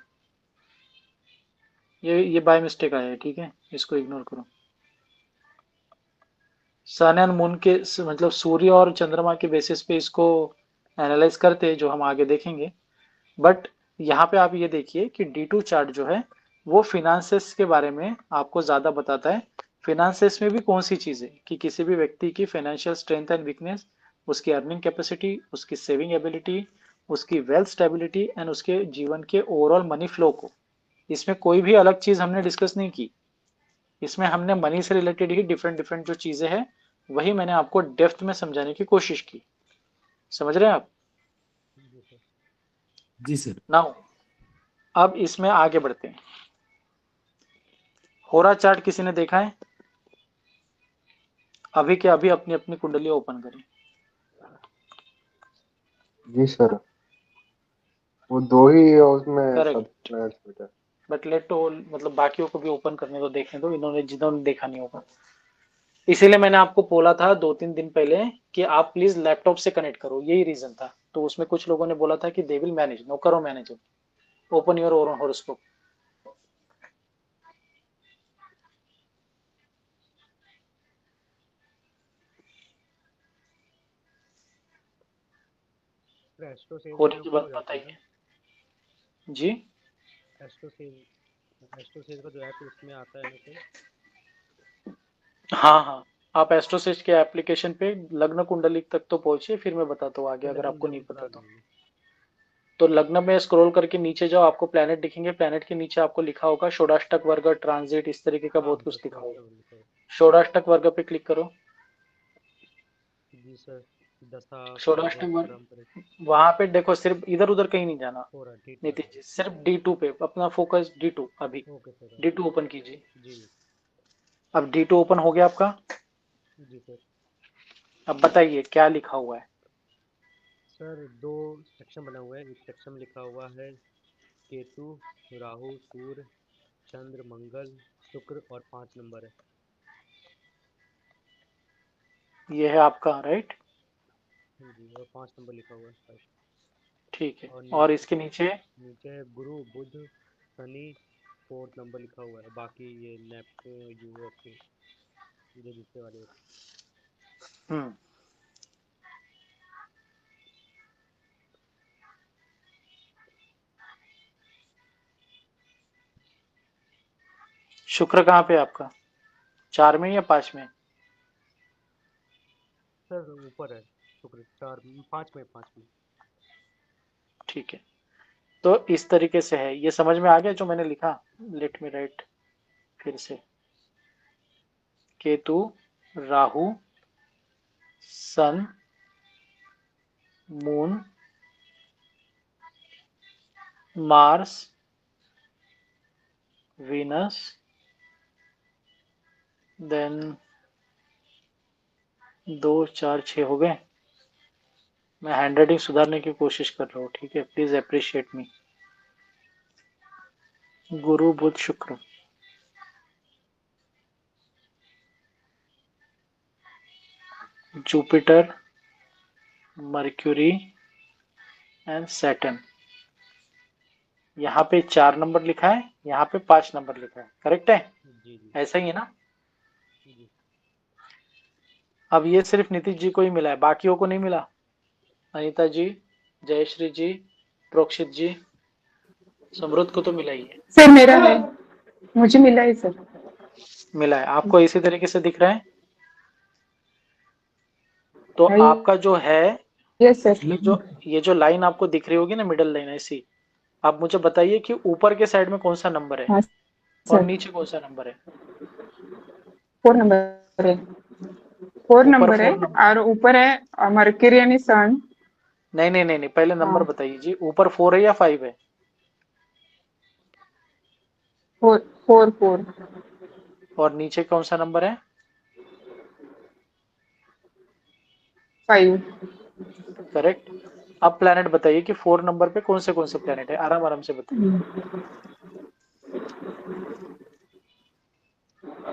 ये बाय मिस्टेक आया है, ठीक है, इसको इग्नोर करो। सन एंड मून के मतलब सूर्य और चंद्रमा के बेसिस पे इसको एनालाइज करते हैं, जो हम आगे देखेंगे। बट यहाँ पे आप ये देखिए कि D2 चार्ट जो है वो फिनांसेस के बारे में आपको ज्यादा बताता है। फिनांसेस में भी कौन सी चीज है कि किसी भी व्यक्ति की फाइनेंशियल स्ट्रेंथ एंड वीकनेस, उसकी अर्निंग कैपेसिटी, उसकी सेविंग एबिलिटी, उसकी वेल्थ स्टेबिलिटी एंड उसके जीवन के ओवरऑल मनी फ्लो को, इसमें कोई भी अलग चीज हमने डिस्कस नहीं की। इसमें हमने मनी से रिलेटेड ही डिफरेंट डिफरेंट जो चीजें हैं वही मैंने आपको डेप्थ में समझाने की कोशिश की। समझ रहे हैं आप? जी सर। जी सर। नाउ अब इसमें आगे बढ़ते हैं। होरा चार्ट किसी ने देखा है? अभी के अभी अपनी अपनी कुंडली ओपन करें। जी सर, वो दो ही है उसमें सब करेक्ट, planets बेटा। बट लेट ऑल मतलब बाकियों को भी ओपन करने दो, देखने दो, इन्होंने जिन्होंने देखा नहीं होगा। इसीलिए मैंने आपको बोला था 2-3 दिन पहले कि आप प्लीज लैपटॉप से कनेक्ट करो, यही रीजन था। तो उसमें कुछ लोगों ने बोला था कि दे विल मैनेज, नो करो manage, open your own horoscope. Astro sale होने से की ओपन बात हो जाता है ना? बताइए जी। एस्ट्रो सेल का जो ऐप है उसमें आता है ना सर? हाँ हाँ, आप एस्ट्रोसेट के एप्लीकेशन पे लग्न कुंडली तक तो पहुंचे, फिर मैं बताता हूँ आगे नहीं, अगर लग्न आपको मेरे नहीं को पता पता तो। नहीं है। तो लग्न में स्क्रॉल करके नीचे जाओ, आपको प्लेनेट दिखेंगे, प्लेनेट के नीचे आपको लिखा होगा षोडाष्टक वर्ग, ट्रांजिट, इस तरीके का हाँ बहुत कुछ बस लिखा वही होगा। सब लिखा है। षोडाष्टक वर्ग पे क्लिक करो। जी सर। दशा षोडाष्टक परम पर वर्ग वहां पे देखो, सिर्फ इधर उधर कहीं नहीं जाना हो रहा, ठीक आ नीतीश रहा जी, सिर्फ D2 पे अपना फोकस, D2 अभी। है। Okay sir. D2 ओपन कीजिए। जी अब D2 ओपन हो गया आपका। जी सर। अब बताइए क्या लिखा हुआ है? सर दो सेक्शन बना हुआ है। एक सेक्शन में लिखा हुआ है केतु, राहु, सूर्य, चंद्र, मंगल, शुक्र और 5 नंबर है। ये है आपका, राइट? जी, और 5 नंबर लिखा हुआ है शायद। ठीक है, और और नीचे इसके नीचे? नीचे है गुरु, बुध, शनि, 4 नंबर लिखा हुआ है। बाकी ये नेप्टून, यूरोप, ये दूसरे वाले होते हम्म, शुक्र कहाँ पे है आपका? 4 में या 5 में? हैं। सर ऊपर है शुक्र, 5 में। ठीक है, तो इस तरीके से है। ये समझ में आ गया जो मैंने लिखा? लेट मी राइट फिर से। केतु, राहु, सन, मून, मार्स, वीनस, देन 2 4 6 हो गए। मैं हैंडराइटिंग सुधारने की कोशिश कर रहा हूँ, ठीक है, please appreciate me. Guru Budh Shukra, Jupiter, mercury and Saturn. यहाँ पे 4 नंबर लिखा है, यहाँ पे 5 नंबर लिखा है, करेक्ट है? जी जी ऐसा ही है ना? जी। अब ये सिर्फ नीतीश जी को ही मिला है, बाकियों को नहीं मिला। अनीता जी, जयश्री जी, प्रोक्षित जी, समृद्ध को तो मिला ही है। सर मेरा है, मुझे मिला है सर। मिला है आपको, इसी तरीके से दिख रहा है। तो है आपका जो है, यस सर। ये जो लाइन आपको दिख रही होगी ना, मिडल लाइन ऐसी, आप मुझे बताइए कि ऊपर के साइड में कौन सा नंबर है हाँ और सर, नीचे कौन सा नंबर है? 4 नंबर है। फोर ऊपर नंबर है 4 नंबर। और ऊपर है मर्क्यूरी यानी सन। नहीं नहीं नहीं नहीं, पहले नंबर हाँ, बताइए जी, ऊपर 4 है या 5 है? 4 4 4। और नीचे कौन सा नंबर है? 5। करेक्ट। अब प्लैनेट बताइए कि 4 नंबर पे कौन से प्लैनेट है, आराम आराम से बताइए।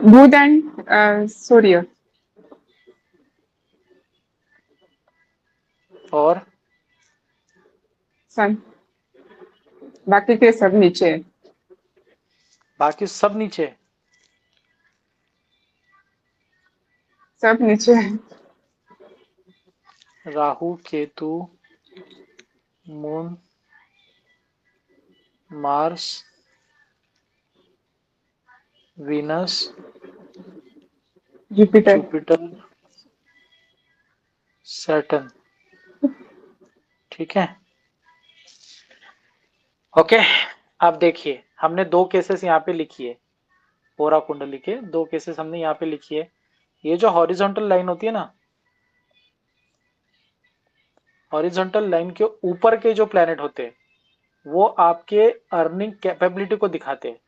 बुध एंड सूर्य। और सन। बाकी के सब नीचे है। बाकी सब नीचे। सब नीचे है। Rahu, Ketu, moon, Mars, Venus, Jupiter. Jupiter, Saturn. ठीक है, ओके। अब देखिए, हमने 2 केसेस यहाँ पे लिखी है, होरा कुंडली के 2 केसेस हमने यहाँ पे लिखी है। ये जो हॉरिजॉन्टल लाइन होती है ना, हॉरिजॉन्टल लाइन के ऊपर के जो प्लैनेट होते हैं वो आपके अर्निंग कैपेबिलिटी को दिखाते हैं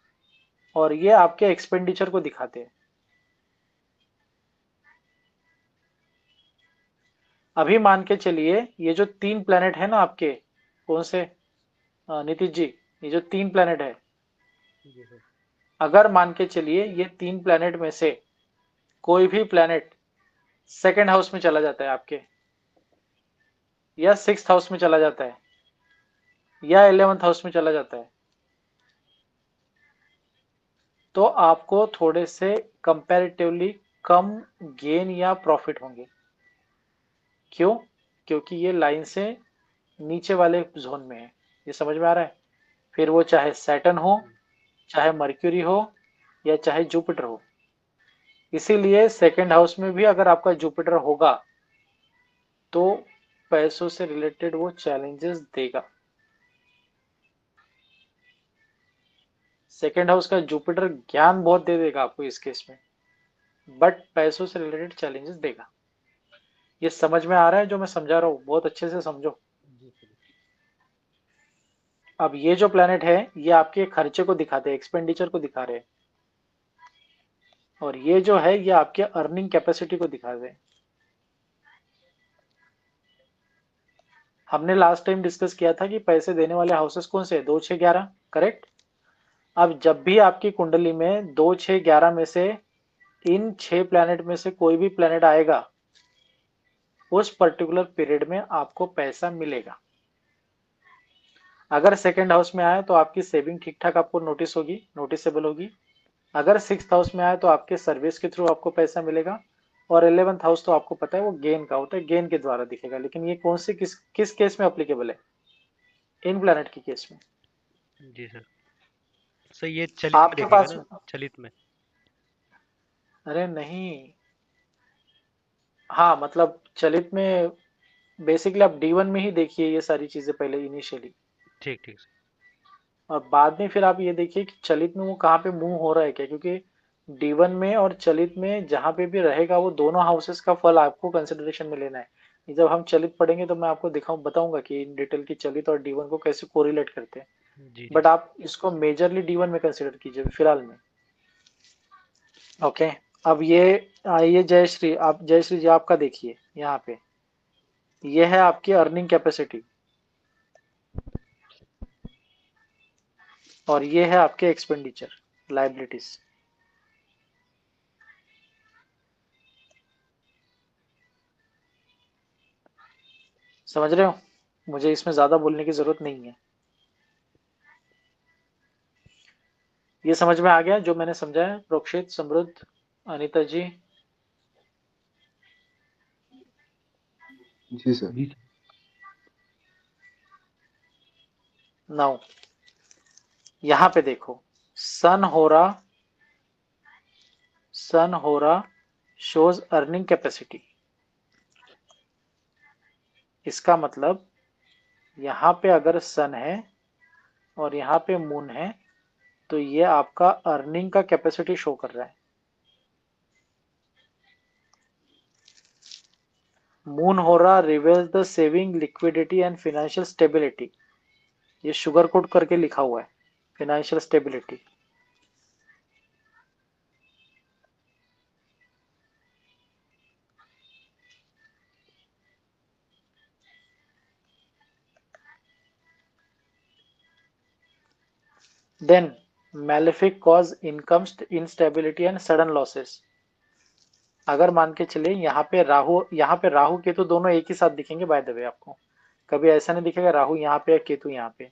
और ये आपके एक्सपेंडिचर को दिखाते हैं। अभी मान के चलिए ये जो 3 प्लैनेट है ना आपके, कौन से नीतीश जी, ये जो 3 प्लैनेट है, जी सर। अगर मान के चलिए ये 3 प्लैनेट में से कोई भी प्लैनेट सेकेंड हाउस में चला जाता है आपके, या 6th हाउस में चला जाता है, या 11th हाउस में चला जाता है, तो आपको थोड़े से कंपैरेटिवली कम गेन या प्रॉफिट होंगे। क्यों? क्योंकि ये लाइन से नीचे वाले जोन में है। ये समझ में आ रहा है? फिर वो चाहे सैटर्न हो, चाहे मर्क्यूरी हो, या चाहे जुपिटर हो। इसीलिए सेकेंड हाउस में भी अगर आपका जुपिटर होगा तो पैसों से रिलेटेड वो चैलेंजेस देगा। सेकेंड हाउस का जुपिटर ज्ञान बहुत दे देगा आपको इस केस में, बट पैसों से रिलेटेड चैलेंजेस देगा। ये समझ में आ रहा है जो मैं समझा रहा हूँ? बहुत अच्छे से समझो। जी सर। अब ये जो प्लैनेट है ये आपके खर्चे को दिखाते हैं, एक्सपेंडिचर को दिखा रहे हैं, और ये जो है ये आपके अर्निंग कैपेसिटी को दिखा रहे हैं। हमने लास्ट टाइम डिस्कस किया था कि पैसे देने वाले हाउसेस कौन से, 2, 6, 11, करेक्ट। अब जब भी आपकी कुंडली में 2, 6, 11 में से इन 6 प्लैनेट में से कोई भी प्लैनेट आएगा, उस पर्टिकुलर पीरियड में आपको पैसा मिलेगा। अगर सेकेंड हाउस में आए तो आपकी सेविंग ठीक ठाक आपको नोटिस होगी, नोटिसेबल होगी। अगर 6th हाउस में आए तो आपके सर्विस के थ्रू आपको पैसा मिलेगा, और 11th हाउस तो आपको पता है वो गेन का होता है, गेन के द्वारा दिखेगा। लेकिन ये कौन से किस केस में अप्लीकेबल है? इन प्लैनेट के केस में। जी सर। सर ये चलित में आपके देखेगा पास, ना, चलित में। अरे नहीं, हाँ मतलब चलित में बेसिकली आप D1 में ही देखिए ये सारी चीजें पहले इनिशियली, ठीक ठीक सर। और बाद में फिर आप ये देखिए कि चलित में वो कहाँ पे मूव हो रहा है क्या, क्योंकि D1 में और चलित में जहां पे भी रहेगा वो दोनों हाउसेस का फल आपको कंसिडरेशन में लेना है। जब हम चलित पढ़ेंगे तो मैं आपको बताऊंगा कि इन डिटेल की चलित और D1 को कैसे कोरिलेट करते हैं, जी जी बट आप इसको मेजरली D1 में कंसिडर कीजिए फिलहाल में। ओके। अब ये जयश्री, आप जयश्री जी आपका देखिए यहाँ पे, ये है आपकी अर्निंग कैपेसिटी, और ये है आपके एक्सपेंडिचर, लायबिलिटीज। समझ रहे हो? मुझे इसमें ज्यादा बोलने की जरूरत नहीं है। ये समझ में आ गया जो मैंने समझाया? प्रोक्षित, समृद्ध, अनीता जी? जी सर। जी नाउ यहाँ पे देखो, सन हो रहा शोज अर्निंग कैपेसिटी। इसका मतलब यहाँ पे अगर सन है और यहाँ पे मून है तो ये आपका अर्निंग का कैपेसिटी शो कर रहा है। मून हो रहा reveals the saving, liquidity and financial stability. ये शुगर कोट करके लिखा हुआ है, financial stability. Then malefic cause income instability and sudden losses. अगर मान के चले यहाँ पे राहु केतु दोनों एक ही साथ दिखेंगे बाय द वे आपको, कभी ऐसा नहीं दिखेगा राहु यहाँ पे या केतु यहाँ पे,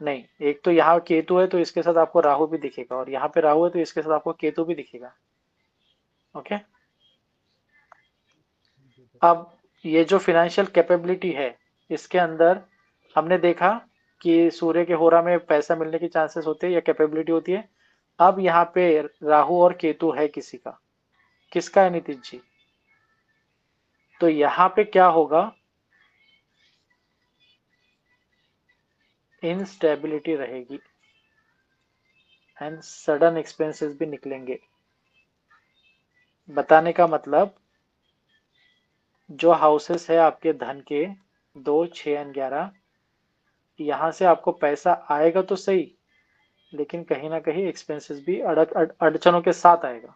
नहीं, एक तो यहाँ केतु है तो इसके साथ आपको राहु भी दिखेगा, और यहाँ पे राहु है तो इसके साथ आपको केतु भी दिखेगा। ओके, अब ये जो फाइनेंशियल कैपेबिलिटी है इसके अंदर हमने देखा कि सूर्य के होरा में पैसा मिलने की चांसेस होते हैं या कैपेबिलिटी होती है। अब यहाँ पे राहु और केतु है किसी का, किसका है नीतीश जी? तो यहाँ पे क्या होगा, इनस्टेबिलिटी रहेगी एंड सडन एक्सपेंसेस भी निकलेंगे। बताने का मतलब जो हाउसेस है आपके धन के 2, 6 एंड 11, यहाँ से आपको पैसा आएगा तो सही, लेकिन कहीं ना कहीं एक्सपेंसेस भी अड़चनों के साथ आएगा।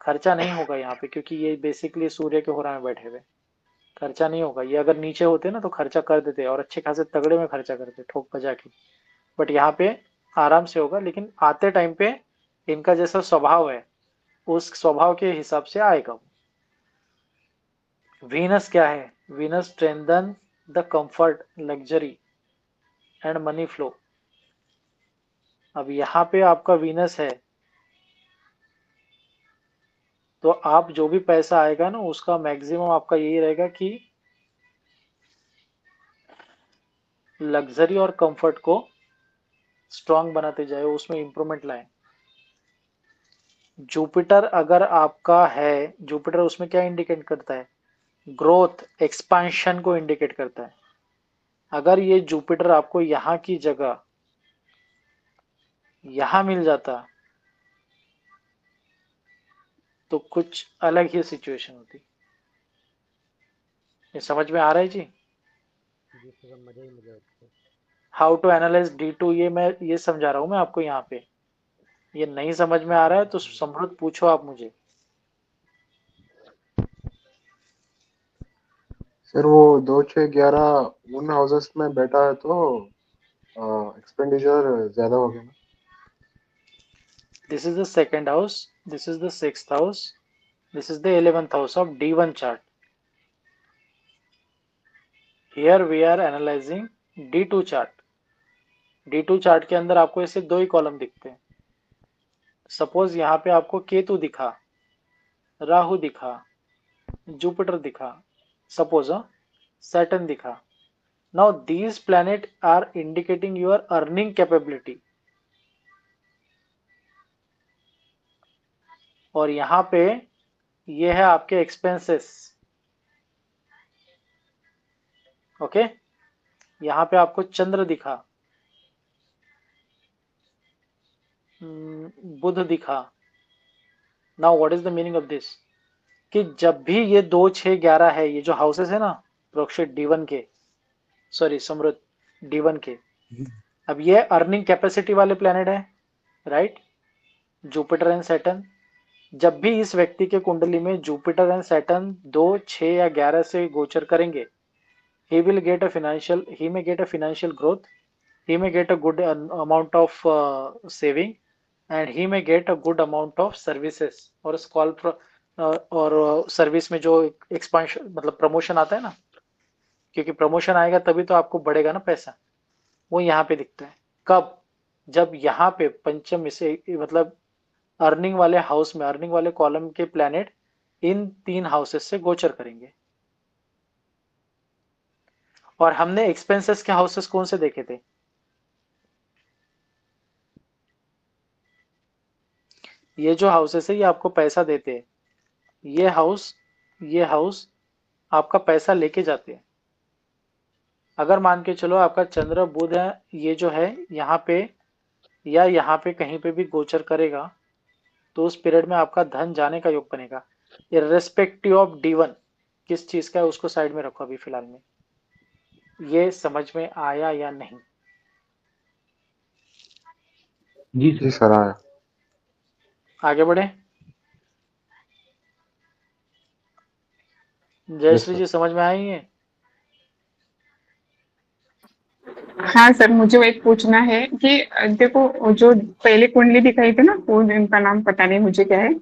खर्चा नहीं होगा यहाँ पे, क्योंकि ये बेसिकली सूर्य के होरा में बैठे हुए, खर्चा नहीं होगा। ये अगर नीचे होते ना तो खर्चा कर देते और अच्छे खासे तगड़े में खर्चा करते ठोक बजा के, बट यहाँ पे आराम से होगा, लेकिन आते टाइम पे इनका जैसा स्वभाव है उस स्वभाव के हिसाब से आएगा। वीनस क्या है? Venus strengthen the comfort, luxury and money flow. अब यहाँ पे आपका वीनस है तो आप जो भी पैसा आएगा ना उसका मैक्सिमम आपका यही रहेगा कि लग्जरी और कंफर्ट को स्ट्रांग बनाते जाए, उसमें इंप्रूवमेंट लाए। जुपिटर अगर आपका है, जुपिटर उसमें क्या इंडिकेट करता है? ग्रोथ, एक्सपांशन को इंडिकेट करता है। अगर ये जुपिटर आपको यहाँ की जगह यहां मिल जाता तो कुछ अलग ही सिचुएशन होती। ये समझ में आ रहा है जी? जी सर, मजा ही मजा है। हाउ टू एनालाइज D2, ये समझा रहा हूं मैं आपको यहाँ पे। ये नहीं समझ में आ रहा है तो समृद्ध पूछो आप मुझे। सर वो 2, 6, 11 उन हाउसेस में बैठा है तो एक्सपेंडिचर ज्यादा हो गया ना। This is the second house, this is the 6th house, this is the 11th house of D1 chart. Here we are analyzing D2 chart. D2 chart के अंदर आपको ऐसे दो ही कॉलम दिखते हैं। सपोज यहाँ पे आपको केतु दिखा, राहु दिखा, जुपिटर दिखा, सपोज सैटर्न दिखा। Now these planet are indicating your earning capability, और यहाँ पे ये है आपके एक्सपेंसेस। ओके, यहाँ पे आपको चंद्र दिखा, बुध दिखा। Now what is the meaning of this, कि जब भी ये 2, 6, 11 है, ये जो हाउसेस है ना प्रोक्षित D1 के, सॉरी समृद्ध D1 के, अब ये अर्निंग कैपेसिटी वाले प्लेनेट है, राइट? Jupiter and Saturn. जब भी इस व्यक्ति के कुंडली में जुपिटर एंड सैटर्न 2, 6 या 11 से गोचर करेंगे, he may get a financial growth, he may get a good amount of saving, and he may get a good amount of services और और सर्विस में जो एक्सपांशन मतलब प्रमोशन आता है ना, क्योंकि प्रमोशन आएगा तभी तो आपको बढ़ेगा ना पैसा, वो यहाँ पे दिखता है। कब? जब यहाँ पे पंचम से मतलब अर्निंग वाले हाउस में, अर्निंग वाले कॉलम के प्लैनेट इन 3 हाउसेस से गोचर करेंगे। और हमने एक्सपेंसेस के हाउसेस कौन से देखे थे? ये जो हाउसेस है ये आपको पैसा देते हैं, ये हाउस आपका पैसा लेके जाते हैं। अगर मान के चलो आपका चंद्र बुध है, ये जो है यहाँ पे या यहाँ पे कहीं पे भी गोचर करेगा तो उस पीरियड में आपका धन जाने का योग बनेगा, इर्रेस्पेक्टिव ऑफ D1 किस चीज का है उसको साइड में रखो अभी फिलहाल में। ये समझ में आया या नहीं? जी सर आया। आगे बढ़े। जयश्री जी समझ में आई है? हाँ सर, मुझे वही पूछना है कि देखो वो जो पहले कुंडली दिखाई थी ना, वो उनका नाम पता नहीं मुझे क्या है,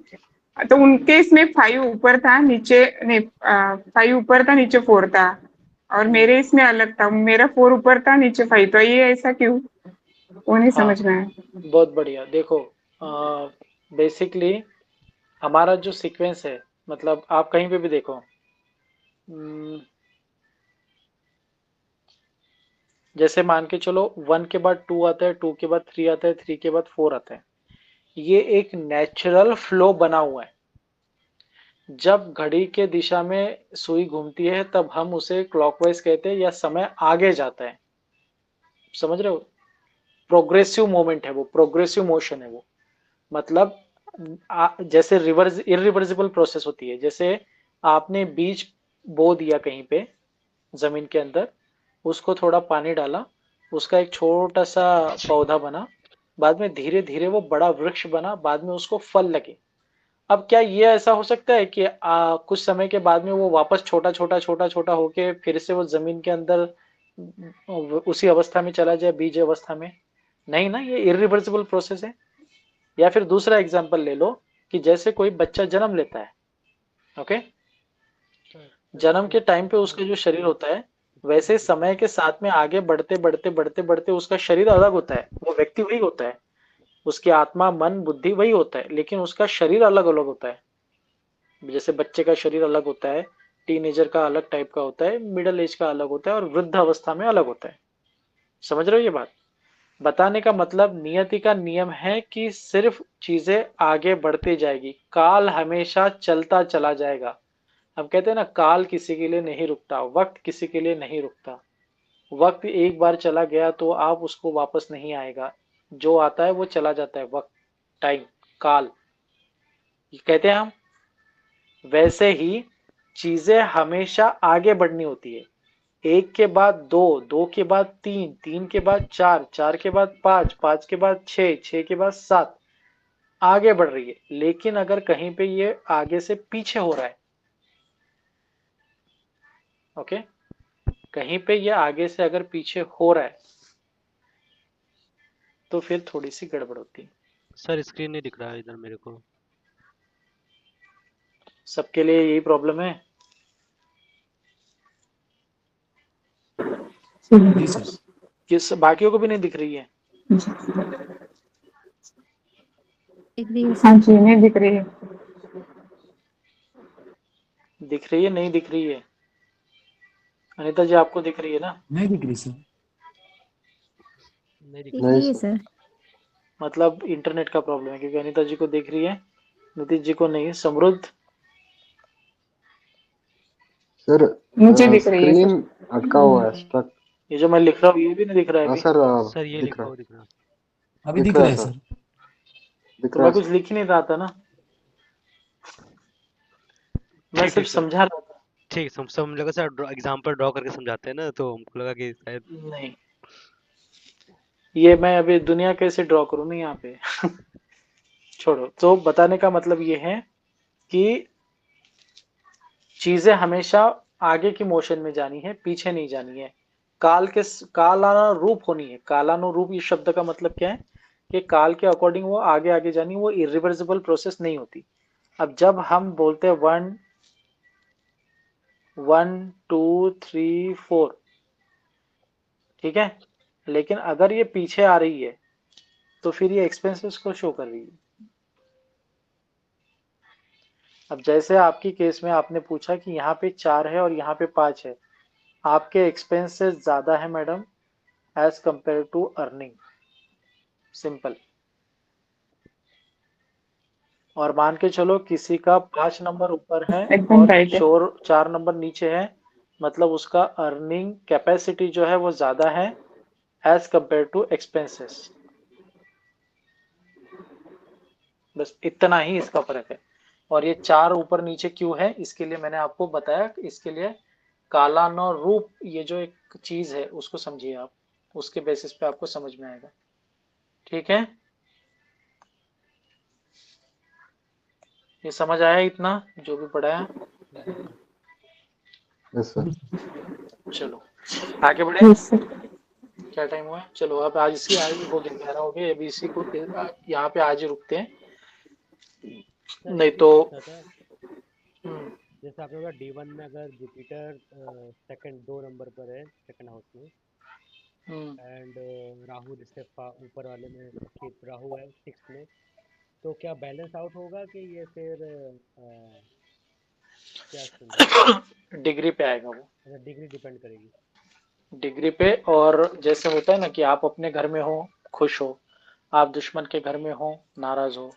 तो उनके इसमें 5 ऊपर था, नीचे नहीं, 5 ऊपर था, नीचे 4 था, और मेरे इसमें अलग था, मेरा 4 ऊपर था, नीचे 5, तो ये ऐसा क्यों? वो नहीं हाँ, समझ में आया। बहुत बढ़िया। देखो, बेसिकली हमारा जो सीक्वेंस है, मतलब आप कहीं पे भी देखो, जैसे मान के चलो 1 के बाद 2 आता है, 2 के बाद 3 आता है, 3 के बाद 4 आता है। ये एक नेचुरल फ्लो बना हुआ है। जब घड़ी के दिशा में सुई घूमती है तब हम उसे क्लॉकवाइज कहते हैं, या समय आगे जाता है। समझ रहे हो? प्रोग्रेसिव मोमेंट है वो, प्रोग्रेसिव मोशन है वो। मतलब जैसे रिवर्स इरिवर्सिबल प्रोसेस होती है। जैसे आपने बीज बो दिया कहीं पे जमीन के अंदर, उसको थोड़ा पानी डाला, उसका एक छोटा सा पौधा बना, बाद में धीरे धीरे वो बड़ा वृक्ष बना, बाद में उसको फल लगे। अब क्या ये ऐसा हो सकता है कि कुछ समय के बाद में वो वापस छोटा छोटा छोटा छोटा होके फिर से वो जमीन के अंदर उसी अवस्था में चला जाए, बीज अवस्था में? नहीं ना, ये इरिवर्सिबल प्रोसेस है। या फिर दूसरा एग्जांपल ले लो कि जैसे कोई बच्चा जन्म लेता है, ओके, जन्म के टाइम पे उसका जो शरीर होता है, वैसे समय के साथ में आगे बढ़ते बढ़ते बढ़ते बढ़ते उसका शरीर अलग होता है। वो व्यक्ति वही होता है, उसकी आत्मा मन बुद्धि वही होता है, लेकिन उसका शरीर अलग अलग होता है। जैसे बच्चे का शरीर अलग होता है, टीनेजर का अलग टाइप का होता है, मिडिल एज का अलग होता है, और वृद्ध अवस्था में अलग होता है। समझ रहे हो ये बात? बताने का मतलब, नियति का नियम है कि सिर्फ चीजें आगे बढ़ती जाएगी, काल हमेशा चलता चला जाएगा। हम कहते हैं ना, काल किसी के लिए नहीं रुकता, वक्त किसी के लिए नहीं रुकता। वक्त एक बार चला गया तो आप उसको वापस नहीं आएगा। जो आता है वो चला जाता है, वक्त, टाइम, काल, ये कहते हैं हम। वैसे ही चीजें हमेशा आगे बढ़नी होती है। 1 के बाद 2, 2 के बाद 3, 3 के बाद 4, 4 के बाद 5, 5 के बाद 6, 6 के बाद 7, आगे बढ़ रही है। लेकिन अगर कहीं पे ये आगे से पीछे हो रहा है, ओके, कहीं पे ये आगे से अगर पीछे हो रहा है, तो फिर थोड़ी सी गड़बड़ होती है। सर स्क्रीन नहीं दिख रहा है इधर मेरे को। सबके लिए यही प्रॉब्लम है? जी सर। किस बाकियों को भी नहीं दिख रही है? हाँ जी, नहीं दिख रही है। दिख रही है, नहीं दिख रही है? अनीता जी, आपको दिख रही है ना? नहीं दिख रही सर। नहीं दिख दिख रहा। रही है सर। मतलब इंटरनेट का प्रॉब्लम है, क्योंकि अनीता जी को दिख रही है, नीतीश जी को नहीं। समृद्ध? सर मुझे दिख रही है स्क्रीन सर। अटका हुआ है, स्टक। ये जो मैं लिख रहा हूँ ये भी नहीं दिख रहा है हाँ अभी? सर, सर ये दिख लिखा रहा हुआ है, दिख रहा। अभी दिख दिख रहा रहा है है सर, सर। दिख तो रहा मैं है कुछ सर। लिख ही नहीं रहा था ना, मैं ठीक है सिर्फ सर, समझा रहा था। ठीक हम लगा सर एग्जाम्पल ड्रॉ करके समझाते हैं ना, तो हमको लगा कि शायद। नहीं, ये मैं अभी दुनिया कैसे ड्रॉ करूँ ना यहाँ पे। छोड़ो। तो बताने का मतलब ये है कि चीजें हमेशा आगे की मोशन में जानी है, पीछे नहीं जानी है। कालानुरूप होनी है। कालानुरूप इस शब्द का मतलब क्या है? कि काल के अकॉर्डिंग वो आगे आगे जानी, वो इरिवर्सिबल प्रोसेस नहीं होती। अब जब हम बोलते हैं 1 1 2 3 4, ठीक है, लेकिन अगर ये पीछे आ रही है तो फिर ये एक्सपेंसेस को शो कर रही है। अब जैसे आपकी केस में आपने पूछा कि यहाँ पे 4 है और यहाँ पे 5 है, आपके एक्सपेंसेस ज्यादा है madam as compare to earning. Simple. और मान के चलो किसी का 5 नंबर ऊपर है एकदम और राइट है। 4 नंबर नीचे है, मतलब उसका अर्निंग कैपेसिटी जो है वो ज्यादा है एज कंपेयर टू एक्सपेंसेस। बस इतना ही इसका फर्क है। और ये 4 ऊपर नीचे क्यों है, इसके लिए मैंने आपको बताया। इसके लिए कालानुरूप, ये जो एक चीज है उसको समझिए आप, उसके बेसिस पे आपको समझ में आएगा। ठीक है, ये समझ आया इतना जो भी पढ़ाया? Yes sir. चलो आगे बढ़े। Yes sir. क्या टाइम हुआ है? चलो अब आज इसी आज हो गया 11 हो गए, अभी इसी को यहाँ पे आज ही रुकते हैं, सर नहीं एक चीज तो पूछना था, हम्म, जैसे आपने बोला D1 में अगर जुपिटर सेकंड 2 नंबर पर है सेकंड हाउस में, हम्म, एंड राहु जिससे ऊपर वाले में कि राहु है 6 में, तो क्या बैलेंस आउट होगा कि ये फिर क्या सीन रहेगा? डिग्री पे आएगा वो, अच्छा, डिग्री डिपेंड करेगी। डिग्री पे। और जैसे होता है ना कि आप अपने घर में हो खुश हो, आप दुश्मन के घर में हो नाराज हो,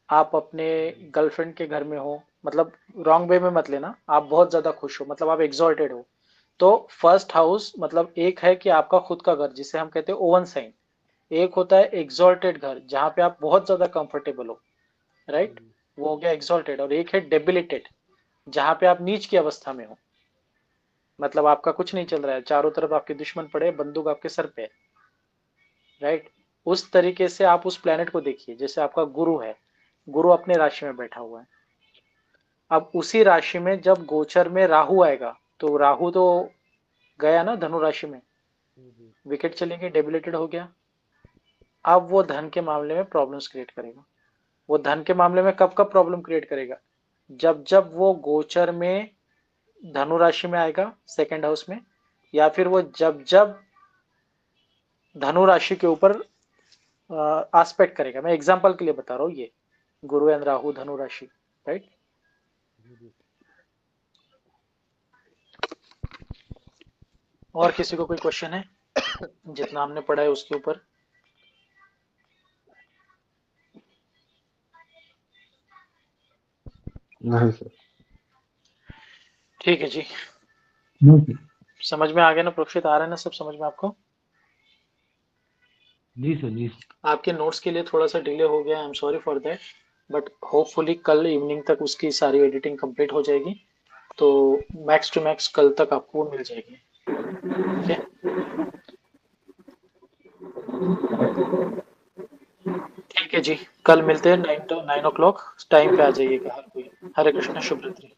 आप अपने गर्लफ्रेंड के घर में हो, मतलब रॉन्ग वे में मत लेना, आप बहुत ज्यादा खुश हो मतलब आप एग्जॉल्टेड हो, तो फर्स्ट हाउस मतलब एक है कि आपका खुद का घर जिसे हम कहते हैं ओवन साइन, एक होता है एग्जॉल्टेड घर जहाँ पे आप बहुत ज्यादा कंफर्टेबल हो, राइट, वो हो गया एग्जॉल्टेड। और एक है डेबिलिटेड जहाँ पे आप नीच की अवस्था में हो, मतलब आपका कुछ नहीं चल रहा है, चारों तरफ आपके दुश्मन पड़े, बंदूक आपके सर पे है, राइट। उस तरीके से आप उस प्लेनेट को देखिए, जैसे आपका गुरु है, गुरु अपने राशि में बैठा हुआ है, अब उसी राशि में जब गोचर में राहु आएगा, तो राहु तो गया ना धनु राशि में, विकेट चली गई, डेबिलेटेड हो गया, अब वो धन के मामले में प्रॉब्लम्स क्रिएट करेगा। वो धन के मामले में कब कब प्रॉब्लम क्रिएट करेगा, जब जब वो गोचर में धनु राशि में आएगा सेकंड हाउस में, या फिर वो जब जब धनु राशि के ऊपर एस्पेक्ट करेगा। मैं एग्जांपल के लिए बता रहा हूँ, ये गुरु एंड राहु धनु राशि, राइट। और किसी को कोई क्वेश्चन है जितना हमने पढ़ा है उसके ऊपर? नहीं सर। ठीक है जी, जी समझ में आ गया ना प्रोक्षित, आ रहा है ना सब समझ में आपको? सर, जी सर। आपके नोट्स के लिए थोड़ा सा डिले हो गया, I am sorry for that, but hopefully कल इवनिंग तक उसकी सारी एडिटिंग कंप्लीट हो जाएगी, तो मैक्स टू मैक्स कल तक आपको मिल जाएगी, ठीक है। ठीक है जी, कल मिलते हैं 9 ओ क्लॉक टाइम पे आ जाइएगा हर कोई। हरे कृष्ण, शुभ रात्रि।